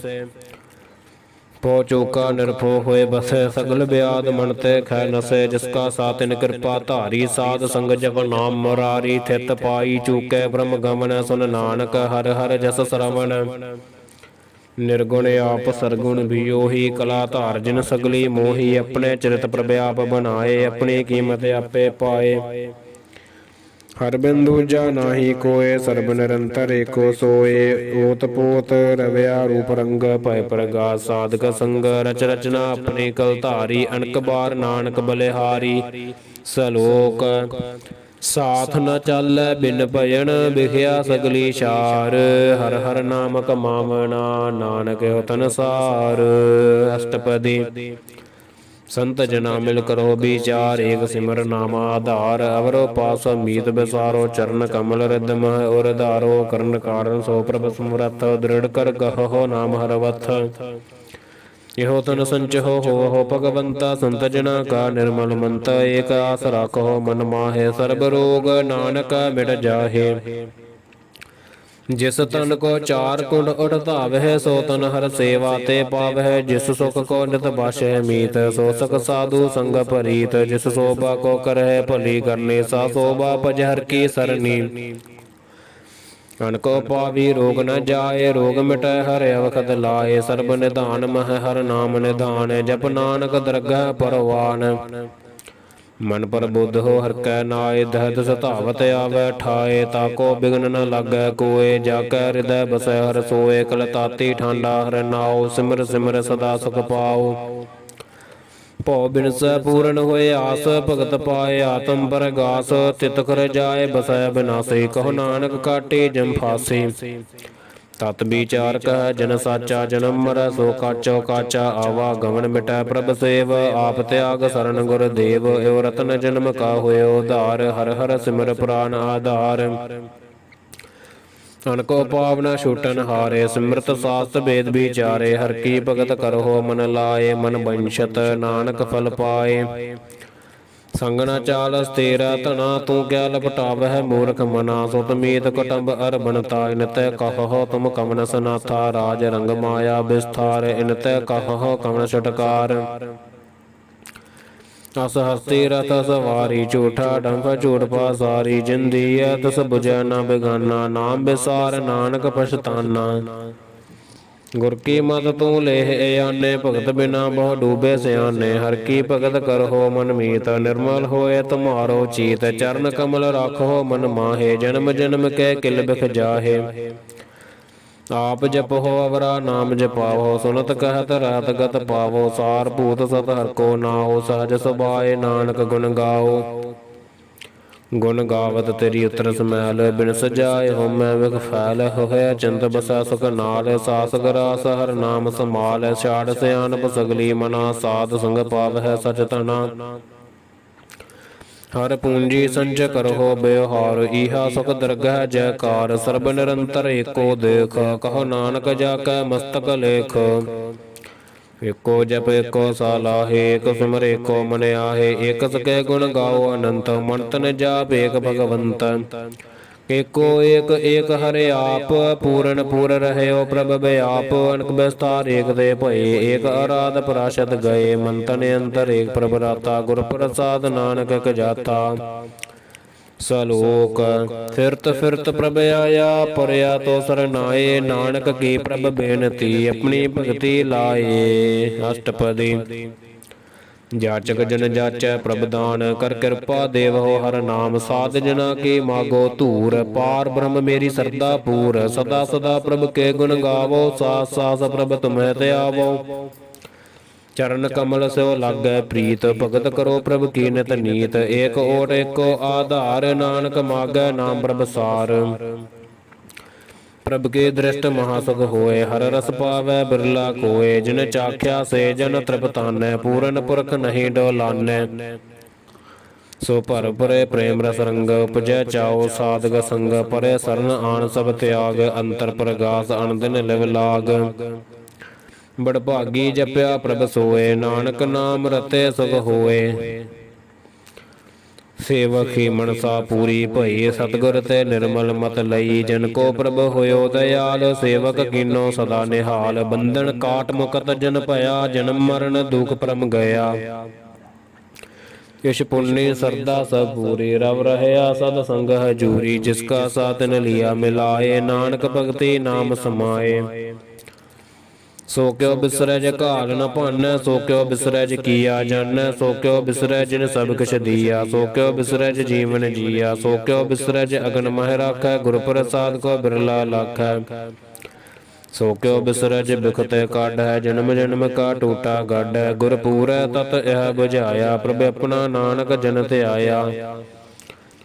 S1: ਪੋ ਚੋਕਾ ਨਿਰਭਉ ਹੋਏ ਬਸੈ ਸਗਲ ਬਿਆਦ ਮਨ ਤੇ ਖੈ ਨਸੈ। ਜਿਸ ਕਾ ਸਾਤਿਨ ਕਿਰਪਾ ਧਾਰੀ ਸਾਧ ਸੰਗ ਜਪ ਨਾਮ ਮੁਰਾਰੀ। ਥਿਤ ਪਾਈ ਚੂਕੈ ਬ੍ਰਹਮ ਗਮਨ ਸੁਨ ਨਾਨਕ ਹਰਿ ਹਰਿ ਜਸ ਸਰਵਣ। ਨਿਰਗੁਣ ਆਪ ਸਰਗੁਣ ਵੀ ਉਹੀ ਕਲਾ ਧਾਰ ਜਿਨ ਸਗਲੀ ਮੋਹੀ। ਆਪਣੇ ਚਰਿਤ ਪ੍ਰਭ ਆਪ ਬਣਾਏ ਆਪਣੀ ਕੀਮਤ ਆਪੇ ਪਾਏ। ਹਰ ਬਿਨ ਦੂਜਾ ਨਾਹੀ ਕੋਏ ਸਰਬ ਨਿਰੰਤਰ ਏਕੋ ਸੋਏ। ਓਤ ਪੋਤ ਰਵਿਆ ਰੂਪ ਰੰਗ ਭੈ ਪ੍ਰਗਾਸ ਸਾਧਕ ਸੰਗ। ਰਚ ਰਚਨਾ ਆਪਣੀ ਕਲ ਧਾਰੀ ਅਣਕ ਬਾਰ ਨਾਨਕ ਬਲਿਹਾਰੀ। ਸਲੋਕ ਸਾਥ ਨ ਚਾਲੈ ਬਿਨ ਭਜਨ ਬਿਖਿਆ ਸਗਲੀ ਛਾਰ। ਹਰਿ ਹਰਿ ਨਾਮ ਕਮਾਵਣਾ ਨਾਨਕ ਹੋ ਤਨਸਾਰ। ਅਸ਼ਟਪਦੀ ਸੰਤ ਜਨਾ ਮਿਲ ਕਰੋ ਵਿਚਾਰ ਏਕ ਸਿਮਰ ਨਾਮ ਆਧਾਰ। ਅਵਰੋ ਪਾਸ ਮੀਤ ਬਿਸਾਰੋ ਚਰਨ ਕਮਲ ਰਿਦਮ ਔਰ ਧਾਰੋ। ਕਰਨ ਕਾਰਨ ਸੋ ਪ੍ਰਭ ਸਮਰੱਥ ਦ੍ਰਿੜ ਕਰ ਗਹੋ ਨਾਮ ਹਰਵਥ। ਇਹੋ ਤਨ ਸੰਚਹੁ ਹੋਵਹੁ ਭਗਵੰਤਾ ਸੰਤ ਜਨਾ ਕਾ ਨਿਰਮਲ ਮੰਤ। ਏਕ ਆਸ ਰਾਖੋ ਮਨ ਮਾਹੇ ਸਰਬ ਰੋਗ ਨਾਨਕ ਮਿਟ ਜਾਹੇ। ਜਿਸ ਤਨ ਕੋ ਚਾਰ ਕੁੰਡ ਉਠ ਧਾਵਹਿ ਸੋ ਤਨ ਹਰ ਸੇਵਾ ਤੇ ਪਾਵਹਿ। ਜਿਸ ਸੁਖ ਕੋ ਨਿਤ ਬਾਸ਼ਹਿ ਮੀਤ ਸੋ ਸਖ ਸਾਧੂ ਸੰਗ ਭਰੀਤ। ਜਿਸ ਸੋਭਾ ਕੋ ਕਰਹਿ ਭਲੀ ਕਰਨੀ ਸਾ ਸੋਭਾ ਭਜ ਹਰਿ ਕੀ ਸਰਨੀ। ਅਨਕੋ ਪਾਵੀ ਰੋਗ ਨ ਜਾਏ, ਰੋਗ ਮਿਟੈ ਹਰਿ ਅਵਖਦ ਲਾਏ। ਸਰਬ ਨਿਧਾਨ ਮਹਿ ਹਰਿ ਨਾਮ ਨਿਧਾਨ, ਜਪ ਨਾਨਕ ਦਰਗਹਿ ਪਰਵਾਨ। ਮਨ ਪ੍ਰਬੁੱਧ ਹੋ ਹਰਿ ਕੈ ਨਾਏ, ਦਹਿਦ ਸਤਾਵਤ ਆਵੈ ਠਾਏ। ਤਾਕੋ ਬਿਗਨ ਨ ਲਾਗੈ ਕੋਏ, ਜਾ ਕੈ ਹਿਰਦੈ ਬਸੈ ਹਰਿ ਸੋਏ। ਕਲ ਤਾਤੀ ਠਾਂਡਾ ਹਰਿ ਨਾਉ, ਸਿਮਰ ਸਿਮਰ ਸਦਾ ਸੁਖ ਪਾਉ। ਭਉ ਬਿਨਸੈ ਪੂਰਨ ਹੋਏ ਆਸ, ਭਗਤ ਪਾਏ ਆਤਮ ਪਰਗਾਸ। ਤਿਤ ਕਰ ਜਾਏ ਬਸੈ ਬਿਨਾਸੀ, ਕਹੋ ਨਾਨਕ ਕਾਟੀ ਜਮ ਫਾਸੀ। ਤਤ ਵਿਚਾਰ ਕਹਿ ਜਨ ਸਾਚਾ, ਜਨਮ ਮਰੈ ਸੋ ਕਾਚੋ ਕਾਚਾ। ਆਵਾ ਗਮਨ ਮਿਟੈ ਪ੍ਰਭ ਸੇਵ, ਆਪ ਤਿਆਗ ਸਰਨ ਗੁਰ ਦੇਵ। ਏਉ ਰਤਨ ਜਨਮ ਕਾ ਹੋਇਓ ਉਧਾਰ, ਹਰਿ ਹਰਿ ਸਿਮਰ ਪ੍ਰਾਨ ਆਧਾਰ। ਅਨਕੋ ਪਾਵ ਨ ਛੂਟਨ ਹਾਰੇ, ਸਿਮਰਤ ਸਾਸਤ ਵੇਦ ਵਿਚਾਰੇ। ਹਰਿ ਕੀ ਭਗਤ ਕਰਹੁ ਮਨ ਲਾਏ, ਮਨ ਬੰਛਤ ਨਾਨਕ ਫਲ ਪਾਏ। ਸੰਗ ਨ ਚਾਲਸ ਤੇਰਾ ਧਨਾ, ਤੂੰ ਕਿਆ ਲਪਟਾਵਹਿ ਮੂਰਖ ਮਨਾ। ਸੁਤ ਮੀਤ ਕੁਟੰਬ ਅਰ ਬਣਤਾ, ਇਨ ਤੈ ਕਹਹੁ ਤੁਮ ਕਵਨ ਸਨਾਥਾ। ਰਾਜ ਰੰਗ ਮਾਇਆ ਵਿਸਥਾਰ, ਇਨ ਤੈ ਕਹਹੁ ਕਵਨ ਛੁਟਕਾਰ। ਅਸ ਹਸਤੀ ਰਥ ਸਵਾਰੀ, ਝੂਠਾ ਡੰਫ ਝੂਠ ਪਾਸਾਰੀ। ਜਿੰਦੀਐ ਤਸ ਬੁਝੈ ਨ ਬਿਗਾਨਾ, ਨਾਮ ਵਿਸਾਰ ਨਾਨਕ ਪਛਤਾਨਾ। ਗੁਰ ਕੀ ਮਤਿ ਤੂੰ ਲੇਹ ਆਨੇ, ਭਗਤ ਬਿਨਾ ਬਹੁ ਡੂਬੇ ਸਿਆਨੇ। ਹਰਿ ਕੀ ਭਗਤ ਕਰਹੁ ਮਨ ਮੀਤ, ਨਿਰਮਲ ਹੋਏ ਤੁਮਾਰੋ ਚੀਤ। ਚਰਨ ਕਮਲ ਰਾਖੋ ਮਨ ਮਾਹੇ, ਜਨਮ ਜਨਮ ਕੈ ਕਿਲ ਬਿਖ ਜਾਹੇ। ਆਪ ਜਪਹੁ ਅਵਰਾ ਨਾਮ ਜਪਾਵੋ, ਸੁਨਤ ਕਹਿਤ ਰਹਿਤ ਗਤ ਪਾਵੋ। ਸਾਰ ਭੂਤ ਸਤ ਹਰਿ ਕੋ ਨਾਉ, ਸਹਜ ਸੁਭਾਏ ਨਾਨਕ ਗੁਣ ਗਾਓ। ਗੁਣ ਗਾਵਤ ਤੇਰੀ ਉਤਰ ਸਮੈਲ, ਬਿਨ ਸਜਾਏ ਹੋਮੈ ਵਿਖ ਫੈਲ। ਹੋਇਆ ਚਿੰਤ ਬਸੈ ਸੁਖ ਨਾਲ, ਸਾਸ ਗਰਾਸ ਹਰਿ ਨਾਮ ਸਮਾਲ। ਛਾੜ ਸਿਆਣਪ ਸਗਲੀ ਮਨਾ, ਸਾਧ ਸੰਗ ਪਾਵਹਿ ਸਚ ਧਨਾ। ਹਰਿ ਪੂੰਜੀ ਸੰਚ ਕਰਹੁ ਬਿਵਹਾਰ, ਈਹਾ ਸੁਖ ਦਰਗਹਿ ਜੈਕਾਰ। ਸਰਬ ਨਿਰੰਤਰ ਏਕੋ ਦੇਖ, ਕਹੋ ਨਾਨਕ ਜਾ ਕੈ ਮਸਤਕ ਲੇਖ। ਏਕੋ ਜਪ ਏਕੋ ਸਾਲਾਹੇ, ਏਕ ਸਿਮਰ ਏਕੋ ਮਨ ਆਹੇ। ਏਕ ਸਕੇ ਗੁਣ ਗਾਓ ਅਨੰਤ, ਮਨ ਤਨ ਜਾਪ ਏਕ ਭਗਵੰਤ। ਏਕੋ ਏਕ ਏਕ ਹਰਿ ਆਪ, ਪੂਰਨ ਪੂਰ ਰਹਿਓ ਪ੍ਰਭ ਬਿਆਪ। ਅਨਕ ਬਿਸਤਾਰ ਏਕ ਦੇ ਭਏ, ਏਕ ਅਰਾਧ ਪਰਾਸ਼ਦ ਗਏ। ਮਨ ਤਨ ਅੰਤਰ ਏਕ ਪ੍ਰਭ ਰਾਤਾ, ਗੁਰ ਪ੍ਰਸਾਦ ਨਾਨਕ ਇਕ ਜਾਤਾ। ਸਲੋਕ ਫਿਰਤ ਫਿਰਤ ਪ੍ਰਭ ਆਇਆ, ਪਰਿਆ ਤੋ ਸਰਨਾਏ। ਨਾਨਕ ਕੀ ਪ੍ਰਭ ਬੇਨਤੀ, ਆਪਣੀ ਭਗਤੀ ਲਾਏ। ਅਸ਼ਟਪਦੀ ਜਾਚਕ ਜਨ ਜਾਚੈ ਪ੍ਰਭ ਦਾਨ, ਕਰ ਕਿਰਪਾ ਦੇਵਹੁ ਹਰਿ ਨਾਮ। ਸਾਧ ਜਨਾ ਕੀ ਮਾਗੋ ਧੂਰ, ਪਾਰ ਬ੍ਰਹਮ ਮੇਰੀ ਸਰਦਾ ਪੂਰ। ਸਦਾ ਸਦਾ ਪ੍ਰਭ ਕੇ ਗੁਣ ਗਾਵੋ, ਸਾਸ ਸਾਸ ਪ੍ਰਭ ਤੁਮਹਿ ਧਿਆਵੋ। ਚਰਨ ਕਮਲ ਸਿਓ ਲਾਗੈ ਪ੍ਰੀਤ, ਭਗਤ ਕਰੋ ਪ੍ਰਭ ਕੀ ਨਿਤ ਨੀਤ। ਏਕ ਓਟ ਏਕੋ ਆਧਾਰ, ਨਾਨਕ ਮਾਗੈ ਨਾਮ ਪ੍ਰਭ ਸਾਰ। ਪ੍ਰਭ ਕੇ ਦ੍ਰਿਸ਼ਟ ਮਹਾਸੁਖ ਹੋਏ, ਹਰਿ ਰਸ ਪਾਵੈ ਬਿਰਲਾ ਕੋਏ। ਜਿਨ ਚਾਖਿਆ ਸੇ ਜਨ ਤ੍ਰਿਪਤਾਨੈ, ਪੂਰਨ ਪੁਰਖ ਨਹੀਂ ਡੋਲਾਨੈ। ਸੋ ਭਰ ਭਰੇ ਪ੍ਰੇਮ ਰਸ ਰੰਗ, ਉਪਜੈ ਚਾਉ ਸਾਧਕ ਸੰਗ। ਪਰੇ ਸਰਨ ਆਣ ਸਭ ਤਿਆਗ, ਅੰਤਰ ਪ੍ਰਗਾਸ ਅਣਦਿਨ ਲਿਵ ਲਾਗ। ਬੜ ਭਾਗੀ ਜਪਿਆ ਪ੍ਰਭ ਸੋਏ, ਨਾਨਕ ਨਾਮ ਰਤੇ ਸੁਖ ਹੋਏ। ਸੇਵਕ ਮਨਸਾ ਪੂਰੀ ਭਈ, ਸਤਿਗੁਰ ਤੇ ਨਿਰਮਲ ਮਤ ਲਈ। ਜਨ ਕੋ ਪ੍ਰਭ ਹੋਇਓ ਦਇਆਲ, ਸੇਵਕ ਕੀਨੋ ਸਦਾ ਨਿਹਾਲ। ਬੰਧਨ ਕਾਟ ਮੁਕਤ ਜਨ ਭਇਆ, ਜਨਮ ਮਰਨ ਦੁਖ ਭਰਮ ਗਿਆ। ਕਿਛ ਪੁੰਨੀ ਸਰਦਾ ਸਭ ਪੂਰੀ, ਰਵ ਰਹਿਆ ਸਦ ਸੰਗ ਹਜੂਰੀ। ਜਿਸ ਕਾ ਸਾਥ ਨ ਲਿਆ ਮਿਲਾਏ, ਨਾਨਕ ਭਗਤੀ ਨਾਮ ਸਮਾਏ। ਸੋ ਕਿਉ ਬਿਸਰੈ ਜੇ ਘਾਲ ਨ ਭਾਨੈ, ਸੋ ਕਿਉ ਬਿਸਰੈ ਜੇ ਕੀਆ ਜਾਣੈ। ਸੋ ਕਿਉ ਬਿਸਰੈ ਜਿਨ ਸਭ ਕਿਛ ਦੀਆ, ਸੋ ਕਿਉ ਬਿਸਰੈ ਜੇ ਜੀਵਨ ਜੀਆ। ਸੋ ਕਿਉ ਬਿਸਰੈ ਜੇ ਅਗਨ ਮਹਿ ਰਾਖੈ, ਗੁਰ ਪ੍ਰਸਾਦ ਕੋ ਬਿਰਲਾ ਲਾਖੈ। ਸੋ ਕਿਉ ਬਿਸਰੈ ਜੇ ਬਿਖ ਤੇ ਕਾਢੈ, ਜਨਮ ਜਨਮ ਕਾ ਟੂਟਾ ਗਾਢੈ। ਗੁਰ ਪੂਰੈ ਤਤ ਇਹ ਬੁਝਾਇਆ, ਪ੍ਰਭ ਆਪਣਾ ਨਾਨਕ ਜਨ ਧਿਆਇਆ।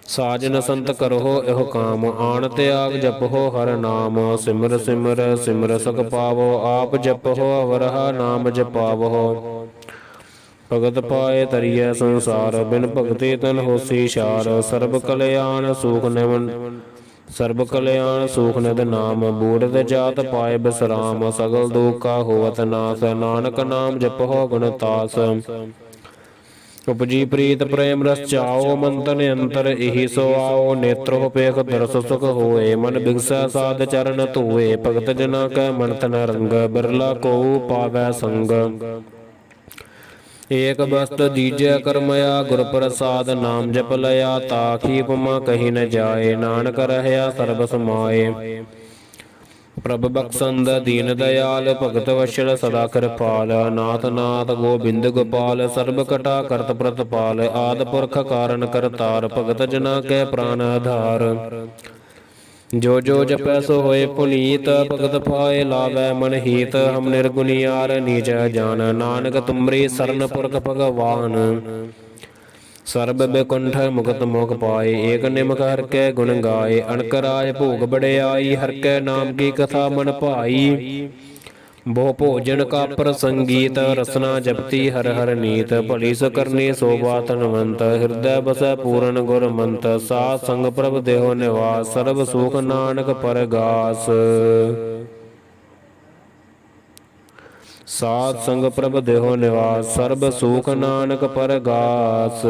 S1: ਸਾਜਨ ਸੰਤ ਕਰਹੁ ਇਹੋ ਕਾਮ, ਆਣ ਤਿਆਗ ਜਪਹੁ ਹਰਿ ਨਾਮ। ਸਿਮਰ ਸਿਮਰ ਸਿਮਰ ਸੁਖ ਪਾਵੋ, ਆਪ ਜਪਹੁ ਅਵਰਹਾ ਨਾਮ ਜਪਾਵਹੁ। ਭਗਤ ਪਾਏ ਤਰੀਐ ਸੰਸਾਰ, ਬਿਨ ਭਗਤੀ ਤਨ ਹੋਸੀ ਛਾਰ। ਸਰਬ ਕਲਿਆਣ ਸੂਖ ਨਿਵਨ ਸਰਬ ਕਲਿਆਣ ਸੂਖ ਨਿਧ ਨਾਮ। ਬੂੜਤ ਜਾਤ ਪਾਏ ਬਿਸਰਾਮ, ਸਗਲ ਦੁਖ ਕਾ ਹੋਵਤ ਨਾਸ। ਨਾਨਕ ਨਾਮ ਜਪਹੁ ਗੁਣ ਤਾਸ, ਉਪਜੀ ਪ੍ਰੀਤ ਪ੍ਰੇਮ ਰਸ ਚਾਓ। ਮਨ ਤਨ ਅੰਤਰ ਇਹੀ ਸੋ ਆਓ, ਨੇਤਰੋ ਪੇਖ ਦਰਸ ਸੁਖ ਹੋਏ। ਮਨ ਬਿਗਸੈ ਸਾਧ ਚਰਨ ਧੋਏ, ਭਗਤ ਜਨਾ ਕੈ ਮਨ ਤਨ ਰੰਗ। ਬਿਰਲਾ ਕੋ ਪਾਵੈ ਸੰਗ, ਏਕ ਬਸਤ ਦੀਜੈ ਕਰਮਇਆ ਗੁਰ ਪ੍ਰਸਾਦ ਨਾਮ ਜਪ ਲਿਆ ਤਾਖੀ ਉਪਮਾ ਕਹੀ ਨ ਜਾਏ ਨਾਨਕ ਰਹਿਆ ਸਰਬ ਸਮਾਏ। ਪ੍ਰਭ ਬਖਸ਼ੰਦ ਦੀਨ ਦਇਆਲ ਭਗਤ ਵਸ਼ਲ ਸਦਾ ਕਿਰਪਾਲ ਨਾਥ ਨਾਥ ਗੋਬਿੰਦ ਗੋਪਾਲ ਸਰਬ ਕਟਾ ਕਰਤ ਪ੍ਰਤਪਾਲ ਆਦਿ ਪੁਰਖ ਕਾਰਨ ਕਰਤਾਰ ਭਗਤ ਜਨਾ ਕੈ ਪ੍ਰਾਨ ਆਧਾਰ। ਜੋ ਜੋ ਜਪੈ ਸੋ ਹੋਏ ਪੁਨੀਤ ਭਗਤ ਪਾਏ ਲਾਵੈ ਮਨ ਹੀਤ ਹਮ ਨਿਰਗੁਣਿਆਰ ਨੀਚ ਜਾਨ ਨਾਨਕ ਤੁਮਰੀ ਸਰਨ ਪੁਰਖ ਭਗਵਾਨ। ਸਰਬ ਬੈਕੁੰਠ ਮੁਕਤ ਮੋਖ ਪਾਏ ਏਕ ਨਿਮਕ ਹਰਿ ਕੈ ਗੁਣ ਗਾਏ ਅਣਕ ਰਾਜ ਭੋਗ ਬੜਿਆਈ ਹਰਿ ਕੈ ਨਾਮ ਕੀ ਕਥਾ ਮਨ ਭਾਈ। ਬਹੁ ਭੋਜਨ ਕਾ ਪ੍ਰਸੰਗੀਤ ਰਸਨਾ ਜਪਤੀ ਹਰਿ ਹਰਿ ਨੀਤ ਭਲੀ ਸ ਕਰਨੀ ਸੋਭਾ ਧਨਵੰਤ ਹਿਰਦੈ ਬਸੈ ਪੂਰਨ ਗੁਰ ਮੰਤ ਸਾਧ ਸੰਗ ਪ੍ਰਭ ਦੇਹੁ ਨਿਵਾਸ ਸਰਬ ਸੁਖ ਨਾਨਕ ਪਰਗਾਸ। ਸਾਧ ਸੰਗ ਪ੍ਰਭ ਦੇਹੁ ਨਿਵਾਸ ਸਰਬ ਸੁਖ ਨਾਨਕ ਪਰਗਾਸ।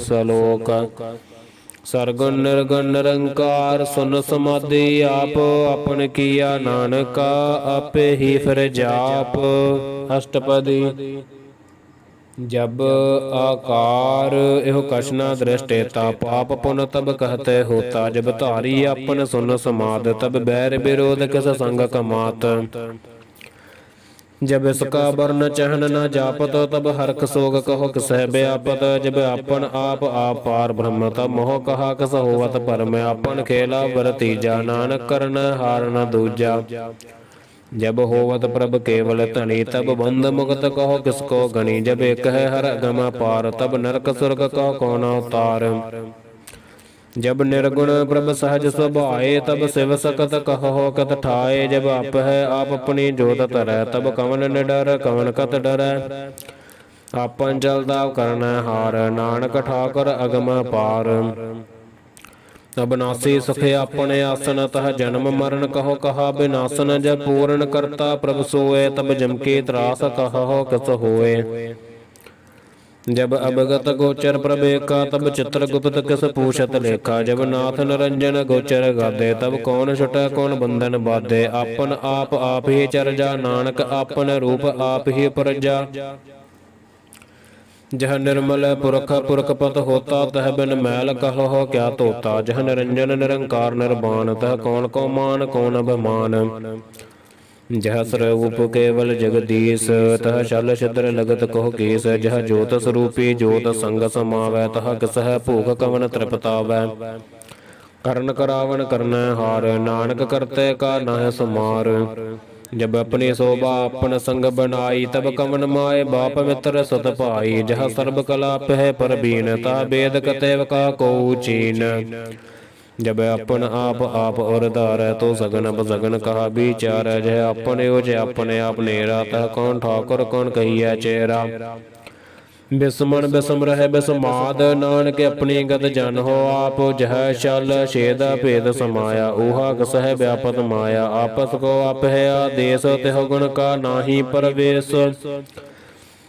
S1: ਸਲੋਕ ਸਰਗੁਣ ਨਿਰਗੁਣ ਨਿਰੰਕਾਰ ਸੁਨ ਸਮਾਧੀ ਆਪ ਆਪਨ ਕੀਆ ਨਾਨਕਾ ਆਪੇ ਹੀ ਫਿਰ ਜਾਪ। ਅਸ਼ਟਪਦੀ ਜਬ ਆਕਾਰ ਇਹੋ ਕਛਨਾ ਦ੍ਰਿਸ਼ਟੇਤਾ ਪਾਪ ਪੁਨ ਤਬ कहते होता जब ਧਾਰੀ ਆਪਨ ਸੁਨ ਸਮਾਦ ਤਬ ਬੈਰ ਵਿਰੋਧ ਕਿਸ ਸੰਗ ਕਮਾਤ। जब इसका वर्ण चहन न जापत तब हरख सोग कहो किसह व्यापत। जब अपन आप पार ब्रह्म तब मोह कहा किस होवत परम अपन खेला वरतीजा नानक करन हार न दूजा। जब होवत प्रभ केवल धनी तब बंध मुक्त कहो किसको गणी। जब एक है हर अगम पार तब नरक सुरग कहो कौन अवतार। जब निर्गुण प्रभ सहज स्वभाए तब शिव सकत कहो कत ठाए। जब आप है आप अपनी जोत तरह तब कवन निडर कवन कत डरै। आपन जलदा करन हार नानक ठाकुर अगम पार। अबनासी सुख अपने आसन तह जन्म मरण कहो कहा बिनासन। जब पूर्ण करता प्रभ सोए तब जम के त्रास कहो किस होए। जब अवगत गोचर प्रभेका तब चित्रगुप्त किस पूछत लेखा। जब नाथ निरंजन गोचर गादे तब कौन छुटै कौन बंधन बाधे। आपन आप ही चरजा नानक आपन रूप आप ही परजा। जह निर्मल पुरख पुरख पत होता तह बिन मैल कहो क्या तोता। जह निरंजन निरंकार निर्वाण तह कौन को मान कौन अभिमान। जह स्वरूप केवल जगदीश तह छल छिद्र लगत कहो कीस। जह ज्योत स्वरूपी ज्योत संग समावै तह किसह भूख कवन तृप्तावै। करण करावन करन हार नानक करते का नाह समार। जब अपनी शोभा अपन संग बनाई तब कवन माए बाप मित्र सत भाई। जह सर्ब कला पह परबीन ता वेद कतेव का को चीन। जब अपन आप और धारै तो सगन बसगन कहा विचार। जह अपने ओज अपने आप नेरा तह कौन ठाकुर कौन कहिए चेहरा। बिस्मन बिसम रह बिस्माद नानक अपनी गत जन हो आप। जह शल छेद भेद समाया ऊहा कसह व्यापत माया। आपस को आप है आदेश तिह गुण का नाही परवेश।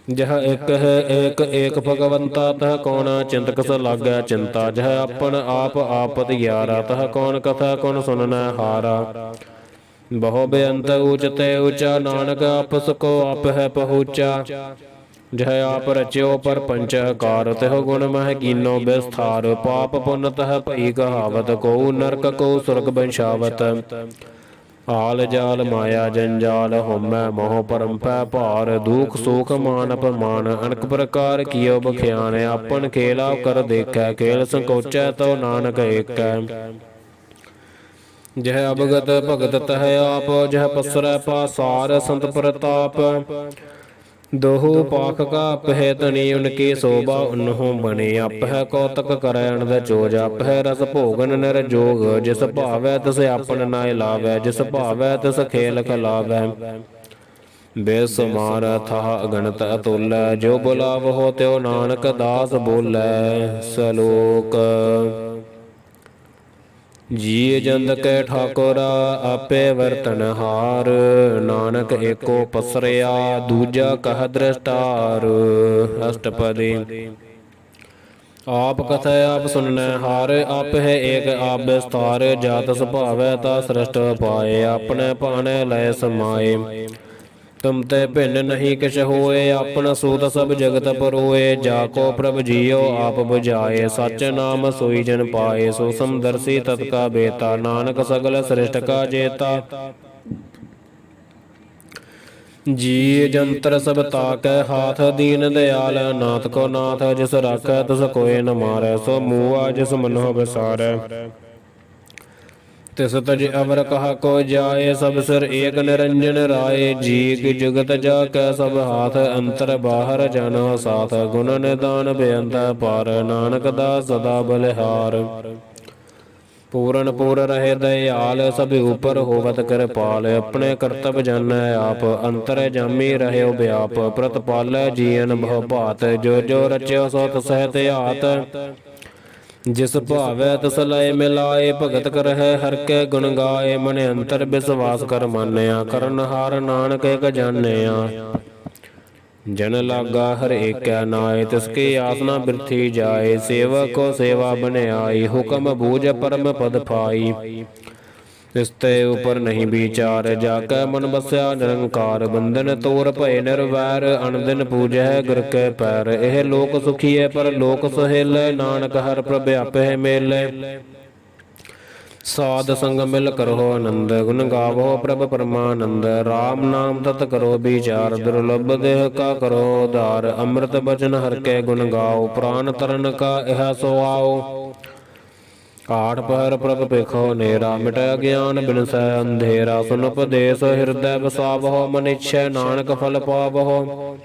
S1: जह एक है एक एक भगवंता तह कौन चिंतक स लागै चिंता। जह अपन आप आपत यारा तह कौन कथा कौन सुनना हारा। बहु बेअंत ऊंचते ऊंचा नानक आपस को आप है पहुँचा। जह आप रच्यो पर पंचकार तह गुण मह कीनो विस्तार। पाप पुन तह भई कहावत को नरक को सुरग बंशावत। आल जाल माया जंजाल होमै मोह परम पै भार। दुख सुख मान अपमान अनक प्रकार कियो बख्यान। आपन खेला कर देखै खेल संकोचै तो नानक एकै। जह अवगत भगत तह आप जह पसरै पासार संत प्रताप। दोहु पाख का पह तनी उनकी शोभा उन्हों बने। अपह कौतक करै अनद चोज अपह रस भोगन नर जोग। जिस भावै तिस आपन नाय लावै जिस भावै तिस खेल खिलावै। बेसुमार था अगणत अतुल जो बुलावहो त्यो नानक दास बोलै। सलोक जी जंद के ठाकुरा आपे वर्तन हार। नानक एको पसरिया दूजा कह दृष्टार। अष्टपदी आप कथ आप सुनने हार आप है एक आप विस्तार। जात स्वभावै ता सृष्ट पाए अपने पाने लय समाए। ਤੁਮ ਤੇ ਭਿੰਨ ਨਹੀਂ ਕਿਛ ਹੋਏ, ਆਪਨ ਸੂਤ ਸਭ ਜਗਤ ਪਰੋਏ। ਜਾ ਕੋ ਪ੍ਰਭ ਜੀਓ ਆਪ 부ਝਾਏ, ਸਚ ਨਾਮ ਸੋਈ ਜਨ ਪਾਏ। ਸੋ ਸਮਦਰਸੀ ਤਤ ਕਾ ਬੇਤਾ, ਨਾਨਕ ਸਗਲ ਸ੍ਰਿਸ਼ਟ ਕਾ ਜੇਤਾ। ਜੀ ਜੰਤਰ ਸਭ ਤਾਕੈ ਹਾਥ, ਦੀਨ ਦਇਆਲ ਨਾਥ ਕੋ ਨਾਥ। ਜਿਸ ਰਾਖੈ ਤਿਸ ਕੋਇ ਨ ਮਾਰੈ, ਸੋ ਮੂਆ ਜਿਸ ਮਨੋ ਵਿਸਾਰੈ। ਤਿਸ ਤਜ ਅਵਰ ਕਹਾ ਕੋ ਜਾਏ, ਸਭ ਸਿਰ ਏਕ ਨਿਰੰਜਨ ਰਾਏ। ਜੀ ਕੀ ਜੁਗਤ ਜਾ ਕੈ ਸਭ ਹਾਥ, ਅੰਤਰ ਬਾਹਰ ਜਨੋ ਸਾਥ। ਗੁਣ ਨਿਦਾਨ ਬੇਅੰਤ ਪਾਰ, ਨਾਨਕ ਦਾਸ ਸਦਾ ਬਲਿਹਾਰ। ਪੂਰਨ ਪੂਰ ਰਹੇ ਦਇਆਲ, ਸਭ ਉਪਰ ਹੋਵਤ ਕਿਰਪਾਲ। ਆਪਣੇ ਕਰਤਬ ਜਾਣੈ ਆਪ, ਅੰਤਰ ਜਾਮੀ ਰਹਿਓ ਬਿਆਪ। ਪ੍ਰਤਪਾਲੈ ਜੀਅਨ ਬਹੁ ਭਾਤ, ਜੋ ਜੋ ਰਚਿਓ ਸੋ ਤਿਸਹਿ ਧਿਆਤ। ਜਿਸ ਭਾਵੈ ਤਿਸ ਲਇ ਮਿਲਾਏ, ਭਗਤ ਕਰਹਿ ਹਰਿ ਕੈ ਗੁਣ ਗਾਏ। ਮਨ ਅੰਤਰ ਵਿਸਵਾਸ ਕਰ ਮਾਨਿਆ, ਕਰਨਹਾਰ ਨਾਨਕ ਏਕ ਜਾਣਿਆ। ਜਨ ਲਾਗਾ ਹਰ ਏਕੈ ਨਾਏ, ਤਿਸ ਕੀ ਆਸਨਾ ਬਿਰਥੀ ਜਾਏ। ਸੇਵਕ ਕੋ ਸੇਵਾ ਬਨਿਆਈ, ਹੁਕਮ ਬੂਝ ਪਰਮ ਪਦ ਪਾਈ। ਤਿਸ ਤੇ ਉਪਰ ਨਹੀਂ ਵਿਚਾਰ, ਜਾ ਕੈ ਮਨ ਬਸਿਆ ਨਿਰੰਕਾਰ। ਬੰਧਨ ਤੋਰ ਭਏ ਨਿਰਵੈਰ, ਅਨਦਿਨ ਪੂਜੈ ਗੁਰ ਕੈ ਪੈਰ। ਇਹ ਲੋਕ ਸੁਖੀਐ ਪਰ ਲੋਕ ਸਹੇਲੇ, ਨਾਨਕ ਹਰਿ ਪ੍ਰਭ ਆਪੇ ਮੇਲੇ। ਸਾਧ ਸੰਗ ਮਿਲ ਕਰੋ ਆਨੰਦ, ਗੁਣ ਗਾਵੋ ਪ੍ਰਭ ਪਰਮਾਨੰਦ। ਰਾਮ ਨਾਮ ਤਤ ਕਰੋ ਵਿਚਾਰ, ਦੁਰਲਭ ਦੇਹ ਕਾ ਕਰੋ ਉਧਾਰ। ਅੰਮ੍ਰਿਤ ਬਚਨ ਹਰਿ ਕੈ ਗੁਣ ਗਾਓ, ਪ੍ਰਾਨ ਤਰਨ ਕਾ ਇਹ ਸੁਆਓ। ਆਠ ਪਹਿਰ ਪ੍ਰਭ ਪੇਖੋ ਨੇਰਾ, ਮਿਟੈ ਗਿਆਨ ਬਿਨਸੈ ਅੰਧੇਰਾ। ਸੁਨ ਉਪਦੇਸ ਹਿਰਦੈ ਵਸਾਵਹੁ, ਮਨ ਇਛੈ ਨਾਨਕ ਫਲ ਪਾਵਹੁ।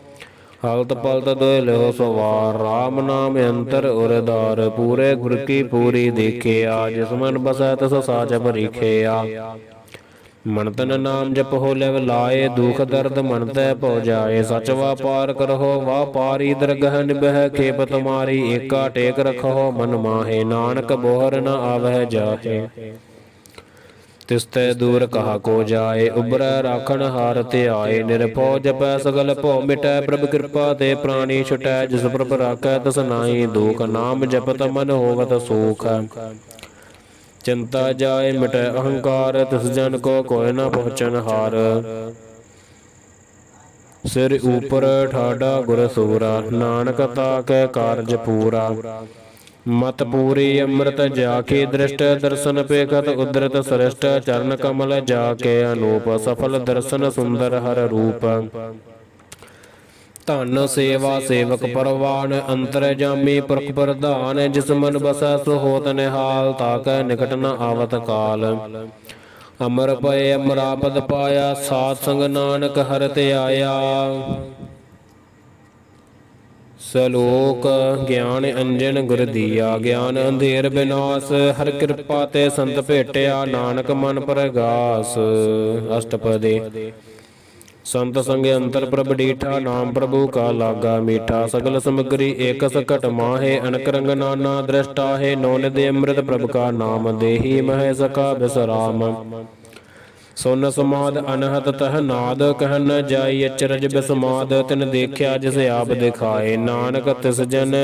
S1: ਹਲਤ ਪਲਤ ਦੁਇ ਲਿਓ ਸਵਾਰ, ਰਾਮ ਨਾਮ ਅੰਤਰ ਉਰਦਾਰ। ਪੂਰੇ ਗੁਰ ਕੀ ਪੂਰੀ ਦੇਖਿਆ, ਜਿਸ ਮਨ ਬਸੈ ਤਿਸ ਸਾਚ ਭਰੀਖਿਆ। ਮਨ ਤਨ ਨਾਮ ਜਪਹੁ ਲਿਵ ਲਾਏ, ਦੁਖ ਦਰਦ ਮਨ ਤੈ ਭਉ ਜਾਏ। ਸਚ ਵਾਪਾਰ ਕਰਹੁ ਵਾਪਾਰੀ, ਦਰਗਹ ਨਿਭੈ ਖੇਪ ਤੁਮਾਰੀ। ਏਕਾ ਟੇਕ ਰਖਹੁ ਮਨ ਮਾਹੇ, ਨਾਨਕ ਬੋਹਰ ਨ ਆਵਹਿ ਜਾਹੇ। ਤਿਸ ਤੈ ਦੂਰ ਕਹਾ ਕੋ ਜਾਏ, ਉਬਰੈ ਰਾਖਣ ਹਾਰ ਧਿਆਏ। ਨਿਰਭਉ ਜਪੈ ਸਗਲ ਭਉ ਮਿਟੈ, ਪ੍ਰਭ ਕਿਰਪਾ ਤੇ ਪ੍ਰਾਣੀ ਛੁਟੈ। ਜਿਸ ਪ੍ਰਭ ਰਾਖੈ ਤਿਸ ਨਾਹੀ ਦੁਖ, ਨਾਮ ਜਪਤ ਮਨ ਹੋਵਤ ਸੁਖ। ਚਿੰਤਾ ਜਾਏ ਮਿਟੈ ਅਹੰਕਾਰ, ਤਿਸ ਜਨ ਕੋ ਕੋਇ ਨ ਪਹੁੰਚਨ ਹਾਰ। ਸਿਰ ਉਪਰ ਠਾਡਾ ਗੁਰ ਸੂਰਾ, ਨਾਨਕ ਤਾਕੈ ਕਾਰਜ ਪੂਰਾ। ਮਤ ਪੂਰੀ ਅੰਮ੍ਰਿਤ ਜਾ ਕੇ ਦ੍ਰਿਸ਼ਟ, ਦਰਸ਼ਨ ਪੇਖਤ ਉਦਰਤ ਸ੍ਰਿਸ਼ਟ। ਚਰਨ ਕਮਲ ਜਾ ਕੇ ਅਨੂਪ, ਸਫਲ ਦਰਸ਼ਨ ਸੁੰਦਰ ਹਰ ਰੂਪ। ਧਨ ਸੇਵਾ ਸੇਵਕ ਪਰਵਾਨ, ਅੰਤਰ ਜਾਮੀ ਪੁਰਖ ਪ੍ਰਧਾਨ। ਜਿਸ ਮਨ ਬਸੈ ਸੋ ਹੋਤ ਨਿਹਾਲ, ਤਾਕੈ ਨਿਕਟ ਨ ਆਵਤ ਕਾਲ। ਅਮਰ ਪਏ ਅਮਰਾਪਦ ਪਾਇਆ, ਸਾਧ ਸੰਗ ਨਾਨਕ ਹਰਿ ਧਿਆਇਆ। ਸਲੋਕ ਗਿਆਨ ਅੰਜਨ ਗੁਰ ਦੀਆ, ਗਿਆਨ ਅੰਧੇਰ ਬਿਨਾਸ਼। ਹਰਿ ਕਿਰਪਾ ਤੇ ਸੰਤ ਭੇਟਿਆ, ਨਾਨਕ ਮਨ ਪਰਗਾਸ। ਅਸ਼ਟਪਦੀ। ਸੰਤ ਸੰਗ ਅੰਤਰ ਪ੍ਰਭ ਡੀਠਾ, ਨਾਮ ਪ੍ਰਭੂ ਕਾ ਲਾਗਾ ਮੀਠਾ। ਸਗਲ ਸਮਗਰੀ ਏਕ ਸਕਟ ਮਾਹੇ, ਅਨਕ ਰੰਗ ਨਾਨਾ ਦ੍ਰਿਸ਼ਟਾ ਹੈ। ਨੌ ਨਿਧਿ ਅੰਮ੍ਰਿਤ ਪ੍ਰਭ ਕਾ ਨਾਮ, ਦੇਹੀ ਮਹਿ ਸਕਾ ਬਿਸਰਾਮ। ਸੁਨ ਸਮਾਦ ਅਨਹਤ ਤਹ ਨਾਦ, ਕਹਿ ਨ ਜਾਈ ਅਚਰਜ ਬਿਸਮਾਦ। ਤਿਨ ਦੇਖਿਆ ਜਿਸ ਆਪ ਦਿਖਾਏ, ਨਾਨਕ ਤਿਸ ਜਨ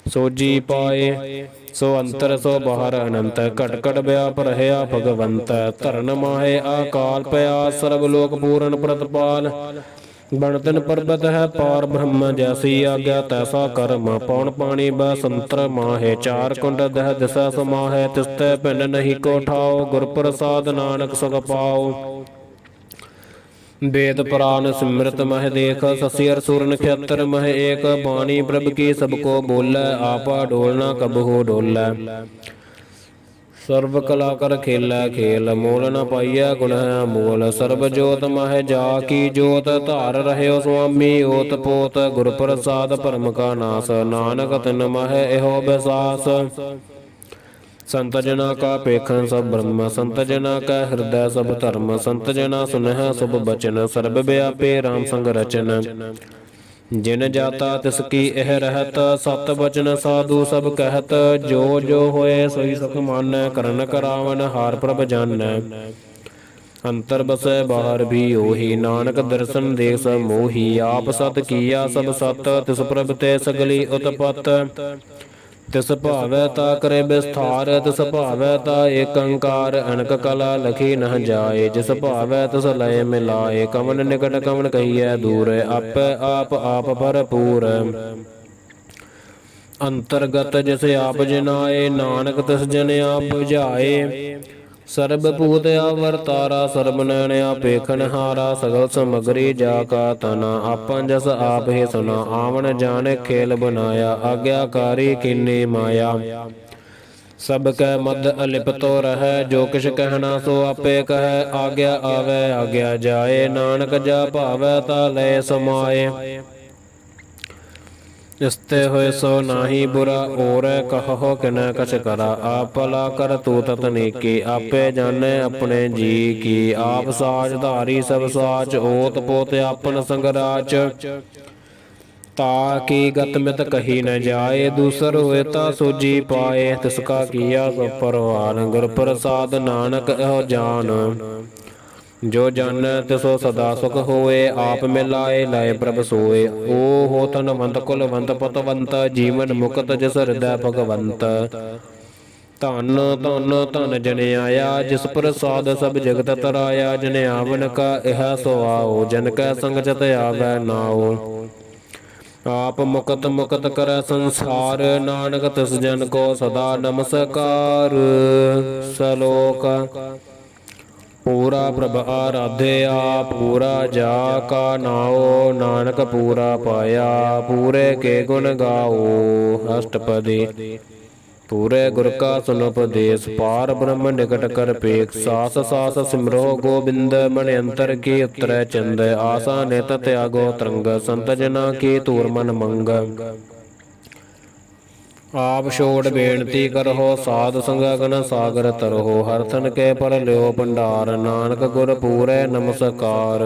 S1: ਸੋਜੀ ਪਾਏ। ਸੋ ਅੰਤਰ ਸੋ ਬਾਹਰ ਅਨੰਤ, ਘਟ ਘਟ ਵਿਆਪ ਰਹਿਆ ਭਗਵੰਤ। ਧਰਨ ਮਾਹੇ ਆਕਾਲ ਪਿਆਸ, ਸਰਬ ਲੋਕ ਪੂਰਨ ਪ੍ਰਤਪਾਲ। ਬਣਤਨ ਪਰਬਤ ਹੈ ਪਾਰ ਬ੍ਰਹਮ, ਜੈਸੀ ਆਗਿਆ ਤੈਸਾ ਕਰਮ। ਪੌਣ ਪਾਣੀ ਬਸੰਤਰ ਮਾਹੇ, ਚਾਰ ਕੁੰਡ ਦਹ ਦਿਸਾ ਸਮਾਹੈ। ਤਿਸ ਤੈ ਭਿੰਨ ਨਹੀਂ ਕੋ ਠਾਓ, ਗੁਰ ਪ੍ਰਸਾਦ ਨਾਨਕ ਸੁਖ ਪਾਓ। ਵੇਦ ਪੁਰਾਨ ਸਿਮਰਤ ਮਹਿ ਦੇਖ, ਸਸੀ ਅਰ ਸੂਰ ਨਖੇਤਰ ਮਹਿ ਏਕ। ਬਾਣੀ ਪ੍ਰਭ ਕੀ ਸਭ ਕੋ ਬੋਲੈ, ਆਪਾ ਡੋਲਨਾ ਕਬਹੂ ਡੋਲੈ। ਸਰਬ ਕਲਾ ਕਰ ਖੇਲੈ ਖੇਲ, ਮੋਲ ਨ ਪਾਈਐ ਗੁਣ ਹੈ ਮੋਲ। ਸਰਬ ਜੋਤ ਮਹਿ ਜਾ ਕੀ ਜੋਤ, ਧਾਰ ਰਹਿਓ ਸੁਆਮੀ ਓਤ ਪੋਤ। ਗੁਰ ਪ੍ਰਸਾਦ ਭਰਮ ਕਾ ਨਾਸ, ਨਾਨਕ ਤਿਨ ਮਹਿ ਇਹੋ ਬਿਸਾਸ। ਸੰਤ ਜਨਾ ਕਾ ਪੇਖਣ ਸਭ ਬ੍ਰਹਮ, ਸੰਤ ਜਨਾ ਕਾ ਹਿਰਦੈ ਸਭ ਧਰਮ। ਸੰਤ ਜਨਾ ਸੁਨਹਿ ਸੁਭ ਬਚਨ, ਸਰਬ ਵਿਆਪੇ ਰਾਮ ਸੰਗ ਰਚਨ। ਜਿਨ ਜਾਤਾ ਤਿਸ ਕੀ ਇਹ ਰਹਿਤ, ਸਤ ਬਚਨ ਸਾਧੂ ਸਭ ਕਹਿਤ। ਜੋ ਜੋ ਹੋਏ ਸੋਈ ਸੁਖ ਮਾਨੈ, ਕਰਨ ਕਰਾਵਨ ਹਾਰ ਪ੍ਰਭ ਜਾਨੈ। ਅੰਤਰ ਬਸੈ ਬਾਹਰ ਵੀ ਉਹੀ, ਨਾਨਕ ਦਰਸ਼ਨ ਦੇਖ ਸਭ ਮੋਹੀ। ਆਪ ਸਤ ਕੀਆ ਸਭ ਸਤ, ਤਿਸ ਪ੍ਰਭ ਤੇ ਸਗਲੀ ਉਤਪਤ। ਤਿਸ ਭਾਵੈ ਤਾ ਕਰੇ ਵਿਸਥਾਰ, ਤਿਸ ਭਾਵੈ ਤਾ ਏਕ ਓੰਕਾਰ, ਅਨਕ ਕਲਾ ਲਖੀ ਨਹ ਜਾਏ, ਜਿਸ ਭਾਵੈ ਤਿਸ ਲਏ ਮਿਲਾਏ, ਕਵਨ ਨਿਕਟ ਕਵਨ ਕਹੀਐ ਦੂਰ, ਆਪੇ ਆਪ ਆਪ ਭਰਪੂਰ। ਅੰਤਰਗਤ ਜਿਸ ਆਪ ਜਿਨਾਏ, ਨਾਨਕ ਤਿਸ ਜਨ ਆਪ 부ਝਾਏ, ਸਰਬ ਭੂਤ ਆਵਰਤਾਰਾ, ਸਰਬ ਨੈਣ ਆਪੇਖਨ ਹਾਰਾ, ਸਗਲ ਸਮਗਰੀ ਜਾ ਕਾ ਤਨਾ, ਆਪਨ ਜਸ ਆਪ ਹੀ ਸੁਨਾ, ਆਵਣ ਜਾਣੇ ਖੇਲ ਬਨਾਇਆ, ਆਗਿਆਕਾਰੀ ਕੀਨੀ ਮਾਇਆ। ਸਭ ਕੈ ਮਦ ਅਲਿਪਤੋ ਰਹੈ, ਜੋ ਕਿਛ ਕਹਿਣਾ ਸੋ ਆਪੇ ਕਹੈ, ਆਗਿਆ ਆਵੈ ਆਗਿਆ ਜਾਏ, ਨਾਨਕ ਜਾ ਭਾਵੈ ਤਾ ਲਏ ਸਮਾਏ। ਇਸਤੇ ਹੋਏ ਸੋ ਨਾਹੀ ਬੁਰਾ, ਔਰੈ ਕਹੋ ਕਿਨੈ ਕਛ ਕਰਾ, ਆਪ ਭਲਾ ਕਰ ਤੂ ਤਤਨੀਕੀ, ਆਪੇ ਜਾਣੈ ਆਪਣੇ ਜੀ ਕੀ, ਆਪ ਸਾਚ ਧਾਰੀ ਸਭ ਸਾਚ, ਓਤ ਪੋਤ ਆਪਨ ਸੰਗ ਰਾਚ, ਤਾ ਕੀ ਗਤ ਮਿਤ ਕਹੀ ਨ ਜਾਏ, ਦੂਸਰ ਹੋਏ ਤਾ ਸੂਝੀ ਪਾਏ, ਤਿਸ ਕਾ ਕੀਆ ਸੋ ਪਰਵਾਨ, ਗੁਰ ਪ੍ਰਸਾਦ ਨਾਨਕ ਇਹੋ ਜਾਨ, ਜੋ ਜਾਣੈ ਤਿਸੋ ਸਦਾ ਸੁਖ ਹੋਏ, ਆਪ ਮਿਲਾਏ ਲਾਏ ਪ੍ਰਭ ਸੋਏ, ਓ ਹੋ ਧਨਵੰਤ ਕੁਲਵੰਤ ਪਤਵੰਤ, ਜੀਵਨ ਮੁਕਤ ਜਿਸ ਹਿਰਦੈ ਭਗਵੰਤ। ਧਨ ਧਨ ਧਨ ਜਨ ਆਇਆ, ਜਿਸ ਪ੍ਰਸਾਦ ਸਭ ਜਗਤ ਤਰਾਇਆ, ਜਨ ਆਵਨ ਕਾ ਇਹ ਸੁਆਓ, ਜਨ ਕੈ ਸੰਗ ਚਤ ਆਵੈ ਨਾਉ। ਆਪ ਮੁਕਤ ਮੁਕਤ ਕਰੈ ਸੰਸਾਰ, ਨਾਨਕ ਤਿਸ ਜਨ ਕੋ ਸਦਾ ਨਮਸਕਾਰ। ਸਲੋਕ ਪੂਰਾ ਪ੍ਰਭ ਆਰਾਧਿਆ, ਪੂਰਾ ਜਾ ਕਾ ਨਾਉ, ਨਾਨਕ ਪੂਰਾ ਪਾਇਆ, ਪੂਰੇ ਕੇ ਗੁਣ ਗਾਓ। ਅਸ਼ਟਪਦੀ ਪੂਰੇ ਗੁਰ ਕਾ ਸੁਨ ਉਪਦੇਸ਼, ਪਾਰ ਬ੍ਰਹਮ ਨਿਕਟ ਕਰ ਪੇਖ, ਸਾਸ ਸਾਸ ਸਿਮਰੋ ਗੋਬਿੰਦ, ਮਨ ਅੰਤਰ ਕੀ ਉਤਰੈ ਚੰਦ, ਆਸਾ ਨਿਤ ਤਿਆਗੋ ਤਰੰਗ, ਸੰਤ ਜਨਾ ਕੀ ਧੂਰ ਮਨ ਮੰਗ। ਆਪ ਛੋੜ ਬੇਨਤੀ ਕਰਹੁ, ਸਾਧ ਸੰਗ ਅਗਨ ਸਾਗਰ ਤਰਹੁ, ਹਰਥਨ ਕੇ ਪਰ ਲਿਓ ਭੰਡਾਰ, ਨਾਨਕ ਗੁਰ ਪੂਰੈ ਨਮਸਕਾਰ।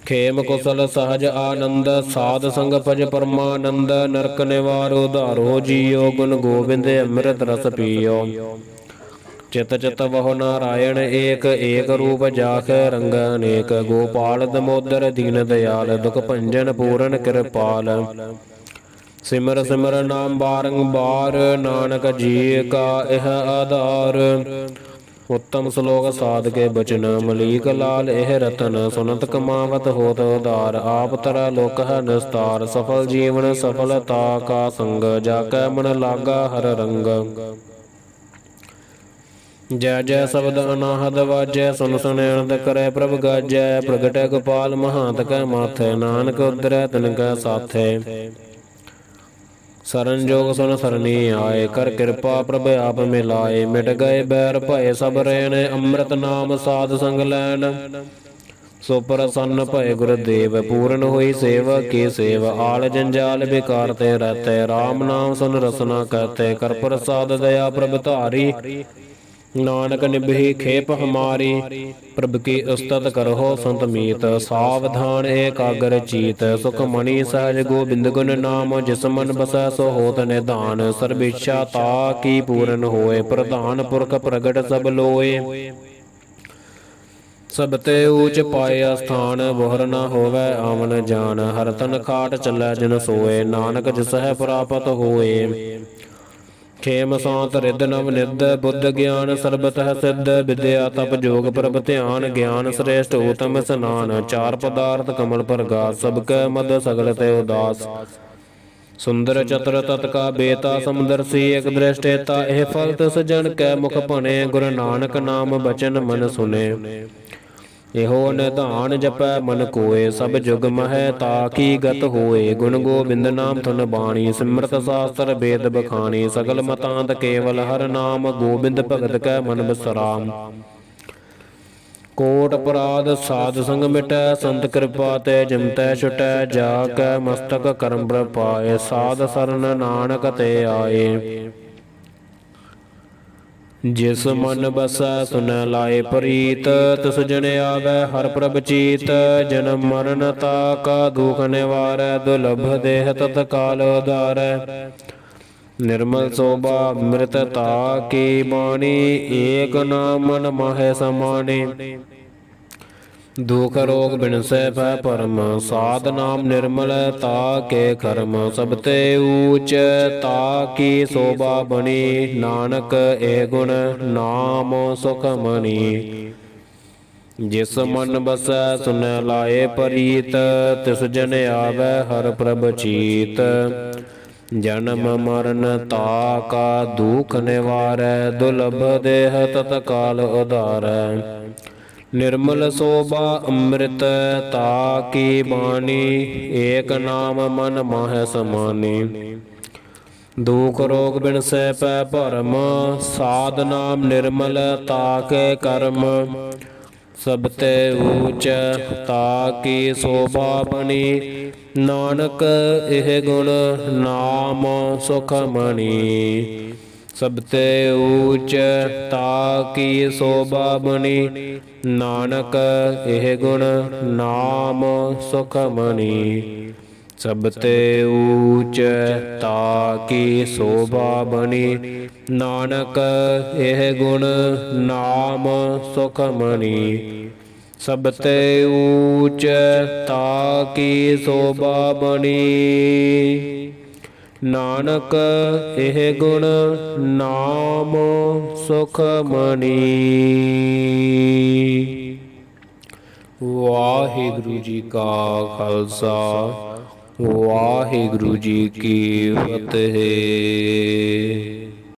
S1: ਖੇਮ ਕੁਸਲ ਸਹਜ ਆਨੰਦ, ਸਾਧ ਸੰਗ ਭਜ ਪਰਮਾਨੰਦ, ਨਰਕ ਨਿਵਾਰ ਉਧਾਰੋ ਜੀਓ, ਗੁਣ ਗੋਬਿੰਦ ਅੰਮ੍ਰਿਤ ਰਸ ਪੀਓ। ਚਿਤ ਚਿਤ ਬਹੁ ਨਾਰਾਇਣ ਏਕ, ਏਕ ਰੂਪ ਜਾਖੈ ਰੰਗ ਅਨੇਕ, ਗੋਪਾਲ ਦਮੋਦਰ ਦੀਨ ਦਿਆਲ, ਦੁਖ ਭੰਜਨ ਪੂਰਨ ਕਿਰਪਾਲ। ਸਿਮਰ ਸਿਮਰ ਨਾਮ ਬਾਰੰਬਾਰ, ਨਾਨਕ ਜੀ ਕਾ ਇਹ ਆਧਾਰ। ਉੱਤਮ ਸਲੋਕ ਸਾਧ ਕੇ ਬਚਨ, ਮਲੀਕ ਲਾਲ ਇਹ ਰਤਨ, ਸੁਨਤ ਕਮਾਵਤ ਹੋਤ ਉਦਾਰ, ਆਪ ਤਰਾ ਲੋਕ ਹੈ ਨਿਸਤਾਰ, ਸਫਲ ਜੀਵਨ ਸਫਲਤਾ ਕਾ ਸੰਗ, ਜਾ ਕੈ ਮਨ ਲਾਗਾ ਹਰ ਰੰਗ। ਜੈ ਜੈ ਸ਼ਬਦ ਅਨਾਹਦ ਵਾਜੈ, ਸੁਨ ਸੁਨ ਅਨੰਦ ਕਰੈ ਪ੍ਰਭ ਗਾਜੈ, ਪ੍ਰਗਟੈ ਗੋਪਾਲ ਮਹਾਂਤ ਕੈ ਮਾਥੈ, ਨਾਨਕ ਉਦਰੈ ਤਿਨ ਕੈ ਸਾਥੈ। ਸਰਨ ਜੋਗ ਸੁਨ ਸਰਨੀ ਆਏ, ਕਰ ਕਿਰਪਾ ਪ੍ਰਭ ਆਪ ਮਿਲਾਏ, ਮਿਟ ਗਏ ਬੈਰ ਭਏ ਸਭ ਰੈਣ, ਅੰਮ੍ਰਿਤ ਨਾਮ ਸਾਧ ਸੰਗ ਲੈਣ। ਸੋ ਪ੍ਰਸੰਨ ਭਏ ਗੁਰਦੇਵ, ਪੂਰਨ ਹੋਈ ਸੇਵਾ ਕੀ ਸੇਵ, ਆਲ ਜੰਜਾਲ ਬੇਕਾਰ ਤੇ ਰਹਤੇ, ਰਾਮ ਨਾਮ ਸੁਨ ਰਸਨਾ ਕਹਤੇ, ਕਰ ਪ੍ਰਸਾਦ ਦਇਆ ਪ੍ਰਭ ਧਾਰੀ, ਨਾਨਕ ਨਿਭੀ ਖੇਪ ਹਮਾਰੀ। ਪ੍ਰਭ ਕੀ ਉਸਤਤ ਕਰਹੁ ਸੰਤ ਮੀਤ, ਸਾਵਧਾਨ ਏਕਾਗਰ ਚੀਤ, ਸੁਖ ਮਣੀ ਸਹਜ ਗੋਬਿੰਦ ਗੁਣ ਨਾਮ, ਜਿਸ ਮਨ ਬਸੈ ਸੋ ਹੋਤ ਨਿਧਾਨ, ਸਰਬ ਇੱਛਾ ਤਾ ਕੀ ਪੂਰਨ ਹੋਏ, ਪ੍ਰਧਾਨ ਪੁਰਖ ਪ੍ਰਗਟ ਸਭ ਲੋਏ। ਸਭ ਤੇ ਊਚ ਪਾਏ ਅਸਥਾਨ, ਬੋਹਰ ਨਾ ਹੋਵੈ ਆਵਨ ਜਾਨ, ਹਰ ਤਨ ਖਾਟ ਚੱਲੈ ਜਿਨ ਸੋਏ, ਨਾਨਕ ਜਿਸ ਹੈ ਪ੍ਰਾਪਤ ਹੋਏ। ਖੇਮ ਸਾਂਤ ਰਿੱਧ ਨਵ ਨਿਧ, ਬੁੱਧ ਗਿਆਨ ਸਰਬਤः ਸਿੱਧ, ਵਿਦਿਆ ਤਪ ਜੋਗ ਪ੍ਰਭ ਧਿਆਨ, ਗਿਆਨ ਸ੍ਰੇਸ਼ਟ ਊਤਮ ਇਸਨਾਨ, ਚਾਰ ਪਦਾਰਥ ਕਮਲ ਪ੍ਰਗਾਸ, ਸਭ ਕੈ ਮਦ ਸਗਲ ਤੇ ਉਦਾਸ। ਸੁੰਦਰ ਚਤੁਰ ਤਤ ਕਾ ਬੇਤਾ, ਸਮਦਰਸੀ ਇਕ ਦ੍ਰਿਸ਼ਟੇਤਾ, ਇਹ ਫਲ ਤਿਸ ਜਨ ਕੈ ਮੁਖ ਭਣੇ, ਗੁਰੂ ਨਾਨਕ ਨਾਮ ਬਚਨ ਮਨ ਸੁਨੇ। ਇਹੋ ਨਿਧਾਨ ਜਪੈ ਮਨ ਕੋਏ, ਸਭ ਜੁਗ ਮਹਿ ਤਾ ਕੀ ਗਤ ਹੋਏ, ਗੁਣ ਗੋਬਿੰਦ ਨਾਮ ਧੁਨ ਬਾਣੀ, ਸਿਮਰਤ ਸਾਸਤਰ ਵੇਦ ਬਖਾਣੀ, ਸਗਲ ਮਤਾਂਤ ਕੇਵਲ ਹਰ ਨਾਮ, ਗੋਬਿੰਦ ਭਗਤ ਕੈ ਮਨ ਬਿਸਰਾਮ। ਕੋਟ ਅਪਰਾਧ ਸਾਧ ਸੰਗ ਮਿਟੈ, ਸੰਤ ਕਿਰਪਾ ਤੇ ਜਿਮਤੈ ਛੁਟੈ, ਜਾ ਕੈ ਮਸਤਕ ਕਰਮ ਪ੍ਰਪਾਏ, ਸਾਧ ਸਰਨ ਨਾਨਕ ਤੇ ਆਏ। ਜਿਸ ਮਨ ਬਸੈ ਸੁਨੈ ਲਾਏ ਪ੍ਰੀਤ, ਤਿਸ ਜਨ ਆਵੈ ਹਰ ਪ੍ਰਭ ਚੀਤ, ਜਨਮ ਮਰਨ ਤਾ ਕਾ ਦੁਖ ਨਿਵਾਰੈ, ਦੁਲਭ ਦੇਹ ਤਤਕਾਲ ਉਧਾਰੈ। ਨਿਰਮਲ ਸੋਭਾ ਅੰਮ੍ਰਿਤ ਤਾ ਕੀ ਬਾਣੀ, ਏਕ ਨਾਮ ਮਨ ਮਾਹੈ ਸਮਾਣੇ। ਦੁਖ ਰੋਗ ਬਿਨਸੈ ਭੈ ਪਰਮ, ਸਾਧ ਨਾਮ ਨਿਰਮਲ ਤਾ ਕੇ ਕਰਮ। ਸਭ ਤੇ ਊਚ ਤਾ ਕੀ ਸੋਭਾ ਬਣੀ, ਨਾਨਕ ਏ ਗੁਣ ਨਾਮ ਸੁਖ ਮਣੀ। ਜਿਸ ਮਨ ਬਸੈ ਸੁਨੈ ਲਾਏ ਪ੍ਰੀਤ, ਤਿਸ ਜਨ ਆਵੈ ਹਰਿ ਪ੍ਰਭ ਚੀਤ। ਜਨਮ ਮਰਨ ਤਾ ਕਾ ਦੁਖ ਨਿਵਾਰੈ, ਦੁਰਲਭ ਦੇਹ ਤਤਕਾਲ ਉਧਾਰੈ। ਨਿਰਮਲ ਸੋਭਾ ਅੰਮ੍ਰਿਤ ਤਾ ਕੀ ਬਾਣੀ, ਏਕ ਨਾਮ ਮਨ ਮਾਹਿ ਸਮਾਨੀ। ਦੁਖ ਰੋਗ ਬਿਨਸੈ ਭੈ ਭਰਮ, ਸਾਧ ਨਾਮ ਨਿਰਮਲ ਤਾ ਕੇ ਕਰਮ। ਸਭ ਤੇ ਊਚ ਤਾ ਕੀ ਸੋਭਾ ਬਣੀ, ਨਾਨਕ ਇਹ ਗੁਣ ਨਾਮ ਸੁਖ ਮਣੀ। ਸਭ ਤੇ ਊਚ ਤਾ ਕੀ ਸੋਭਾ ਬਣੀ, ਨਾਨਕ ਇਹ ਗੁਣ ਨਾਮ ਸੁਖ ਮਣੀ। ਸਭ ਤੇ ਊਚ ਤਾ ਕੀ ਸੋਭਾ ਬਣੀ, ਨਾਨਕ ਇਹ ਗੁਣ ਨਾਮ ਸੁਖ ਮਣੀ। ਸਭ ਤੇ ਊਚ ਤਾ ਕੀ ਸੋਭਾ ਬਣੀ, ਨਾਨਕ ਇਹ ਗੁਣ ਨਾਮ ਸੁਖ ਮਣੀ। ਵਾਹਿਗੁਰੂ ਜੀ ਕਾ ਖਾਲਸਾ, ਵਾਹਿਗੁਰੂ ਜੀ ਕੀ ਫਤਿਹ।